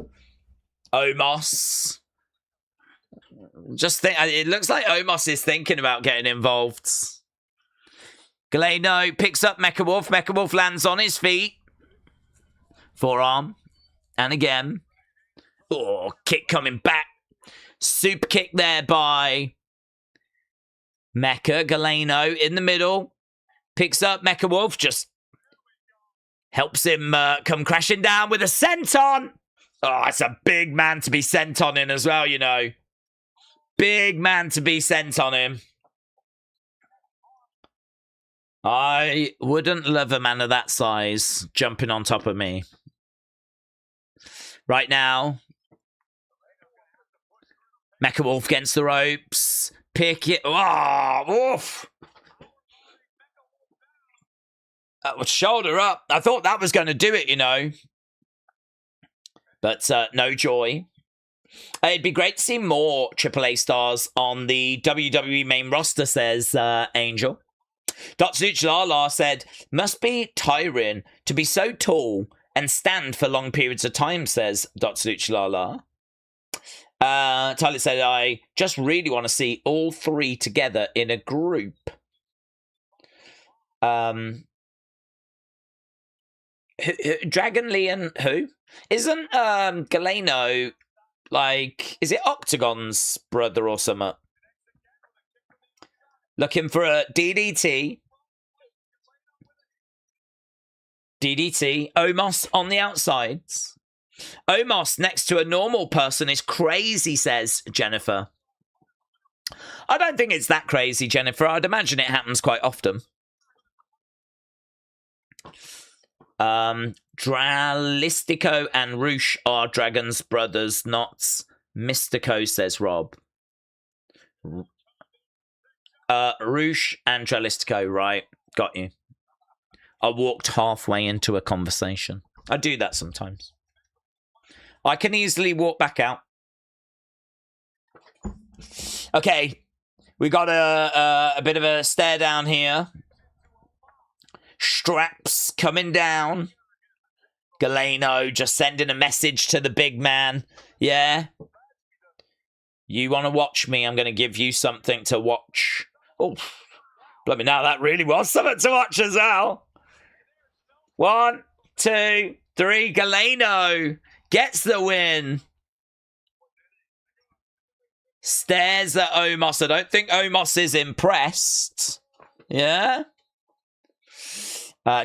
Omos. It looks like Omos is thinking about getting involved. Galeno picks up Mecha Wolf. Mecha Wolf lands on his feet. Forearm. And again. Oh, kick coming back. Super kick there by Mecha. Galeno in the middle. Picks up Mecha Wolf. Just helps him come crashing down with a senton. Oh, it's a big man to be sent on him as well, you know. Big man to be sent on him. I wouldn't love a man of that size jumping on top of me. Right now, Mecha Wolf against the ropes. Pick it. Oh, oof. Shoulder up. I thought that was going to do it, you know. But no joy. It'd be great to see more AAA stars on the WWE main roster, says Angel. Dotsuch Lala said, must be tiring to be so tall and stand for long periods of time, says Dotsuch Lala. Tyler said, I just really want to see all three together in a group. Dragon Lee and who? Isn't Galeno, like, is it Octagon's brother or something? Looking for a DDT. DDT. Omos on the outsides. Omos next to a normal person is crazy, says Jennifer. I don't think it's that crazy, Jennifer. I'd imagine it happens quite often. Dralistico and Roosh are Dragon's brothers, not Mystico, says Rob. Roosh and Dralistico, right. Got you. I walked halfway into a conversation. I do that sometimes. I can easily walk back out. Okay. We got a bit of a stare down here. Straps coming down. Galeno just sending a message to the big man. Yeah. You want to watch me? I'm going to give you something to watch. Oh, let me know. That really was something to watch as well. 1, 2, 3. Galeno gets the win. Stares at Omos. I don't think Omos is impressed. Yeah.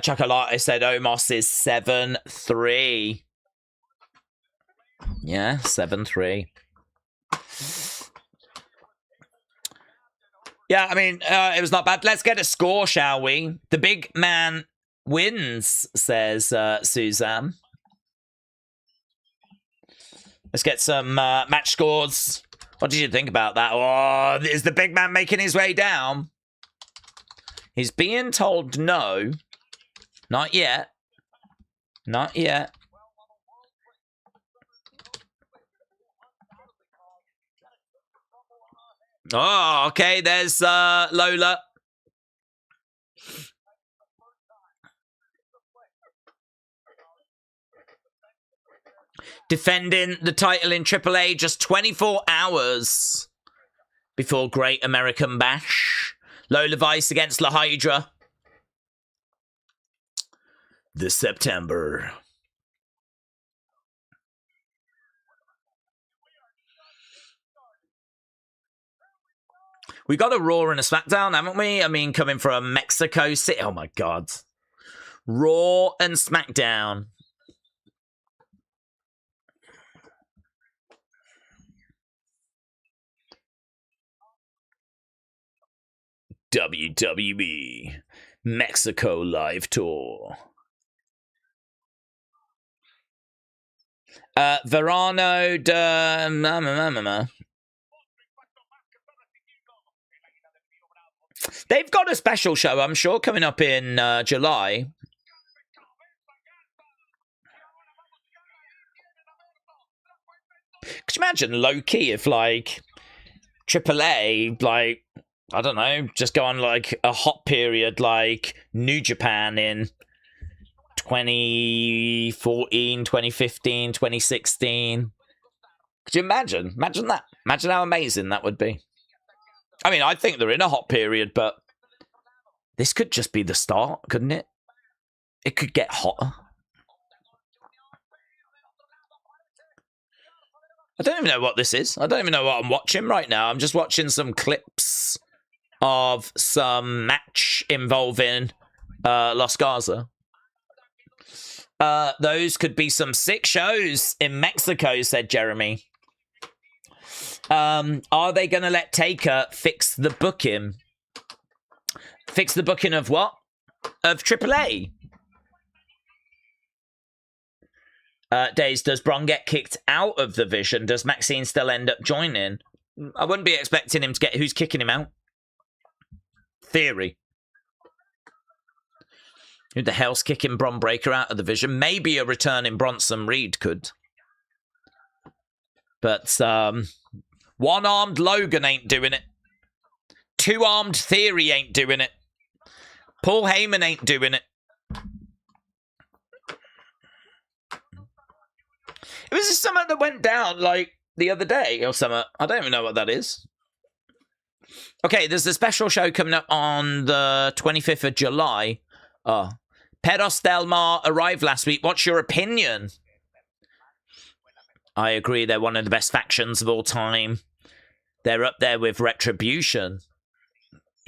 Chocolate said Omos is 7-3. Yeah, 7-3. Yeah, I mean, it was not bad. Let's get a score, shall we? The big man wins, says Suzanne. Let's get some match scores. What did you think about that? Oh, is the big man making his way down? He's being told no. Not yet. Not yet. Oh, okay. There's Lola. Defending the title in AAA just 24 hours before Great American Bash. Lola Vice against La HIEDRA. This September. We got a Raw and a SmackDown, haven't we? I mean, coming from Mexico City. Oh, my God. Raw and SmackDown. WWE Mexico Live Tour. Verano de... They've got a special show, I'm sure, coming up in July. Could you imagine, low-key, if, like, AAA, like, I don't know, just go on, like, a hot period, like New Japan in 2014, 2015, 2016. Could you imagine? Imagine that. Imagine how amazing that would be. I mean, I think they're in a hot period, but this could just be the start, couldn't it? It could get hotter. I don't even know what this is. I don't even know what I'm watching right now. I'm just watching some clips of some match involving Los Garza. Those could be some sick shows in Mexico, said Jeremy. Are they going to let Taker fix the booking? Fix the booking of what? Of AAA? Daze, does Bron get kicked out of the Vision? Does Maxine still end up joining? I wouldn't be expecting him to get... Who's kicking him out? Theory. Who the hell's kicking Bron Breakker out of the Vision? Maybe a returning Bronson Reed could. But, one-armed Logan ain't doing it. Two-armed Theory ain't doing it. Paul Heyman ain't doing it. It was just something that went down, like, the other day or something. I don't even know what that is. Okay, there's a special show coming up on the 25th of July. Oh. Peros Del Mar arrived last week. What's your opinion? I agree, they're one of the best factions of all time. They're up there with Retribution.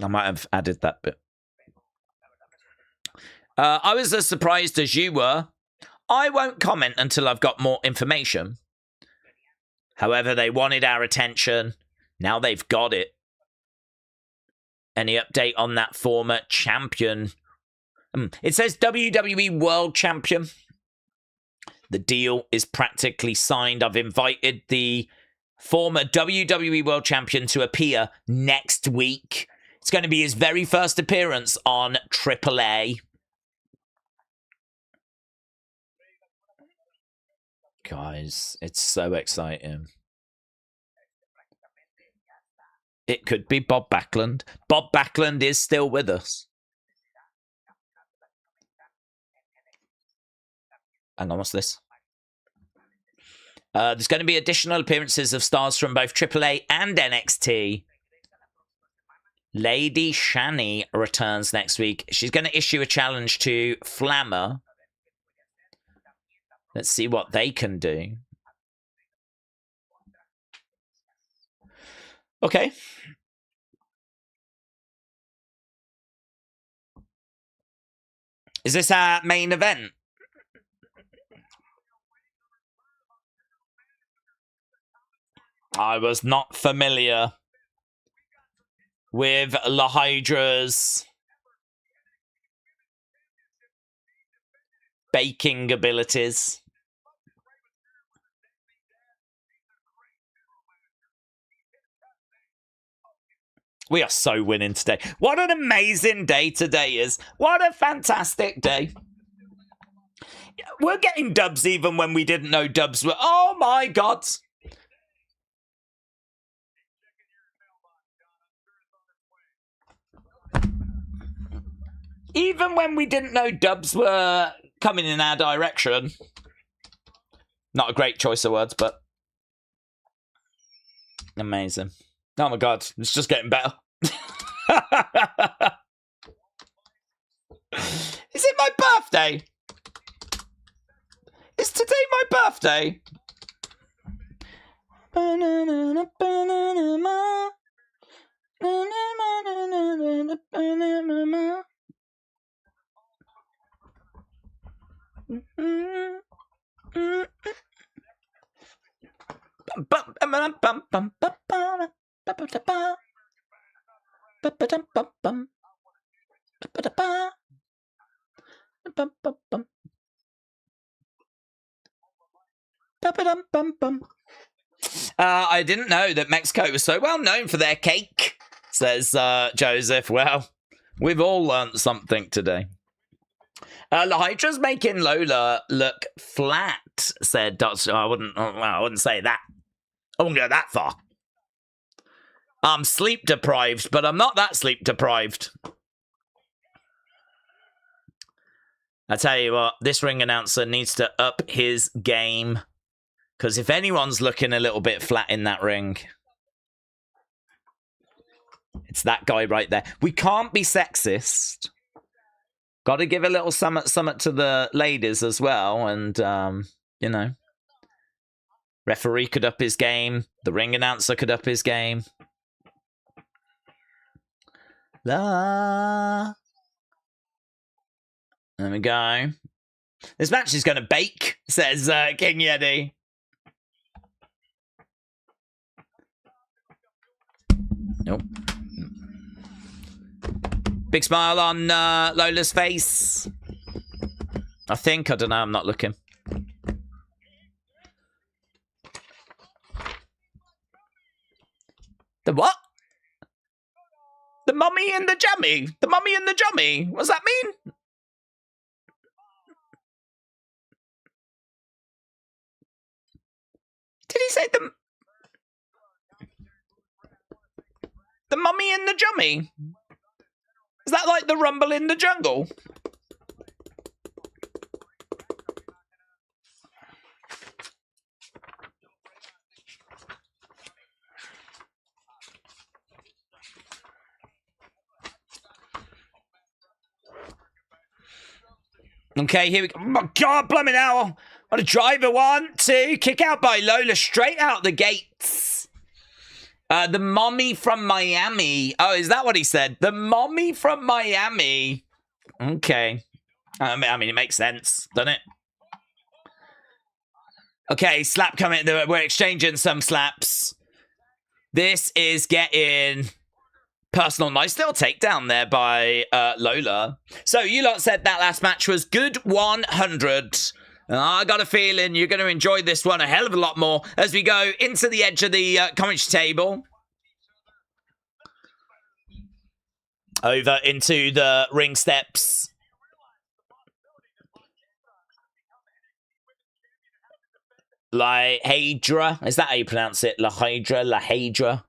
I might have added that bit. I was as surprised as you were. I won't comment until I've got more information. However, they wanted our attention. Now they've got it. Any update on that former champion? It says WWE World Champion. The deal is practically signed. I've invited the former WWE World Champion to appear next week. It's going to be his very first appearance on AAA. Guys, it's so exciting. It could be Bob Backlund. Bob Backlund is still with us. Hang on, what's this? There's going to be additional appearances of stars from both AAA and NXT. Lady Shani returns next week. She's going to issue a challenge to Flammer. Let's see what they can do. Okay. Is this our main event? I was not familiar with La HIEDRA's baking abilities. We are so winning today. What an amazing day today is. What a fantastic day. We're getting dubs even when we didn't know dubs were... Oh my God. Even when we didn't know dubs were coming in our direction. Not a great choice of words, but... amazing. Oh my God, it's just getting better. Is it my birthday? Is today my birthday? Ba-ba-da-ba. Ba-ba-dum-bum-bum. Ba-ba-da-ba. Bum-bum-bum. Ba-ba-dum-bum-bum. I didn't know that Mexico was so well known for their cake, says Joseph. Well, we've all learnt something today. LOLA's making Lola look flat, said Dutch. I wouldn't say that. I wouldn't go that far. I'm sleep deprived, but I'm not that sleep deprived. I tell you what, this ring announcer needs to up his game. Because if anyone's looking a little bit flat in that ring, it's that guy right there. We can't be sexist. Got to give a little summit to the ladies as well. And, you know, referee could up his game. The ring announcer could up his game. La. There we go. This match is going to bake, says King Yeti. Nope. Big smile on Lola's face. I think. I don't know. I'm not looking. The what? The mummy and the jummy. The mummy and the jummy. What does that mean? Did he say the mummy and the jummy? Is that like the rumble in the jungle? Okay, here we go. Oh my God, blimey now. On a driver, 1, 2, kick out by Lola, straight out the gates. The mommy from Miami. Oh, is that what he said? The mommy from Miami. Okay. I mean, it makes sense, doesn't it? Okay, slap coming. We're exchanging some slaps. This is getting personal. Nice little takedown there by Lola. So you lot said that last match was good 100. I got a feeling you're going to enjoy this one a hell of a lot more as we go into the edge of the commentary table. Over into the ring steps. HIEDRA. Is that how you pronounce it? HIEDRA.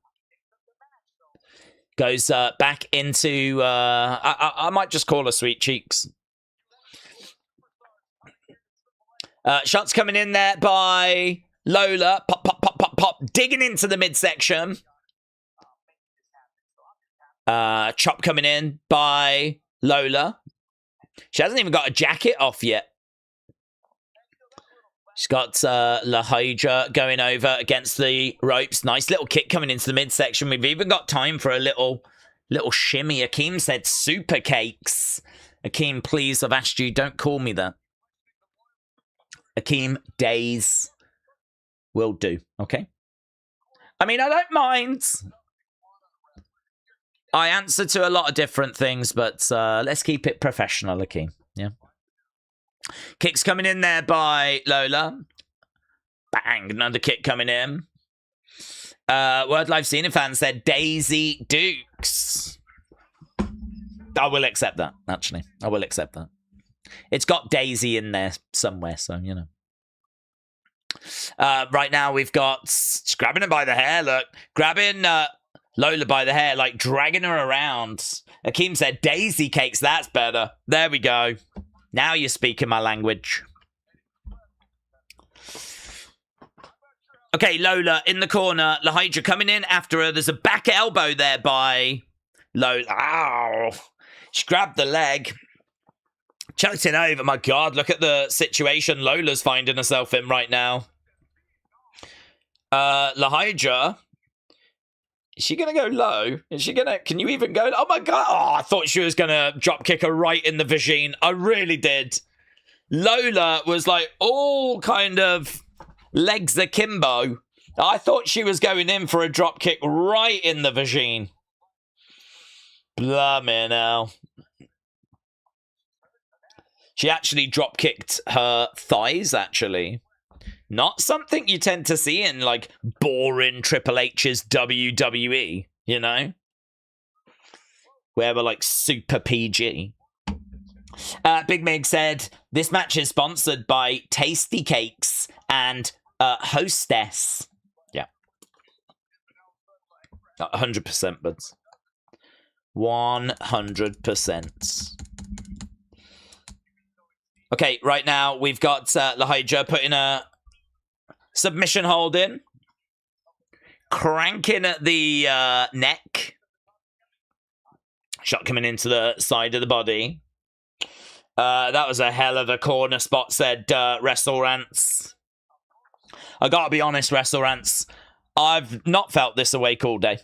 Goes back into... I might just call her Sweet Cheeks. Shots coming in there by Lola. Pop, pop, pop, pop, pop. Digging into the midsection. Chop coming in by Lola. She hasn't even got a jacket off yet. She's got HIEDRA going over against the ropes. Nice little kick coming into the midsection. We've even got time for a little shimmy. Akeem said super cakes. Akeem, please, I've asked you, don't call me that. Akeem, Daze will do, okay? I mean, I don't mind. I answer to a lot of different things, but let's keep it professional, Akeem. Yeah. Kicks coming in there by Lola. Bang, another kick coming in. Word Live Cena fan said Daisy Dukes. I will accept that, actually. I will accept that. It's got Daisy in there somewhere, so, you know. Right now, we've got... She's grabbing her by the hair, look. Grabbing Lola by the hair, like dragging her around. Akeem said, Daisy cakes, that's better. There we go. Now you're speaking my language. Okay, Lola in the corner. HIEDRA coming in after her. There's a back elbow there by Lola. Ow. She grabbed the leg. Chucked it over. My God, look at the situation Lola's finding herself in right now. HIEDRA. Is she going to go low? Is she going to... Can you even go... Oh, my God. Oh, I thought she was going to drop kick her right in the vagine. I really did. Lola was like all kind of legs akimbo. I thought she was going in for a drop kick right in the vagine. Blimey now. She actually drop kicked her thighs, actually. Not something you tend to see in, like, boring Triple H's WWE, you know? Where we're, like, super PG. Big Mig said, this match is sponsored by Tasty Cakes and Hostess. Yeah. 100%, buds. 100%. Okay, right now we've got La HIEDRA putting a submission hold in. Cranking at the neck. Shot coming into the side of the body. That was a hell of a corner spot, said Wrestle Rants. I gotta be honest, Wrestle Rants. I've not felt this awake all day.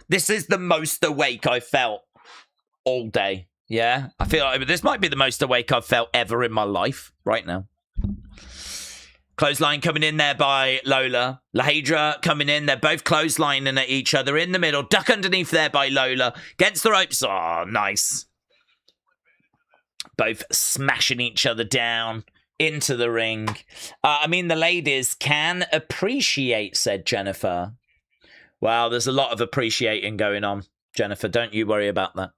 This is the most awake I've felt all day. Yeah, I feel like this might be the most awake I've felt ever in my life right now. Clothesline coming in there by Lola. La HIEDRA coming in. They're both clotheslining at each other in the middle. Duck underneath there by Lola. Gets the ropes. Oh, nice. Both smashing each other down into the ring. I mean, the ladies can appreciate, said Jennifer. Well, there's a lot of appreciating going on, Jennifer. Don't you worry about that.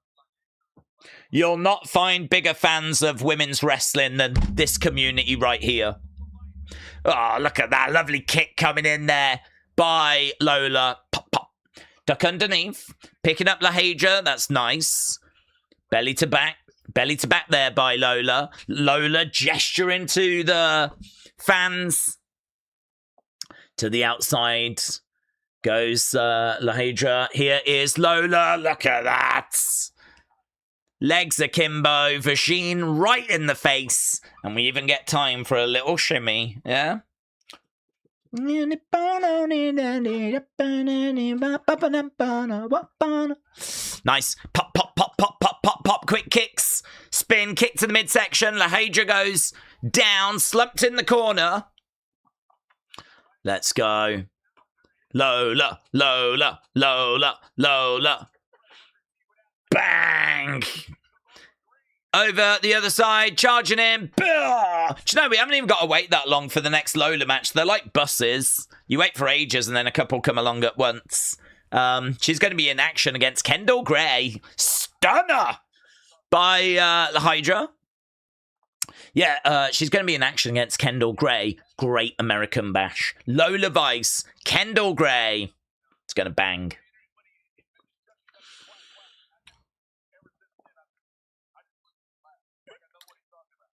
You'll not find bigger fans of women's wrestling than this community right here. Oh, look at that lovely kick coming in there by Lola. Pop, pop. Duck underneath. Picking up La HIEDRA. That's nice. Belly to back. Belly to back there by Lola. Lola gesturing to the fans. To the outside goes La HIEDRA. Here is Lola. Look at that. Legs akimbo, vagine right in the face, and we even get time for a little shimmy, yeah? Nice. Pop, pop, pop, pop, pop, pop, pop, quick kicks. Spin, kick to the midsection. La HIEDRA goes down, slumped in the corner. Let's go. Lola, Lola, Lola, Lola. Bang! Over the other side, charging in. Do you know, we haven't even got to wait that long for the next Lola match. They're like buses. You wait for ages and then a couple come along at once. She's going to be in action against Kendall Gray. Stunner! By La HIEDRA. Yeah, she's going to be in action against Kendall Gray. Great American Bash. Lola Vice, Kendall Gray. It's going to bang.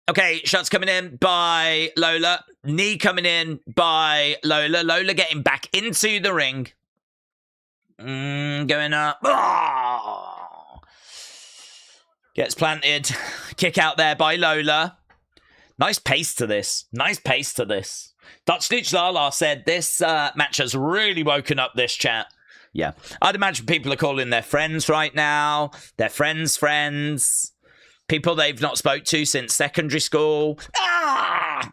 Okay, shots coming in by Lola. Knee coming in by Lola. Lola getting back into the ring. Going up. Oh! Gets planted. Kick out there by Lola. Nice pace to this. Nice pace to this. Dutch Luch Lala said this match has really woken up this chat. Yeah. I'd imagine people are calling their friends right now. Their friends. People they've not spoke to since secondary school. Ah!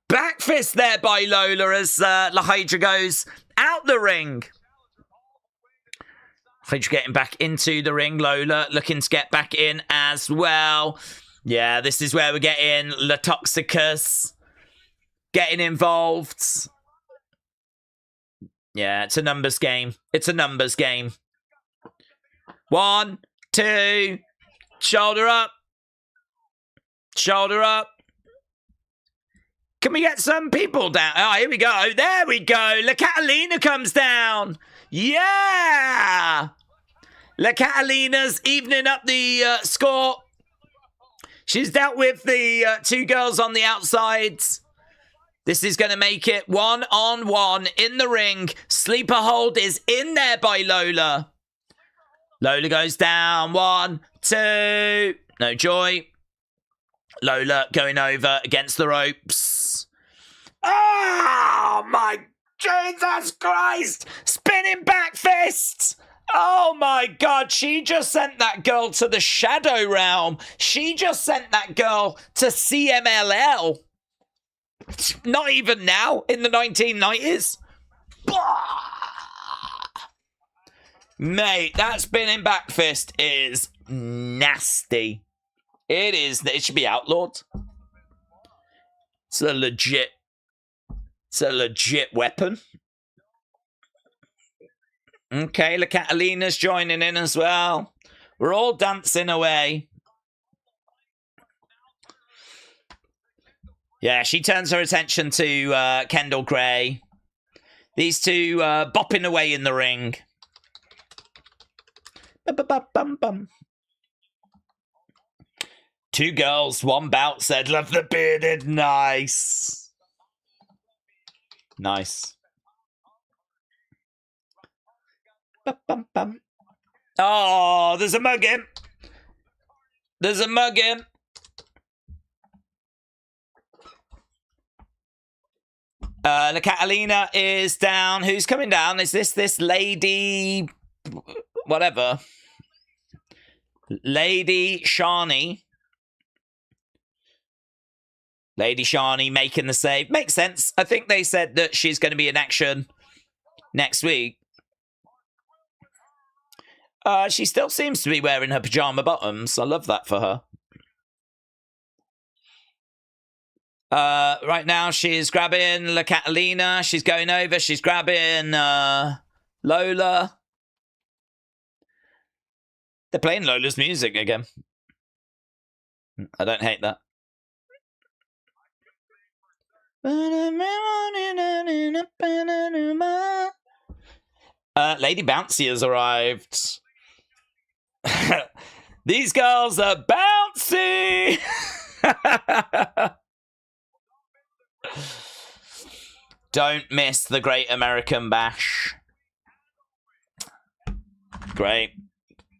Back fist there by Lola as La HIEDRA goes out the ring. HIEDRA getting back into the ring. Lola looking to get back in as well. Yeah, this is where we're getting La Toxicus getting involved. Yeah, it's a numbers game. It's a numbers game. 1, 2... Shoulder up. Shoulder up. Can we get some people down? Oh, here we go. There we go. La Catalina comes down. Yeah. La Catalina's evening up the score. She's dealt with the two girls on the outside. This is going to make it 1-on-1 in the ring. Sleeper hold is in there by Lola. Lola goes down. 1, 2. No joy. Lola going over against the ropes. Oh, my Jesus Christ. Spinning back fist. Oh, my God. She just sent that girl to the Shadow Realm. She just sent that girl to CMLL. Not even now, in the 1990s. Mate, that spinning back fist is nasty. It is. It should be outlawed. It's a legit weapon. Okay, La Catalina's joining in as well. We're all dancing away. Yeah, she turns her attention to Kendall Gray. These two bopping away in the ring. Bum. Two girls, one bout said, love the bearded. Nice. Nice. Bum. Oh, there's a mugging. There's a mugging. La Catalina is down. Who's coming down? Is this lady... whatever. Lady Shani. Lady Shani making the save. Makes sense. I think they said that she's going to be in action next week. She still seems to be wearing her pajama bottoms. I love that for her. Right now, she's grabbing La Catalina. She's going over. She's grabbing Lola. They're playing Lola's music again. I don't hate that. Lady Bouncy has arrived. These girls are bouncy! Don't miss the Great American Bash. Great.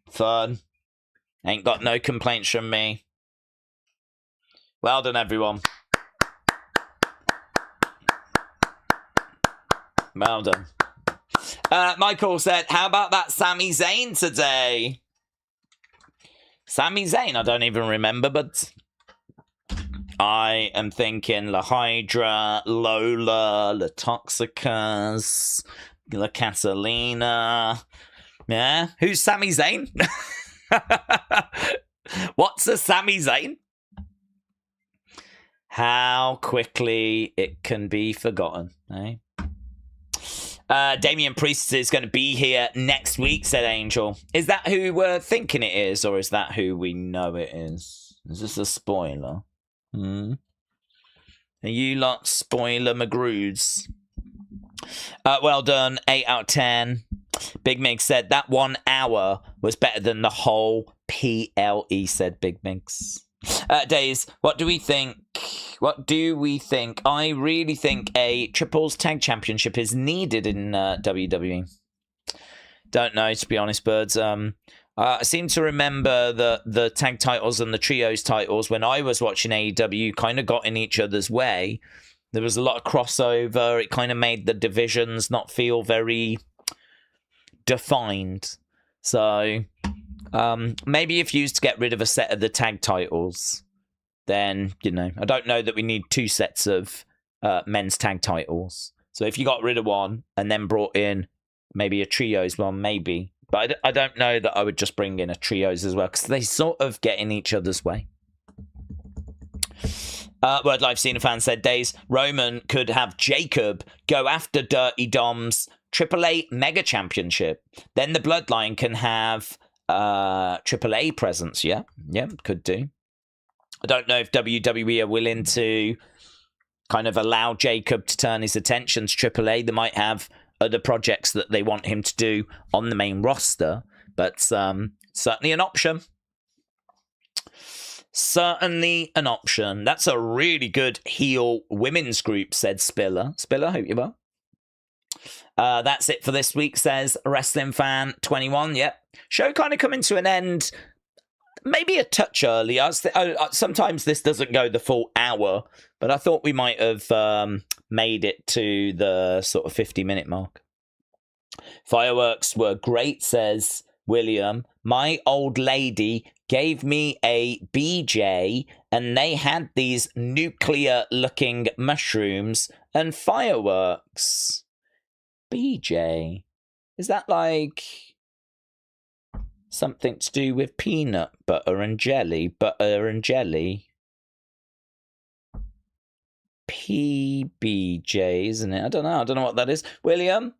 Fun. Ain't got no complaints from me. Well done, everyone. Well done. Michael said, how about that Sami Zayn today? Sami Zayn, I don't even remember, but I am thinking La HIEDRA, Lola, La Toxicas, La Catalina. Yeah, who's Sami Zayn? What's a Sami Zayn? How quickly it can be forgotten, eh? Damian Priest is going to be here next week, said Angel. Is that who we're thinking it is, or is that who we know it is? Is this a spoiler? Are you lot spoiler McGrews? Well done, 8 out of 10. Big Mig said that 1 hour was better than the whole PLE, said Big Migs. Daze, what do we think? What do we think? I really think a Triples Tag Championship is needed in WWE. Don't know, to be honest, birds. I seem to remember that the tag titles and the trios titles, when I was watching AEW, kind of got in each other's way. There was a lot of crossover. It kind of made the divisions not feel very defined. So maybe if you used to get rid of a set of the tag titles, then, you know, I don't know that we need 2 sets of men's tag titles. So if you got rid of one and then brought in maybe a trios one, maybe. But I don't know that I would just bring in a trios as well, because they sort of get in each other's way. Word Life Cena fan said, Days, Roman could have Jacob go after Dirty Dom's AAA Mega Championship. Then the Bloodline can have AAA presence. Yeah, could do. I don't know if WWE are willing to kind of allow Jacob to turn his attention to AAA. They might have other projects that they want him to do on the main roster, but certainly an option. Certainly an option. That's a really good heel women's group, said Spiller. Spiller, hope you're well. That's it for this week, says Wrestling Fan 21. Yep. Show kind of coming to an end. Maybe a touch early. Sometimes this doesn't go the full hour, but I thought we might have made it to the sort of 50-minute mark. Fireworks were great, says William. My old lady gave me a BJ and they had these nuclear-looking mushrooms and fireworks. BJ. Is that like something to do with peanut butter and jelly? Butter and jelly? PBJ, isn't it? I don't know what that is. William,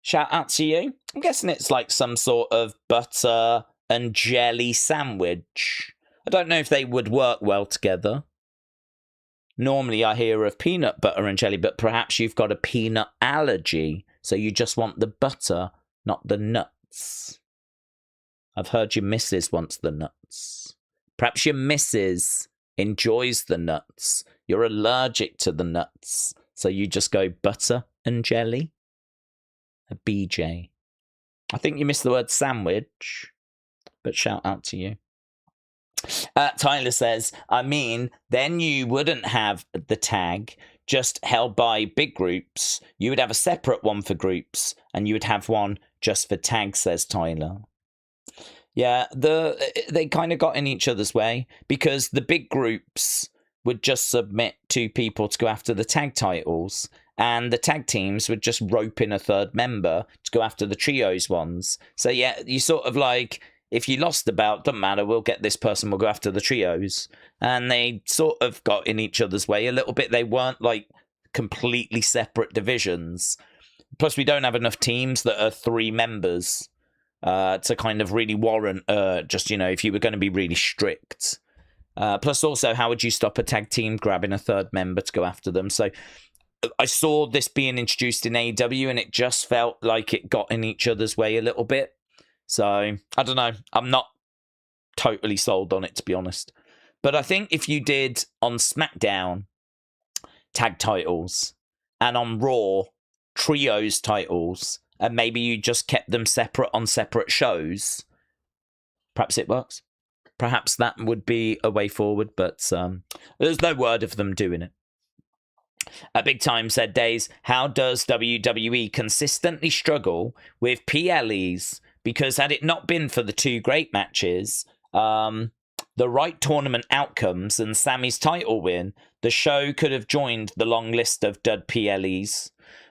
shout out to you. I'm guessing it's like some sort of butter and jelly sandwich. I don't know if they would work well together. Normally I hear of peanut butter and jelly, but perhaps you've got a peanut allergy, so you just want the butter, not the nuts. I've heard your missus wants the nuts. Perhaps your missus enjoys the nuts. You're allergic to the nuts, so you just go butter and jelly. A BJ. I think you missed the word sandwich, but shout out to you. Tyler says, I mean, then you wouldn't have the tag just held by big groups. You would have a separate one for groups, and you would have one just for tags, says Tyler. Yeah, they kind of got in each other's way, because the big groups would just submit 2 people to go after the tag titles, and the tag teams would just rope in a third member to go after the trios ones. So yeah, you sort of like, if you lost the belt, doesn't matter, we'll get this person, we'll go after the trios. And they sort of got in each other's way a little bit. They weren't like completely separate divisions. Plus, we don't have enough teams that are 3 members to kind of really warrant just, you know, if you were going to be really strict. Plus, also, how would you stop a tag team grabbing a third member to go after them? So I saw this being introduced in AEW, and it just felt like it got in each other's way a little bit. So, I don't know. I'm not totally sold on it, to be honest. But I think if you did on SmackDown tag titles and on Raw trios titles, and maybe you just kept them separate on separate shows, perhaps it works. Perhaps that would be a way forward, but there's no word of them doing it. Big Time said, Daze, how does WWE consistently struggle with PLEs? Because had it not been for the 2 great matches, the right tournament outcomes and Sammy's title win, the show could have joined the long list of dud PLEs.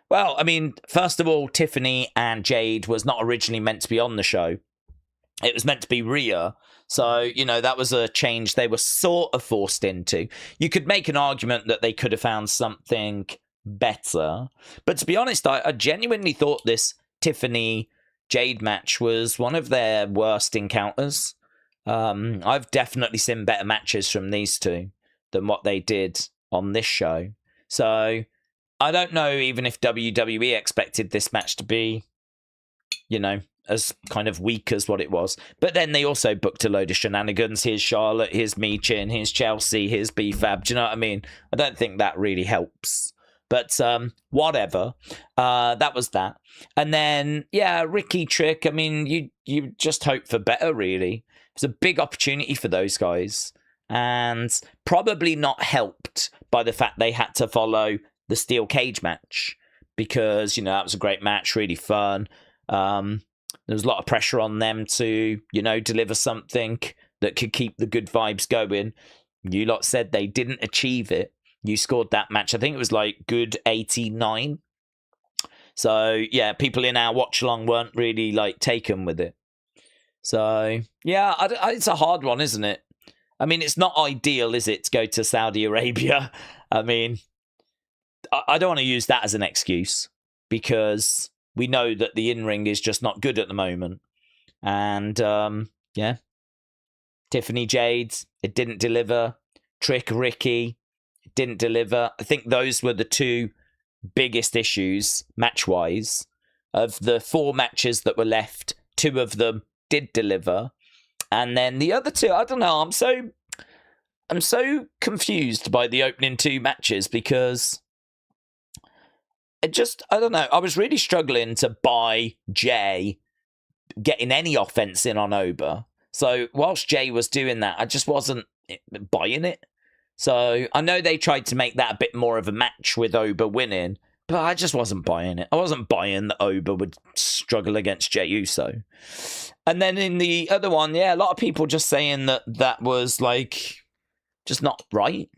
Well, I mean, first of all, Tiffany and Jade was not originally meant to be on the show. It was meant to be Rhea. So, you know, that was a change they were sort of forced into. You could make an argument that they could have found something better. But to be honest, I genuinely thought this Tiffany Jade match was one of their worst encounters. I've definitely seen better matches from these 2 than what they did on this show. So I don't know even if WWE expected this match to be, you know, as kind of weak as what it was. But then they also booked a load of shenanigans. Here's Charlotte, here's Michin, here's Chelsea, here's B-Fab. Do you know what I mean? I don't think that really helps. But whatever. That was that. And then, yeah, Ricky Trick. I mean, you just hope for better, really. It's a big opportunity for those guys. And probably not helped by the fact they had to follow the steel cage match. Because, you know, that was a great match, really fun. There was a lot of pressure on them to, you know, deliver something that could keep the good vibes going. You lot said they didn't achieve it. You scored that match. I think it was like good 89. So, yeah, people in our watch-along weren't really, like, taken with it. So, yeah, it's a hard one, isn't it? I mean, it's not ideal, is it, to go to Saudi Arabia? I mean, I don't want to use that as an excuse, because we know that the in-ring is just not good at the moment. And, yeah, Tiffany Jade, it didn't deliver. Trick Ricky, didn't deliver. I think those were the 2 biggest issues match-wise. Of the 4 matches that were left, 2 of them did deliver. And then the other 2, I don't know, I'm so confused by the opening 2 matches, because it just, I don't know, I was really struggling to buy Jay getting any offense in on Oba. So whilst Jay was doing that, I just wasn't buying it. So I know they tried to make that a bit more of a match with Oba winning, but I just wasn't buying it. I wasn't buying that Oba would struggle against Jey Uso. And then in the other one, yeah, a lot of people just saying that that was like just not right.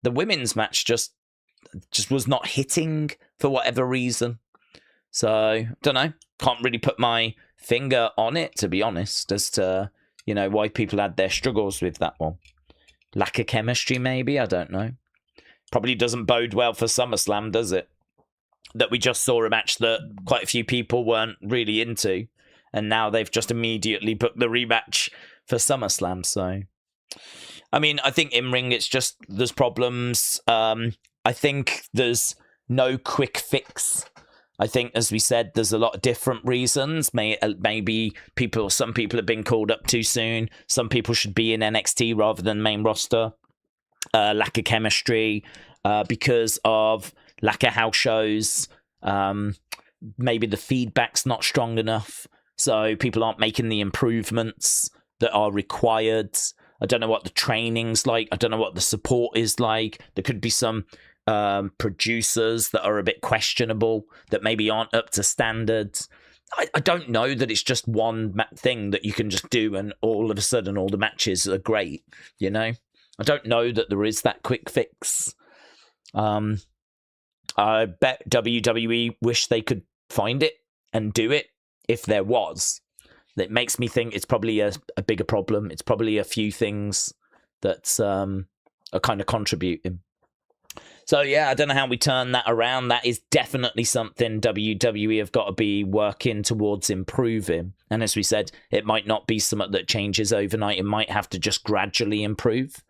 The women's match just was not hitting for whatever reason. So, don't know. Can't really put my finger on it, to be honest, as to, why people had their struggles with that one. Lack of chemistry, maybe? I don't know. Probably doesn't bode well for SummerSlam, does it? That we just saw a match that quite a few people weren't really into, and now they've just immediately booked the rematch for SummerSlam, so... I mean, I think in-ring, it's just, there's problems. I think there's no quick fix. I think, as we said, there's a lot of different reasons. Maybe some people have been called up too soon. Some people should be in NXT rather than main roster. Lack of chemistry, because of lack of house shows. Maybe the feedback's not strong enough, so people aren't making the improvements that are required. I don't know what the training's like. I don't know what the support is like. There could be some producers that are a bit questionable, that maybe aren't up to standards. I don't know that it's just one thing that you can just do and all of a sudden all the matches are great, I don't know that there is that quick fix. I bet WWE wish they could find it and do it if there was. That makes me think it's probably a bigger problem. It's probably a few things that are kind of contributing. So, yeah, I don't know how we turn that around. That is definitely something WWE have got to be working towards improving. And as we said, it might not be something that changes overnight. It might have to just gradually improve.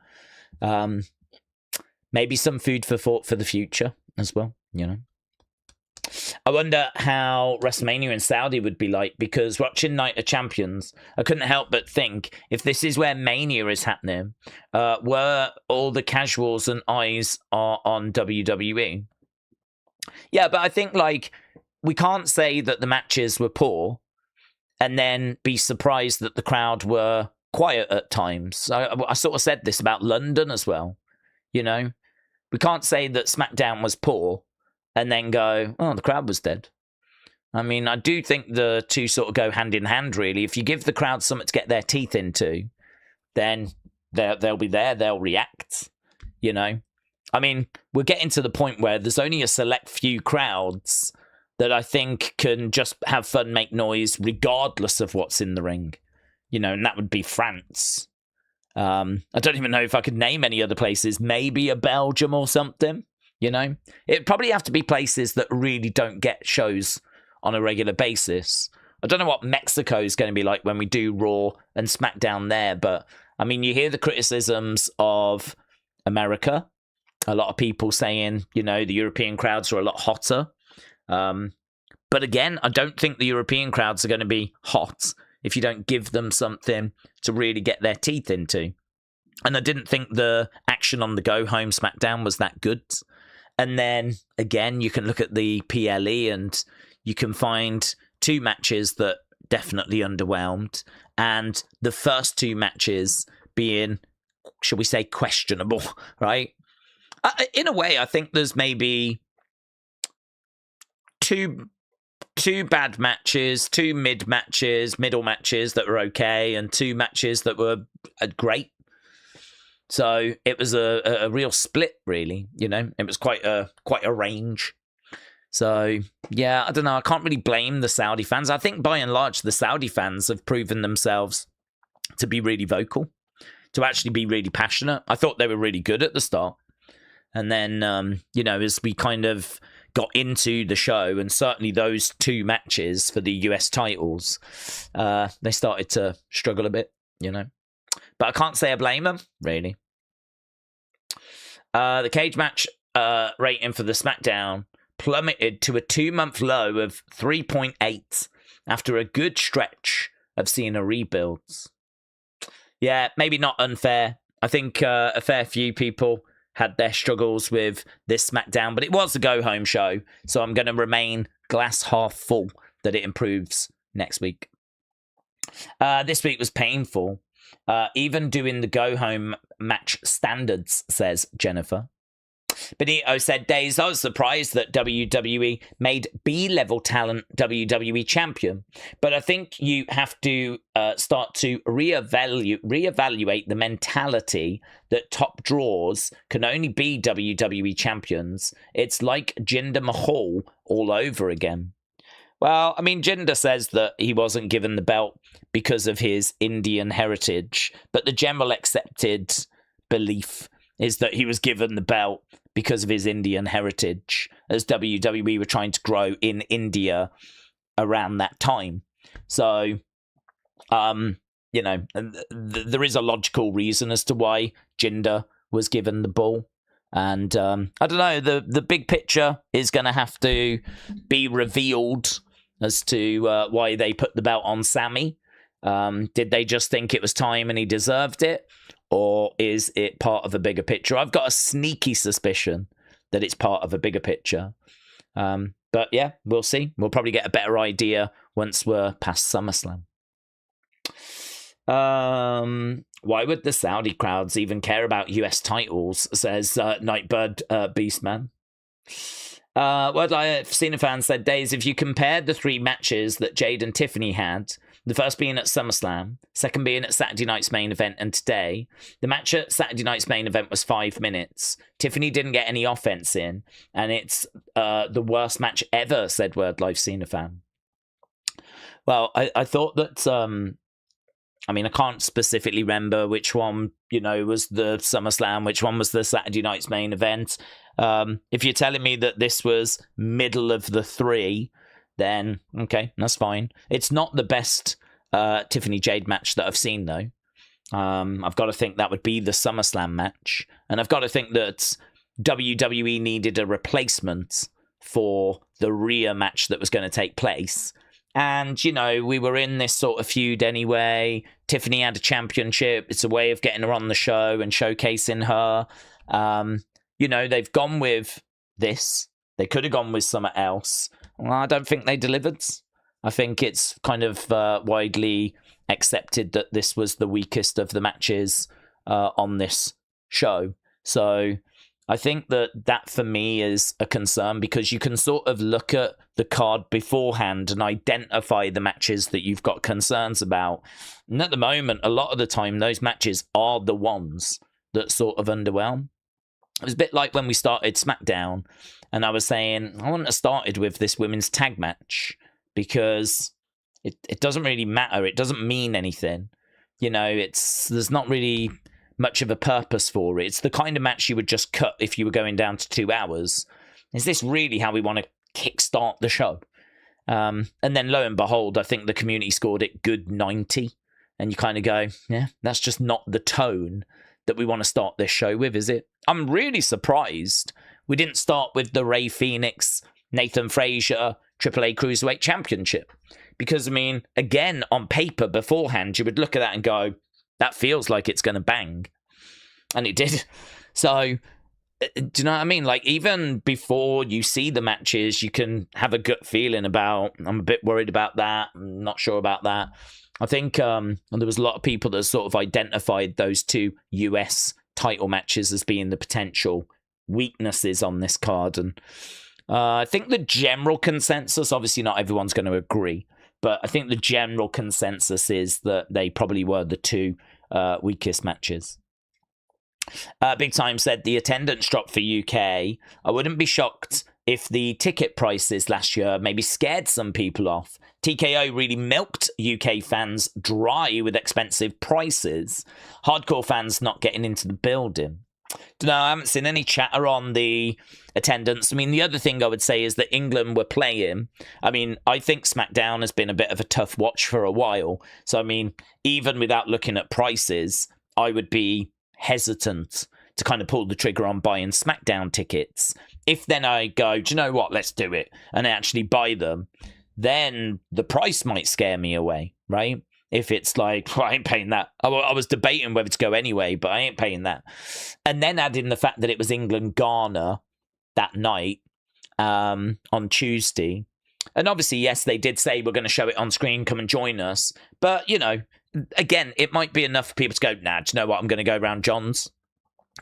Maybe some food for thought for the future as well, I wonder how WrestleMania in Saudi would be like, because watching Night of Champions, I couldn't help but think, if this is where Mania is happening, where all the casuals and eyes are on WWE. Yeah, but I think, we can't say that the matches were poor and then be surprised that the crowd were quiet at times. I sort of said this about London as well, We can't say that SmackDown was poor and then go, oh, the crowd was dead. I mean, I do think the two sort of go hand in hand, really. If you give the crowd something to get their teeth into, then they'll be there, they'll react, I mean, we're getting to the point where there's only a select few crowds that I think can just have fun, make noise, regardless of what's in the ring, and that would be France. I don't even know if I could name any other places, maybe a Belgium or something. It'd probably have to be places that really don't get shows on a regular basis. I don't know what Mexico is going to be like when we do Raw and SmackDown there, but I mean, you hear the criticisms of America. A lot of people saying, the European crowds are a lot hotter. But again, I don't think the European crowds are going to be hot if you don't give them something to really get their teeth into. And I didn't think the action on the Go Home SmackDown was that good. And then, again, you can look at the PLE and you can find two matches that definitely underwhelmed. And the first two matches being, shall we say, questionable, right? In a way, I think there's maybe two bad matches, two middle matches that were okay, and two matches that were great. So it was a real split, really. It was quite a range. So yeah, I don't know. I can't really blame the Saudi fans. I think by and large, the Saudi fans have proven themselves to be really vocal, to actually be really passionate. I thought they were really good at the start, and then as we kind of got into the show, and certainly those two matches for the US titles, they started to struggle a bit, But I can't say I blame them, really. The cage match rating for the SmackDown plummeted to a 2-month low of 3.8 after a good stretch of seeing a rebuilds. Yeah, maybe not unfair. I think a fair few people had their struggles with this SmackDown, but it was a go-home show, so I'm going to remain glass half full that it improves next week. This week was painful. Even doing the go-home match standards, says Jennifer. Benito said, Daze, I was surprised that WWE made B-level talent WWE champion, but I think you have to start to reevaluate the mentality that top draws can only be WWE champions. It's like Jinder Mahal all over again. Well, I mean, Jinder says that he wasn't given the belt because of his Indian heritage, but the general accepted belief is that he was given the belt because of his Indian heritage, as WWE were trying to grow in India around that time. So, you know, there is a logical reason as to why Jinder was given the ball. And I don't know, the big picture is going to have to be revealed as to why they put the belt on Sammy. Did they just think it was time and he deserved it? Or is it part of a bigger picture? I've got a sneaky suspicion that it's part of a bigger picture. But yeah, we'll see. We'll probably get a better idea once we're past SummerSlam. Why would the Saudi crowds even care about US titles, says Nightbird Beastman. What I've seen a fan said, Daze, if you compared the 3 matches that Jade and Tiffany had, the first being at SummerSlam, second being at Saturday night's main event, and today, the match at Saturday night's main event was 5 minutes. Tiffany didn't get any offense in, and it's the worst match ever, said Word Life Cena fan. Well, I thought that, I mean, I can't specifically remember which one, you know, was the SummerSlam, which one was the Saturday night's main event. If you're telling me that this was middle of the 3, then, okay, that's fine. It's not the best Tiffany Jade match that I've seen, though. I've got to think that would be the SummerSlam match. And I've got to think that WWE needed a replacement for the Rhea match that was going to take place. And, you know, we were in this sort of feud anyway. Tiffany had a championship. It's a way of getting her on the show and showcasing her. You know, they've gone with this. They could have gone with something else. Well, I don't think they delivered. I think it's kind of widely accepted that this was the weakest of the matches on this show. So I think that for me is a concern, because you can sort of look at the card beforehand and identify the matches that you've got concerns about. And at the moment, a lot of the time, those matches are the ones that sort of underwhelm. It was a bit like when we started SmackDown, and I was saying, I wouldn't have started with this women's tag match because it doesn't really matter. It doesn't mean anything. You know, there's not really much of a purpose for it. It's the kind of match you would just cut if you were going down to 2 hours. Is this really how we want to kickstart the show? And then lo and behold, I think the community scored it good 90. And you kind of go, yeah, that's just not the tone that we want to start this show with, is it? I'm really surprised we didn't start with the Rey Fenix, Nathan Frazier, AAA Cruiserweight Championship. Because, I mean, again, on paper beforehand, you would look at that and go, that feels like it's going to bang. And it did. So, do you know what I mean? Like, even before you see the matches, you can have a gut feeling about, I'm a bit worried about that. I'm not sure about that. I think there was a lot of people that sort of identified those 2 US title matches as being the potential weaknesses on this card. And I think the general consensus, obviously not everyone's going to agree, but I think the general consensus is that they probably were the 2 weakest matches. Big Time said the attendance dropped for UK. I wouldn't be shocked if the ticket prices last year maybe scared some people off. TKO really milked UK fans dry with expensive prices. Hardcore fans not getting into the building. No, I haven't seen any chatter on the attendance. I mean, the other thing I would say is that England were playing. I mean, I think SmackDown has been a bit of a tough watch for a while. So, I mean, even without looking at prices, I would be hesitant to kind of pull the trigger on buying SmackDown tickets. If then I go, do you know what, let's do it, and I actually buy them, then the price might scare me away, right? If it's like, well, I ain't paying that. I was debating whether to go anyway, but I ain't paying that. And then add in the fact that it was England-Ghana that night on Tuesday. And obviously, yes, they did say we're going to show it on screen, come and join us. But, you know, again, it might be enough for people to go, nah, do you know what, I'm going to go around John's.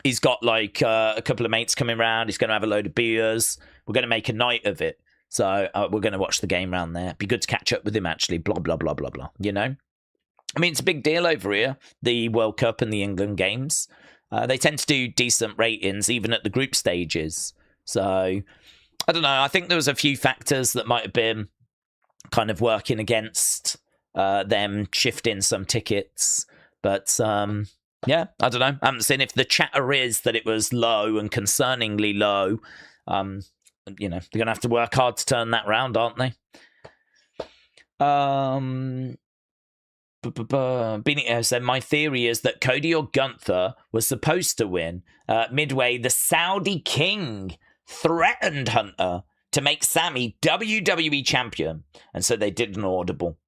He's got like a couple of mates coming around. He's going to have a load of beers. We're going to make a night of it. So we're going to watch the game around there. Be good to catch up with him, actually. Blah, blah, blah, blah, blah. You know? I mean, it's a big deal over here, the World Cup and the England games. They tend to do decent ratings, even at the group stages. So, I don't know. I think there was a few factors that might have been kind of working against them shifting some tickets. But yeah, I don't know. I haven't seen if the chatter is that it was low and concerningly low. You know, they're going to have to work hard to turn that round, aren't they? Benito said, my theory is that Cody or Gunther was supposed to win. Midway, the Saudi King threatened Hunter to make Sammy WWE champion, and so they did an audible.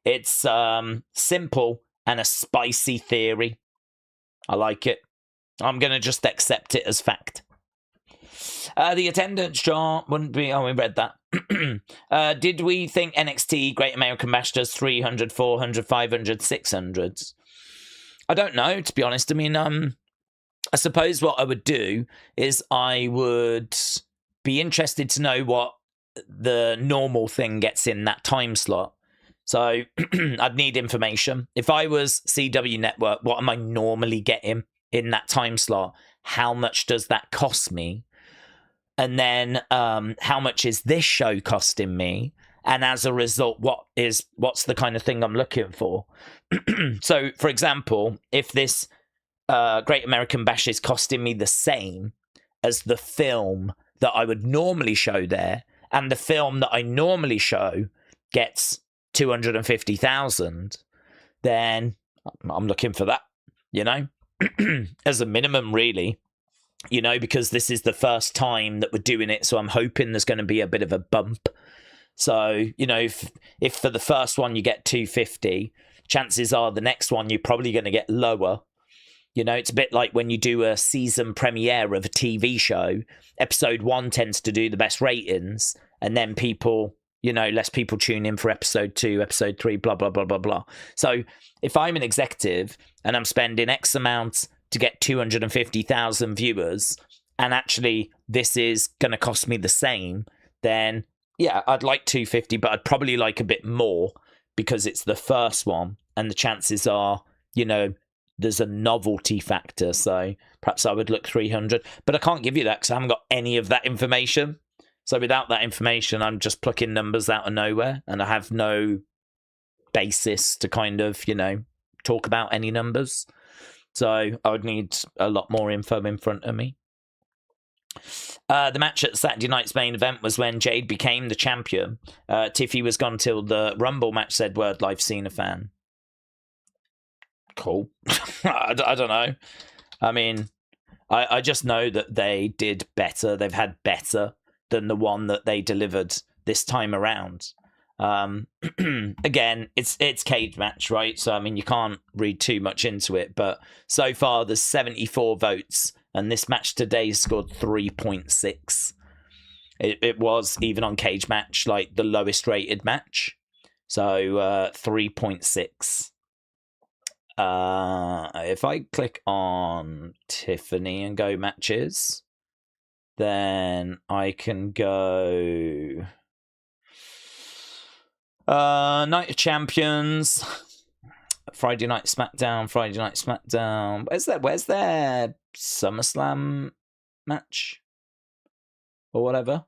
It's simple and a spicy theory. I like it. I'm going to just accept it as fact. The attendance chart wouldn't be... Oh, we read that. Did we think NXT Great American Bash does 300, 400, 500, 600s? I don't know, to be honest. I mean, I suppose what I would do is I would be interested to know what the normal thing gets in that time slot. So I'd need information. If I was CW Network, what am I normally getting in that time slot? How much does that cost me? And then how much is this show costing me? And as a result, what's the kind of thing I'm looking for? So, for example, if this Great American Bash is costing me the same as the film that I would normally show there, and the film that I normally show gets 250,000, then I'm looking for that, you know, as a minimum, really. You know, because this is the first time that we're doing it, so I'm hoping there's going to be a bit of a bump. So, you know, if for the first one you get 250, chances are the next one you're probably going to get lower. You know, it's a bit like when you do a season premiere of a TV show. Episode 1 tends to do the best ratings, and then people, you know, less people tune in for episode 2, episode 3, blah, blah, blah, blah, blah. So if I'm an executive and I'm spending X amount to get 250,000 viewers, and actually this is going to cost me the same, then yeah, I'd like 250, but I'd probably like a bit more because it's the first one, and the chances are, you know, there's a novelty factor, so perhaps I would look 300, but I can't give you that because I haven't got any of that information. So without that information, I'm just plucking numbers out of nowhere, and I have no basis to kind of, you know, talk about any numbers. So I would need a lot more info in front of me. The match at Saturday night's main event was when Jade became the champion. Tiffy was gone till the Rumble match, said Word Life Cena fan. Cool. I don't know. I mean, I just know that they did better. They've had better than the one that they delivered this time around. Again, it's cage match, right? So I mean, you can't read too much into it, but so far there's 74 votes, and this match today scored 3.6. It was, even on cage match, like the lowest rated match. So 3.6. If I click on Tiffany and go matches, then I can go Night of Champions, Friday Night SmackDown, Friday Night SmackDown. Where's their SummerSlam match? Or whatever.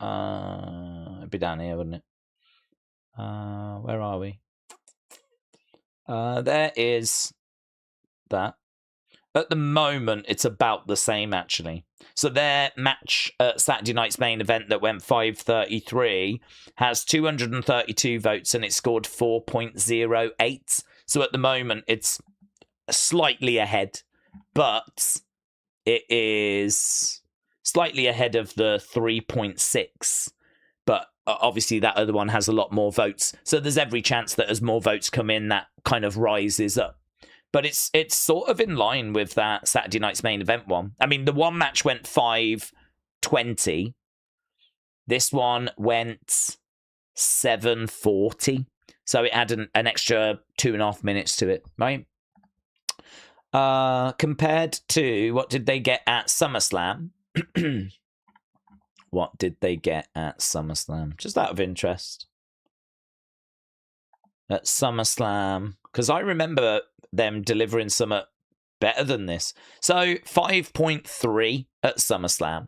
It'd be down here, wouldn't it? Where are we? There is that. At the moment, it's about the same, actually. So their match at Saturday night's main event that went 5:33 has 232 votes, and it scored 4.08. So at the moment, it's slightly ahead, but it is slightly ahead of the 3.6. But obviously that other one has a lot more votes. So there's every chance that as more votes come in, that kind of rises up. But it's sort of in line with that Saturday night's main event one. I mean, the one match went 5:20. This one went 7:40. So it had an extra 2.5 minutes to it, right? Compared to, what did they get at SummerSlam? What did they get at SummerSlam? Just out of interest. At SummerSlam, because I remember them delivering something better than this. So 5.3 at SummerSlam.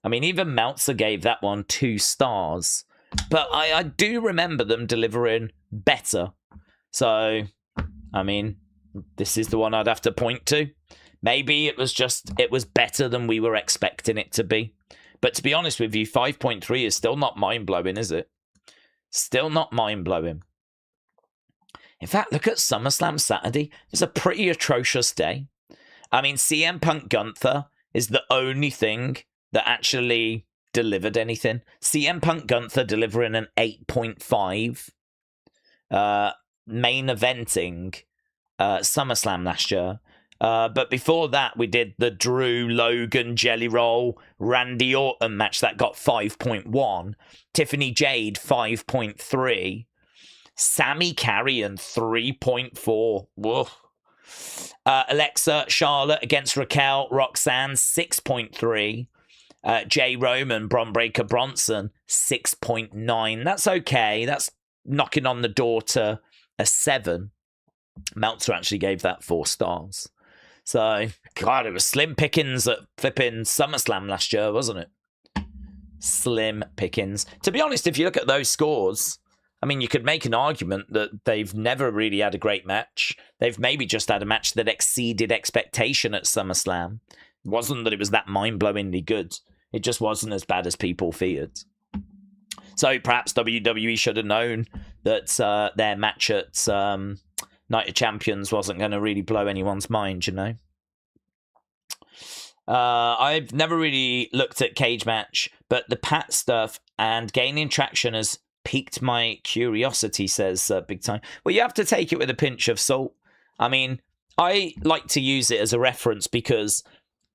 I mean, even Meltzer gave that one 2 stars. But I do remember them delivering better. So, I mean, this is the one I'd have to point to. Maybe it was better than we were expecting it to be. But to be honest with you, 5.3 is still not mind-blowing, is it? Still not mind-blowing. In fact, look at SummerSlam Saturday. It was a pretty atrocious day. I mean, CM Punk Gunther is the only thing that actually delivered anything. CM Punk Gunther delivering an 8.5. Main eventing SummerSlam last year. But before that, we did the Drew, Logan, Jelly Roll, Randy Orton match that got 5.1. Tiffany Jade, 5.3. Sammy Carrion, 3.4. Whoa. Alexa, Charlotte against Raquel, Roxanne, 6.3. Jay Roman, Bron Breakker, Bronson, 6.9. That's okay. That's knocking on the door to a 7. Meltzer actually gave that 4 stars. So, God, it was slim pickings at flipping SummerSlam last year, wasn't it? Slim pickings. To be honest, if you look at those scores, I mean, you could make an argument that they've never really had a great match. They've maybe just had a match that exceeded expectation at SummerSlam. It wasn't that it was that mind-blowingly good. It just wasn't as bad as people feared. So perhaps WWE should have known that their match at Night of Champions wasn't going to really blow anyone's mind, you know? I've never really looked at Cage Match, but the Pat stuff and gaining traction has piqued my curiosity, says Big Time. Well, you have to take it with a pinch of salt. I mean, I like to use it as a reference because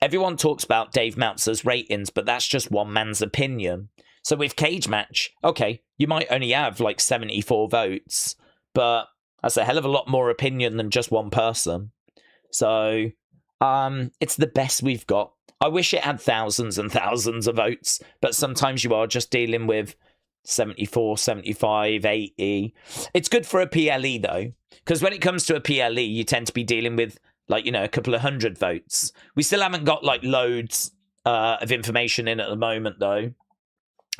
everyone talks about Dave Meltzer's ratings, but that's just one man's opinion. So with Cage Match, okay, you might only have like 74 votes, but that's a hell of a lot more opinion than just one person. So it's the best we've got. I wish it had thousands and thousands of votes, but sometimes you are just dealing with 74, 75, 80. It's good for a PLE though, because when it comes to a PLE, you tend to be dealing with like, you know, a couple of 100 votes. We still haven't got like loads of information in at the moment though.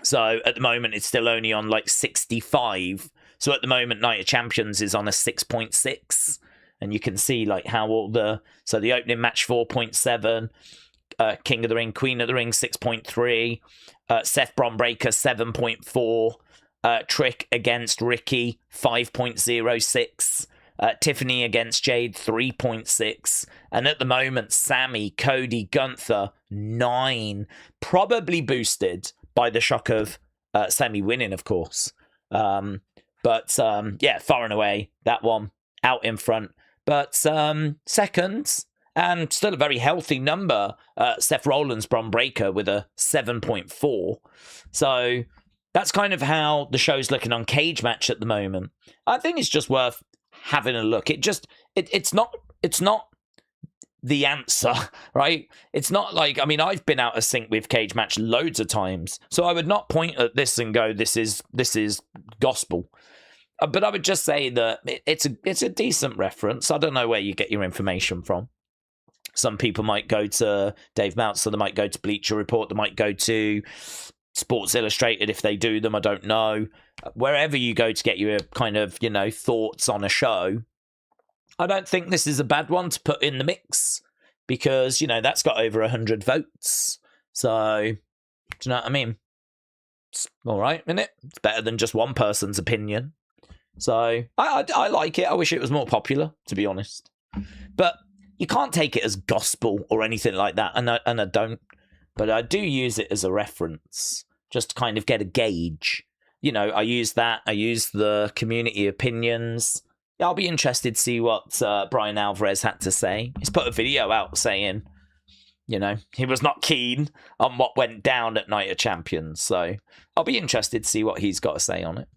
So at the moment, it's still only on like 65. So at the moment, Night of Champions is on a 6.6. And you can see like how all the opening match 4.7, King of the Ring, Queen of the Ring 6.3, Seth Bron Breakker 7.4, Trick against Ricky 5.06, Tiffany against Jade 3.6, and at the moment Sammy, Cody, Gunther 9, probably boosted by the shock of Sammy winning, of course. But yeah, far and away that one out in front. But second, and still a very healthy number, Seth Rollins, Bron Breakker with a 7.4. So that's kind of how the show's looking on Cage Match at the moment. I think it's just worth having a look. It's not the answer, right? It's not like, I mean, I've been out of sync with Cage Match loads of times, so I would not point at this and go, this is gospel. But I would just say that it's a decent reference. I don't know where you get your information from. Some people might go to Dave Meltzer, they might go to Bleacher Report, they might go to Sports Illustrated if they do them, I don't know. Wherever you go to get your kind of, you know, thoughts on a show, I don't think this is a bad one to put in the mix because, you know, that's got over 100 votes. So, do you know what I mean? It's all right, isn't it? It's better than just one person's opinion. So, I like it. I wish it was more popular, to be honest. But you can't take it as gospel or anything like that, and I don't. But I do use it as a reference, just to kind of get a gauge. You know, I use that. I use the community opinions. I'll be interested to see what Brian Alvarez had to say. He's put a video out saying, you know, he was not keen on what went down at Night of Champions. So I'll be interested to see what he's got to say on it.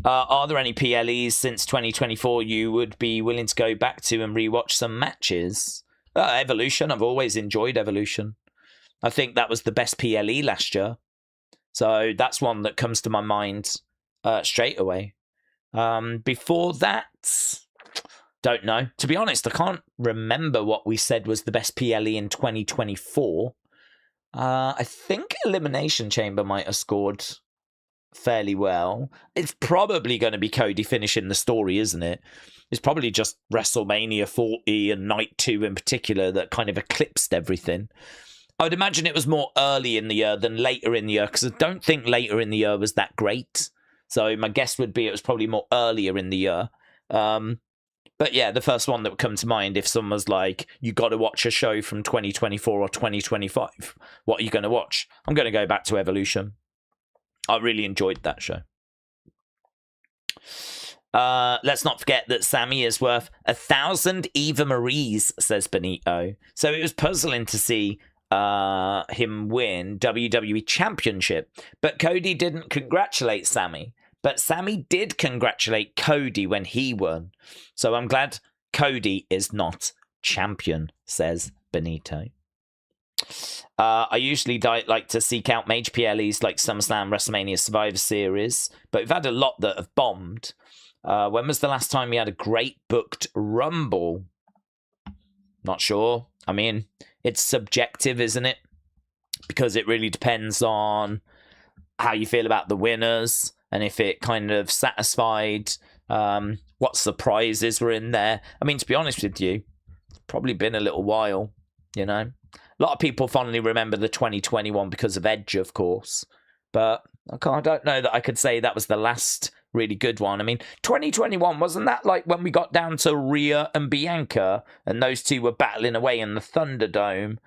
Are there any PLEs since 2024 you would be willing to go back to and rewatch some matches? Evolution. I've always enjoyed Evolution. I think that was the best PLE last year. So that's one that comes to my mind straight away. Before that, don't know. To be honest, I can't remember what we said was the best PLE in 2024. I think Elimination Chamber might have scored fairly well. It's probably going to be Cody finishing the story, isn't it? It's probably just WrestleMania 40 and Night 2 in particular that kind of eclipsed everything. I would imagine it was more early in the year than later in the year, because I don't think later in the year was that great. So my guess would be it was probably more earlier in the year. But yeah, the first one that would come to mind if someone was like, you got to watch a show from 2024 or 2025, what are you going to watch? I'm going to go back to Evolution. I really enjoyed that show. Let's not forget that Sammy is worth 1,000 Eva Maries, says Benito. So it was puzzling to see him win WWE Championship, but Cody didn't congratulate Sammy. But Sammy did congratulate Cody when he won. So I'm glad Cody is not champion, says Benito. I usually like to seek out major PLEs like SummerSlam, WrestleMania, Survivor Series, but we've had a lot that have bombed. When was the last time we had a great booked Rumble? Not sure. I mean, it's subjective, isn't it? Because it really depends on how you feel about the winners and if it kind of satisfied what surprises were in there. I mean, to be honest with you, it's probably been a little while, you know. A lot of people fondly remember the 2021 because of Edge, of course. But I don't know that I could say that was the last really good one. I mean, 2021, wasn't that like when we got down to Rhea and Bianca and those two were battling away in the Thunderdome?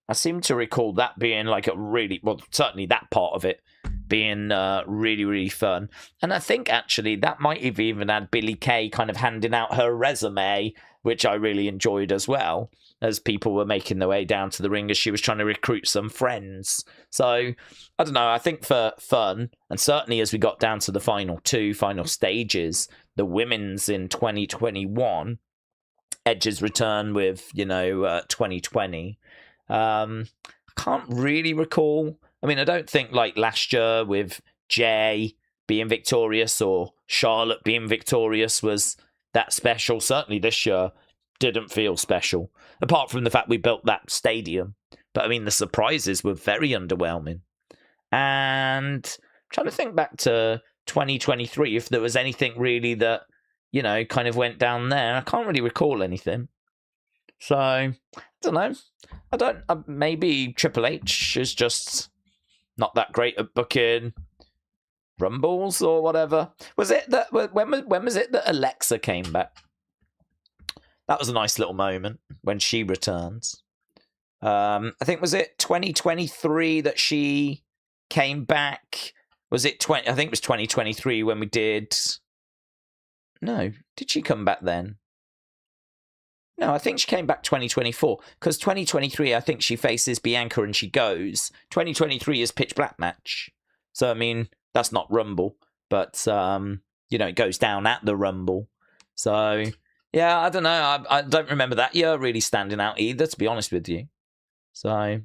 I seem to recall that being like a really, well, certainly that part of it being really, really fun. And I think actually that might have even had Billie Kay kind of handing out her resume, which I really enjoyed as well, as people were making their way down to the ring as she was trying to recruit some friends. So, I don't know, I think for fun, and certainly as we got down to the final stages, the women's in 2021, Edge's return with, 2020, I can't really recall. I mean, I don't think like last year with Jay being victorious or Charlotte being victorious was that special. Certainly this year didn't feel special, apart from the fact we built that stadium. But I mean, the surprises were very underwhelming. And I'm trying to think back to 2023, if there was anything really that, kind of went down there. I can't really recall anything. So, I don't know. Maybe Triple H is just not that great at booking Rumbles or whatever. Was it that, when was it that Alexa came back? That was a nice little moment when she returns. I think, was it 2023 that she came back? Was it I think it was 2023 when we did... No, did she come back then? No, I think she came back 2024, because 2023, I think she faces Bianca and she goes. 2023 is Pitch Black match. So, I mean, that's not Rumble, but, it goes down at the Rumble. So, yeah, I don't know. I don't remember that year really standing out either, to be honest with you. So,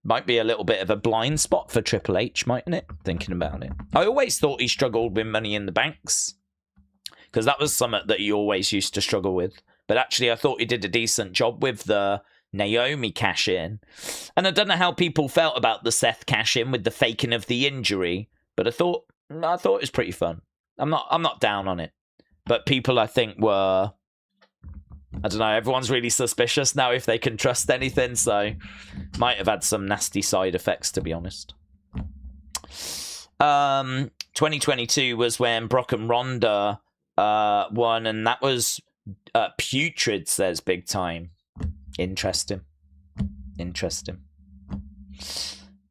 might be a little bit of a blind spot for Triple H, mightn't it? Thinking about it. I always thought he struggled with Money in the Banks, because that was something that he always used to struggle with. But actually, I thought he did a decent job with the Naomi cash-in. And I don't know how people felt about the Seth cash-in with the faking of the injury, but I thought it was pretty fun. I'm not down on it. But people, I think, were... I don't know, everyone's really suspicious now if they can trust anything, so might have had some nasty side effects, to be honest. 2022 was when Brock and Ronda won, and that was... putrid, says Big Time. Interesting.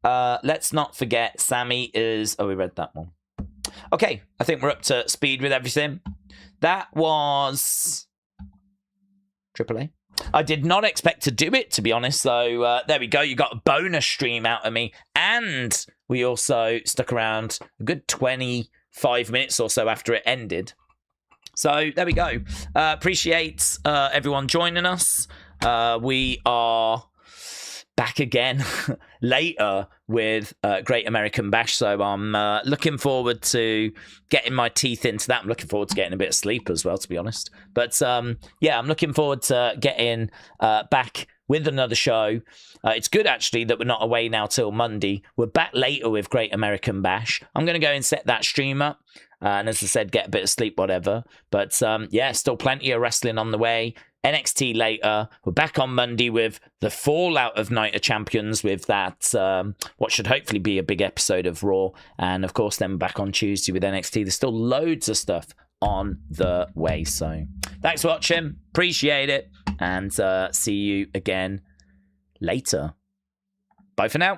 Let's not forget Sammy is... Oh, we read that one. Okay, I think we're up to speed with everything. That was AAA. I did not expect to do it, to be honest, so there we go. You got a bonus stream out of me, and we also stuck around a good 25 minutes or so after it ended. So there we go. Appreciate everyone joining us. We are back again later with Great American Bash. So I'm looking forward to getting my teeth into that. I'm looking forward to getting a bit of sleep as well, to be honest. But yeah, I'm looking forward to getting back with another show. It's good, actually, that we're not away now till Monday. We're back later with Great American Bash. I'm going to go and set that stream up. And as I said, get a bit of sleep, whatever. But yeah, still plenty of wrestling on the way. NXT later. We're back on Monday with the fallout of Night of Champions with that, what should hopefully be a big episode of Raw. And of course, then back on Tuesday with NXT. There's still loads of stuff on the way. So thanks for watching. Appreciate it. And see you again later. Bye for now.